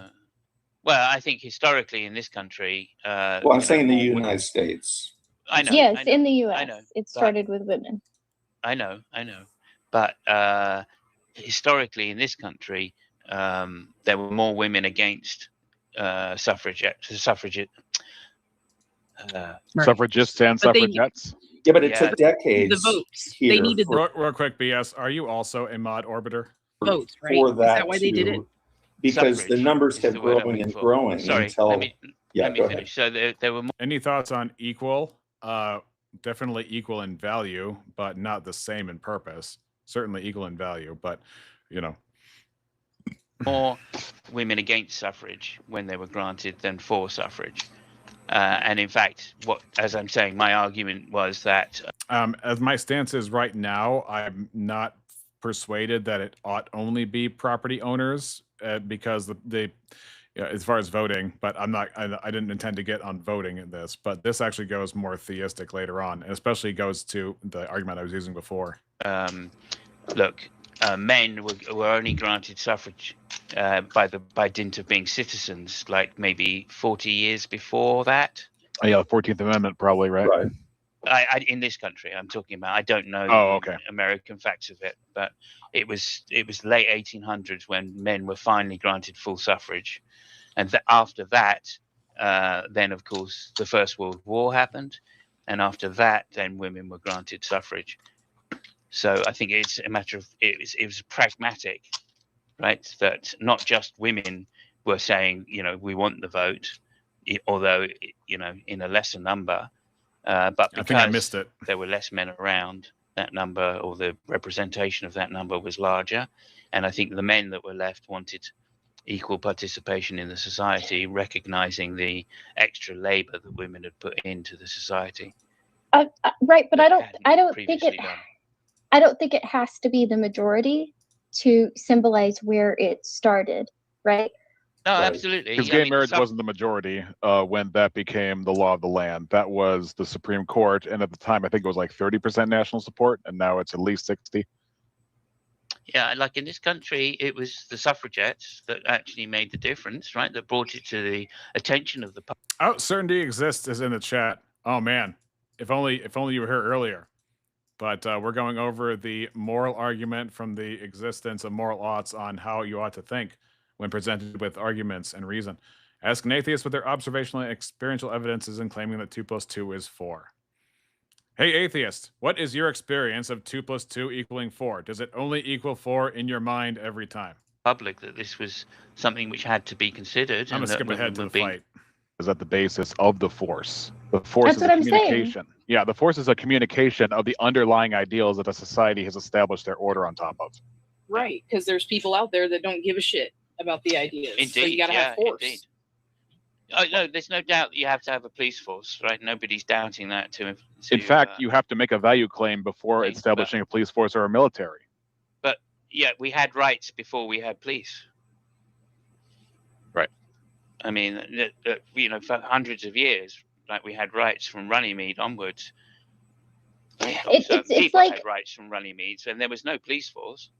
Well, I think historically in this country. Well, I'm saying the United States. I know. Yes, I know, in the I U.S., know, it started with women. I know. But historically in this country, there were more much against suffragists and suffragettes. Yeah, but it took decades. The votes. Here They needed the Real quick, BS, are you also a mod orbiter? votes, right? For Is that that why they did it? Because the Suffrage numbers is kept the word I'm growing looking and for. growing Sorry, until. let me Go finish. So there were more. Any thoughts on equal? Definitely equal in value, but not the same in purpose. Certainly equal in value, but more women against suffrage when they were granted than for suffrage. And in fact, as I'm saying, my argument was that as my stance is right now, I'm not persuaded that it ought only be property owners because as far as voting, but I didn't intend to get on voting in this, but this actually goes more theistic later on, and especially goes to the argument I was using before. Look, men were only granted suffrage by dint of being citizens, like maybe 40 years before that. Yeah, the 14th Amendment, probably, right? Right. In this country, I'm talking about. I don't know okay. American facts of it, but it was late 1800s when men were finally granted full suffrage, and after that, then of course the First World War happened, and after that, then women were granted suffrage. So I think it's a matter of it was pragmatic, right? That not just women were saying, we want the vote, although in a lesser number. But I think I missed because it. there were less men around, that number, or the representation of that number, was larger. And I think the men that were left wanted equal participation in the society, recognizing the extra labor that women had put into the society. Right, but I don't previously done. I don't think it has to be the majority to symbolize where it started, right? No, Right. absolutely. Because gay marriage wasn't the majority when that became the law of the land. That was the Supreme Court, and at the time, I think it was like 30% national support, and now it's at least 60. Yeah, like in this country, it was the suffragettes that actually made the difference, right? That brought it to the attention of the public. Oh, certainty exists is in the chat. Oh man, if only you were here earlier. But we're going over the moral argument from the existence of moral oughts on how you ought to think when presented with arguments and reason. Ask an atheist what their observational and experiential evidence is in claiming that 2 + 2 is 4. Hey, atheist, what is your experience of 2 + 2 equaling 4? Does it only equal 4 in your mind every time? Public, that this was something which had to be considered. I'm going and to that skip ahead to women the were being- fight. Is at the basis of the force. The force That's is what a I'm saying. communication. Yeah, the force is a communication of the underlying ideals that a society has established their order on top of. Right, because there's people out there that don't give a shit about the ideas. Indeed, so you gotta yeah, have force. indeed. Oh no, there's no doubt that you have to have a police force, right? Nobody's doubting that. In fact, you have to make a value claim before Okay, establishing a police force or a military. yeah, we had rights before we had police. Right. I mean, for hundreds of years, like we had rights from Runnymede onwards. It's People like had rights from Runnymede, and there was no police force.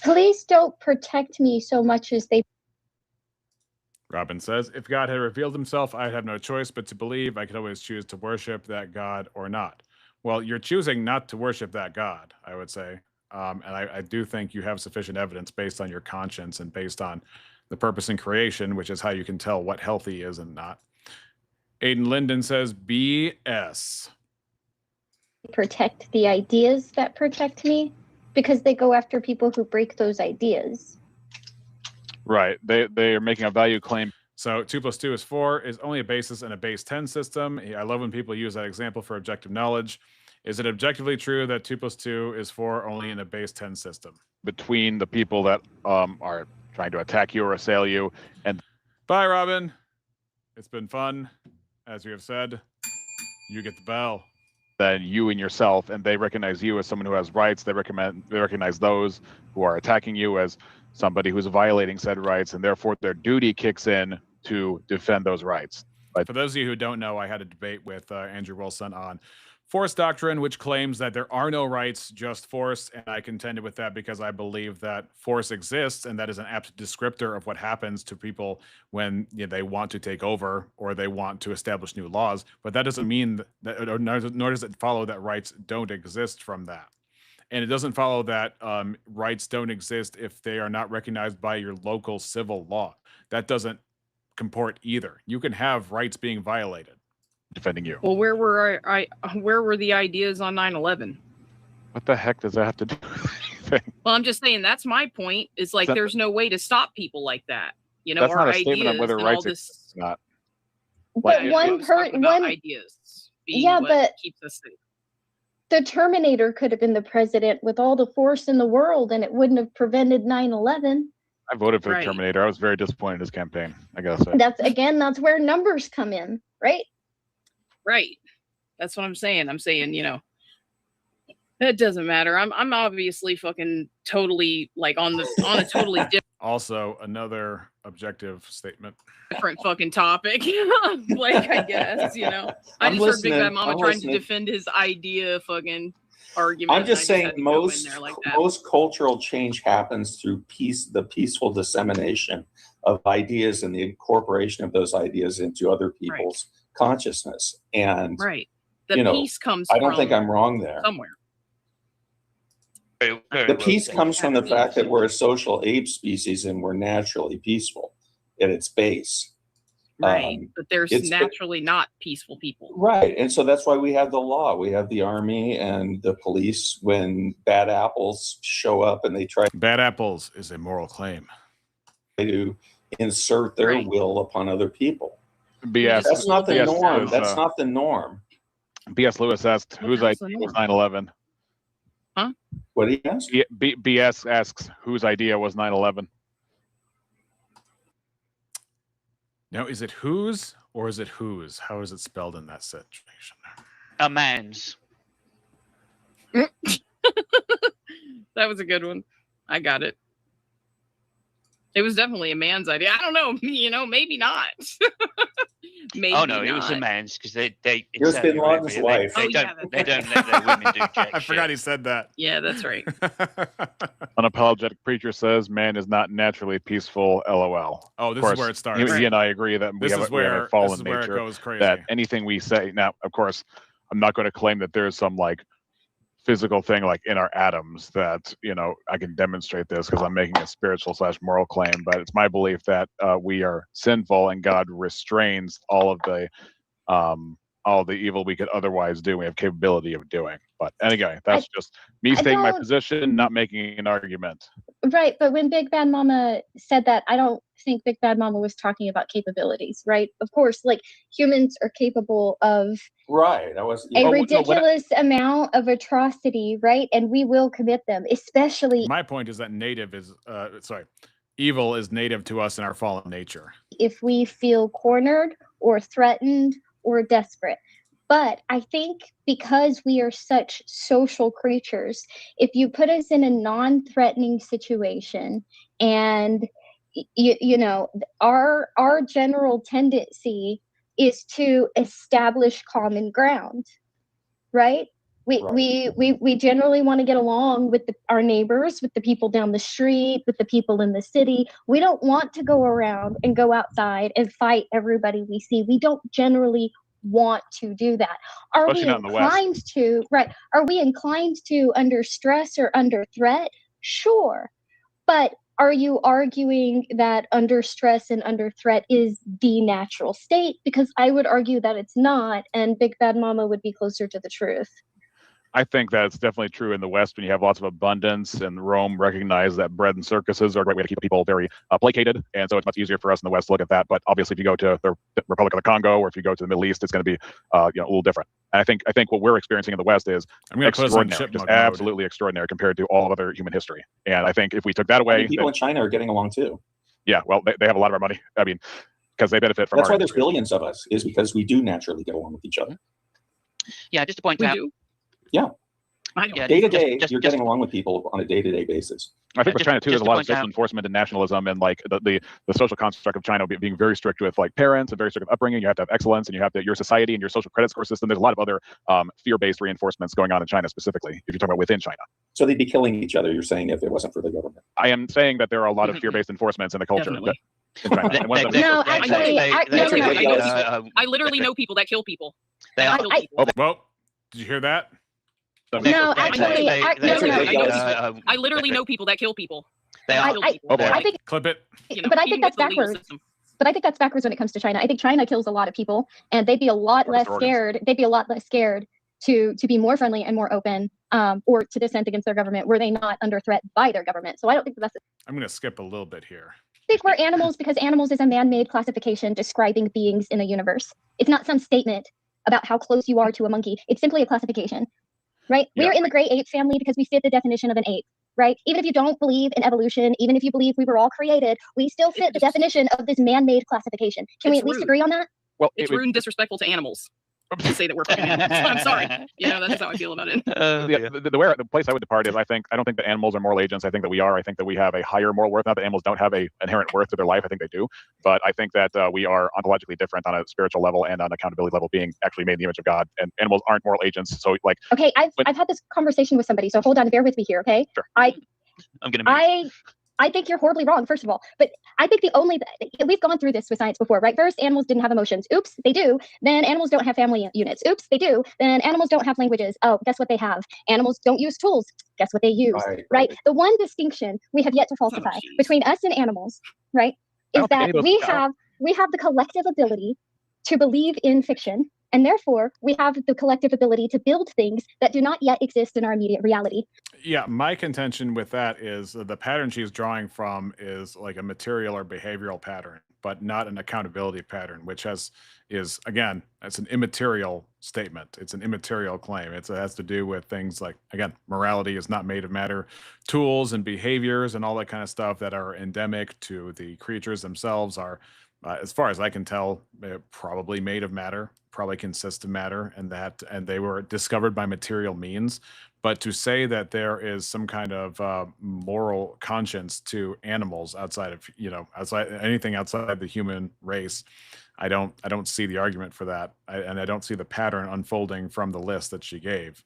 police don't protect me so much as they Robin says, if God had revealed himself, I'd have no choice but to believe. I could always choose to worship that God or not. Well, you're choosing not to worship that God, I would say. And I do think you have sufficient evidence based on your conscience and based on the purpose in creation, which is how you can tell what healthy is and not. Aiden Linden says, BS. protect the ideas that protect me because they go after people who break those ideas. Right. They are making a value claim. So 2 + 2 is 4 is only a basis in a base 10 system. I love when people use that example for objective knowledge. Is it objectively true that 2 + 2 is 4 only in a base 10 system? Between the people that are trying to attack you or assail you. And Bye, Robin. It's been fun. As we have said, you get the bell. then you and yourself, and they recognize you as someone who has rights. They recognize those who are attacking you as somebody who's violating said rights, and therefore their duty kicks in to defend those rights. For those of you who don't know, I had a debate with Andrew Wilson on force doctrine, which claims that there are no rights, just force. And I contended with that because I believe that force exists, and that is an apt descriptor of what happens to people when they want to take over or they want to establish new laws. But that doesn't mean that, nor does it follow that rights don't exist from that. And it doesn't follow that rights don't exist if they are not recognized by your local civil law. That doesn't comport either. You can have rights being violated. Defending you. Well, where were the ideas on 9/11? What the heck does that have to do with anything? Well, I'm just saying that's my point. Is like there's no way to stop people like that. That's our not a statement on ideas whether and rights all exist this. or not. But Yeah, one I was talking about ideas. Being Yeah, what but keeps us safe. the Terminator could have been the president with all the force in the world, and it wouldn't have prevented 9/11. I voted for Right. the Terminator. I was very disappointed in his campaign, I gotta say. That's where numbers come in, right? Right. That's what I'm saying. I'm saying, It doesn't matter. I'm obviously fucking totally like on a totally Also, another objective statement. different fucking topic. Like, I guess, you know. I I'm just heard Big listening, Bad Mama I'm trying listening. to defend his idea fucking argument. I'm and just I saying had to go in most there like that. most cultural change happens through the peaceful dissemination of ideas and the incorporation of those ideas into other people's consciousness. And Right. The you know, peace comes I don't think from I'm wrong there. somewhere. Very, very The well peace said. comes from the fact that we're a social ape species and we're naturally peaceful at its base. Right. But there's it's- naturally not peaceful people. Right. And so that's why we have the law. We have the army and the police when bad apples show up and they try Bad apples is a moral claim. to insert their Right. will upon other people. BS. That's not the BS norm. was, That's not the norm. BS Lewis asked whose hell's the idea was norm? 9/11. What do you ask? BS asks whose idea was 9/11. Now, is it whose or is it whose? How is it spelled in that situation? A man's. That was a good one. I got it. It was definitely a man's idea. I don't know, you know, maybe not. Maybe Oh no, it was a not. man's because they It was Bin Laden's wife. They Oh, yeah, don't that's they don't let their women do jack I forgot shit. he said that. Yeah, that's right. Unapologetic preacher says man is not naturally peaceful. LOL. Oh, Of this course, is where it starts. he and I agree that This is we have where a fallen this is where it nature. goes crazy. That anything we say now, of course, I'm not going to claim that there's some like physical thing like in our atoms that I can demonstrate this because I'm making a spiritual / moral claim, but it's my belief that we are sinful and God restrains all of the evil we could otherwise do. We have capability of doing. But anyway, that's just me stating my position, not making an argument. Right, but when Big Bad Mama said that, I don't think Big Bad Mama was talking about capabilities, right? Of course, like humans are capable of Right. a ridiculous amount of atrocity, right? And we will commit them, especially My point is that evil is native to us in our fallen nature. if we feel cornered or threatened or desperate. But I think because we are such social creatures, if you put us in a non-threatening situation and our general tendency is to establish common ground, right? We generally want to get along with our neighbors, with the people down the street, with the people in the city. We don't want to go around and go outside and fight everybody we see. We don't generally want to do that. Are we inclined to, right? Are we inclined to under stress or under threat? Sure. But are you arguing that under stress and under threat is the natural state? Because I would argue that it's not, and Big Bad Mama would be closer to the truth. I think that it's definitely true in the West when you have lots of abundance, and Rome recognized that bread and circuses are a great way to keep people very placated, and so it's much easier for us in the West to look at that. But obviously, if you go to the Republic of the Congo or if you go to the Middle East, it's going to be a little different. And I think what we're experiencing in the West is extraordinary, just absolutely extraordinary compared to all other human history. And I think if we took that away, people in China are getting along too. Yeah, well, they have a lot of our money. I mean, because they benefit from. That's why there's billions of us, is because we do naturally get along with each other. Yeah, just to point out. Yeah. Yeah, day to day, you're getting along with people on a day-to-day basis. I think with China too, there's a lot of social enforcement and nationalism, and like the social construct of China being very strict with like parents and very strict with upbringing. You have to have excellence, and you have to your society and your social credit score system. There's a lot of other fear-based reinforcements going on in China specifically. If you're talking about within China, so they'd be killing each other. You're saying if it wasn't for the government. I am saying that there are a lot of fear-based enforcements in the culture. In China. No, actually, I literally know people that kill people. Well, did you hear that? No, actually, I literally know people that kill people. I think, clip it. But I think that's backwards. But I think that's backwards when it comes to China. I think China kills a lot of people, and they'd be a lot less scared. They'd be a lot less scared to be more friendly and more open, or to dissent against their government, were they not under threat by their government. So I don't think that's. I'm going to skip a little bit here. I think we're animals because animals is a man-made classification describing beings in the universe. It's not some statement about how close you are to a monkey. It's simply a classification. Right? We're in the gray ape family because we fit the definition of an ape, right? Even if you don't believe in evolution, even if you believe we were all created, we still fit the definition of this man-made classification. Can we at least agree on that? Well, it's rude and disrespectful to animals. to say that we're fucking animals. I'm sorry. You know, that's how I feel about it. The place I would depart is I don't think that animals are moral agents. I think that we are. I think that we have a higher moral worth. Not that animals don't have a inherent worth to their life. I think they do. But I think that we are ontologically different on a spiritual level and on accountability level, being actually made in the image of God. And animals aren't moral agents. So like. Okay, I've had this conversation with somebody, so hold on, bear with me here, okay? Sure. I'm gonna. I think you're horribly wrong, first of all. But I think we've gone through this with science before, right? First, animals didn't have emotions. Oops, they do. Then animals don't have family units. Oops, they do. Then animals don't have languages. Oh, guess what they have? Animals don't use tools. Guess what they use, right? The one distinction we have yet to falsify between us and animals, right, is that we have the collective ability to believe in fiction. And therefore, we have the collective ability to build things that do not yet exist in our immediate reality. Yeah, my contention with that is the pattern she's drawing from is like a material or behavioral pattern, but not an accountability pattern, which is again, it's an immaterial statement. It's an immaterial claim. It has to do with things like, again, morality is not made of matter, tools and behaviors and all that kind of stuff that are endemic to the creatures themselves are, as far as I can tell, probably made of matter, probably consist of matter, and they were discovered by material means. But to say that there is some kind of moral conscience to animals outside of outside anything outside the human race, I don't see the argument for that, and I don't see the pattern unfolding from the list that she gave.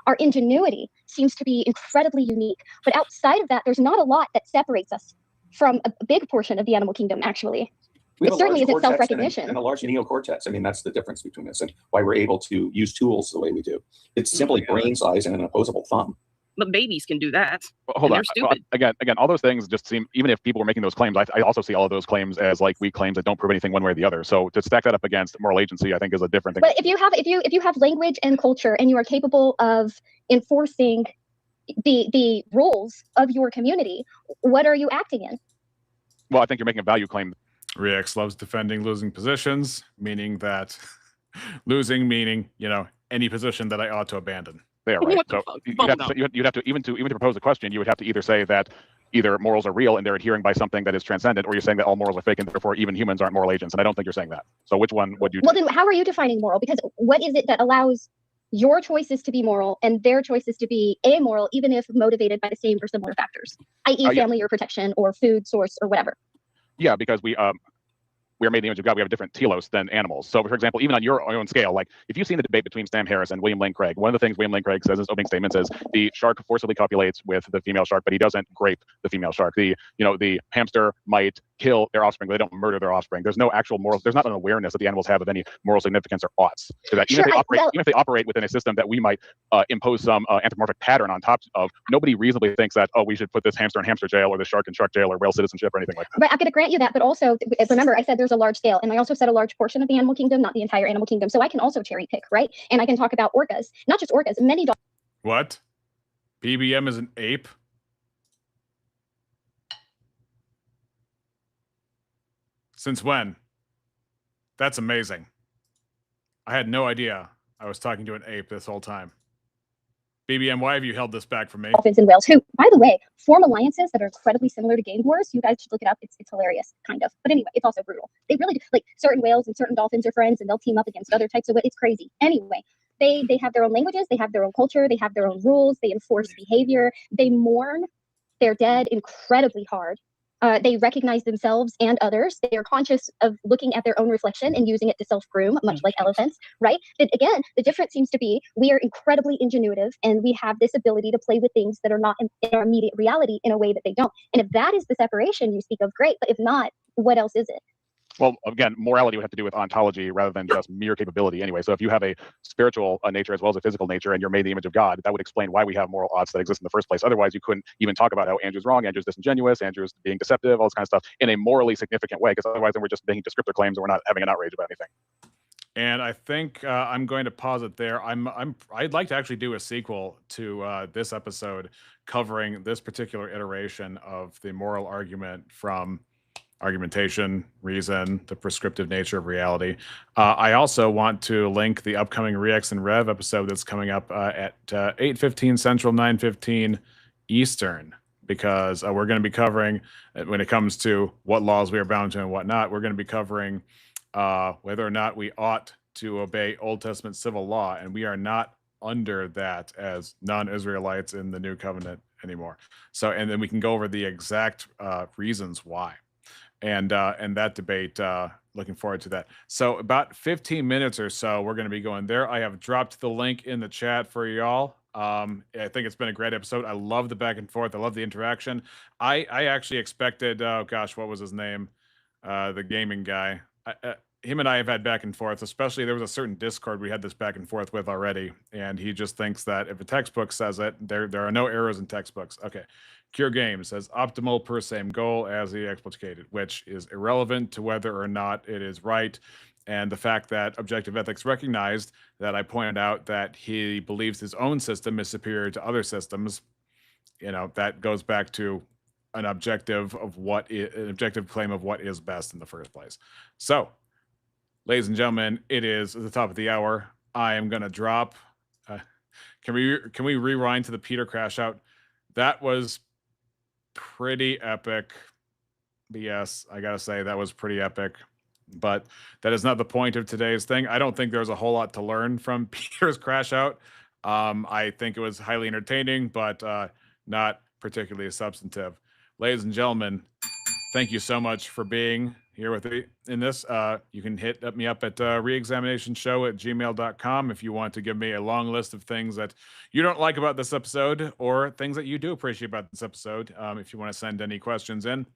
Our ingenuity seems to be incredibly unique, but outside of that, there's not a lot that separates us from a big portion of the animal kingdom, actually. It certainly isn't self-recognition. And a large neocortex. I mean, that's the difference between us and why we're able to use tools the way we do. It's simply brain size and an opposable thumb. But babies can do that. Well, hold on. They're stupid. Again, all those things just seem, even if people were making those claims, I also see all of those claims as like weak claims that don't prove anything one way or the other. So to stack that up against moral agency, I think is a different thing. But if you have language and culture and you are capable of enforcing the rules of your community, what are you acting in? Well, I think you're making a value claim. Rex loves defending losing positions, meaning that meaning, any position that I ought to abandon. There, right? So you'd have to even to propose the question, you would have to either say that either morals are real and they're adhering by something that is transcendent, or you're saying that all morals are fake and therefore even humans aren't moral agents. And I don't think you're saying that. So which one would you? Well, then how are you defining moral? Because what is it that allows your choices to be moral and their choices to be amoral, even if motivated by the same or similar factors, i.e., family or protection or food source or whatever? Yeah, because we are made in the image of God. We have a different telos than animals. So, for example, even on your own scale, like if you've seen the debate between Sam Harris and William Lane Craig, one of the things William Lane Craig says in his opening statement is the shark forcibly copulates with the female shark, but he doesn't grape the female shark. The hamster might kill their offspring, but they don't murder their offspring. There's no actual moral. There's not an awareness that the animals have of any moral significance or oughts. So that even if they operate within a system that we might impose some anthropomorphic pattern on top of, nobody reasonably thinks that we should put this hamster in hamster jail or the shark in shark jail or whale citizenship or anything like that. But I'm going to grant you that, but also remember I said there's a large scale, and I also said a large portion of the animal kingdom, not the entire animal kingdom. So I can also cherry pick, right? And I can talk about orcas, not just orcas, many dogs. What? BBM is an ape? Since when? That's amazing. I had no idea I was talking to an ape this whole time. BBM, why have you held this back from me? Dolphins and whales, who, by the way, form alliances that are incredibly similar to game wars. You guys should look it up. It's hilarious, kind of. But anyway, it's also brutal. They really do. Like, certain whales and certain dolphins are friends, and they'll team up against other types of whales. It's crazy. Anyway, they have their own languages. They have their own culture. They have their own rules. They enforce behavior. They mourn their dead incredibly hard. They recognize themselves and others. They are conscious of looking at their own reflection and using it to self-groom, much like elephants, right? But again, the difference seems to be we are incredibly ingenuitive, and we have this ability to play with things that are not in our immediate reality in a way that they don't. And if that is the separation you speak of, great. But if not, what else is it? Well, again, morality would have to do with ontology rather than just mere capability anyway. So if you have a spiritual nature as well as a physical nature and you're made in the image of God, that would explain why we have moral oughts that exist in the first place. Otherwise, you couldn't even talk about how Andrew's wrong, Andrew's disingenuous, Andrew's being deceptive, all this kind of stuff in a morally significant way, because otherwise then we're just making descriptor claims and we're not having an outrage about anything. And I think I'm going to pause it there. I'd like to actually do a sequel to this episode covering this particular iteration of the moral argument from argumentation, reason, the prescriptive nature of reality. I also want to link the upcoming Rex and Rev episode that's coming up at 8:15 Central, 9:15 Eastern, because we're going to be covering, when it comes to what laws we are bound to and what not, we're going to be covering whether or not we ought to obey Old Testament civil law, and we are not under that as non-Israelites in the new covenant anymore. So, and then we can go over the exact reasons why, and that debate. Looking forward to that. So, about 15 minutes or so, we're going to be going there. I have dropped the link in the chat for y'all. I think it's been a great episode. I love the back and forth. I love the interaction. I actually expected. Oh gosh, what was his name? The gaming guy. Him and I have had back and forth, especially there was a certain Discord we had this back and forth with already, and he just thinks that if a textbook says it, there are no errors in textbooks. Okay. Cure Games says optimal per same goal as he explicated, which is irrelevant to whether or not it is right. And the fact that Objective Ethics recognized that I pointed out that he believes his own system is superior to other systems, that goes back to an objective claim of what is best in the first place. So, ladies and gentlemen, it is at the top of the hour. I am going to drop. Can we rewind to the Peter crash out? That was pretty epic. Yes, I gotta say that was pretty epic. But that is not the point of today's thing. I don't think there's a whole lot to learn from Peter's crash out. I think it was highly entertaining, but not particularly substantive. Ladies and gentlemen, thank you so much for being here with me in this. You can hit me up at reexaminationshow@gmail.com if you want to give me a long list of things that you don't like about this episode or things that you do appreciate about this episode. If you want to send any questions in,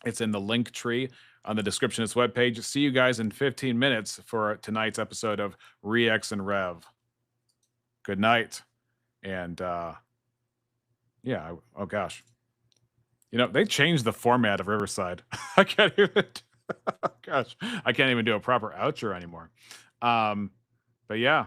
it's in the link tree on the description of this webpage. See you guys in 15 minutes for tonight's episode of Rex and Rev. Good night. And yeah, oh gosh. They changed the format of Riverside. I can't even I can't even do a proper outro anymore. But yeah,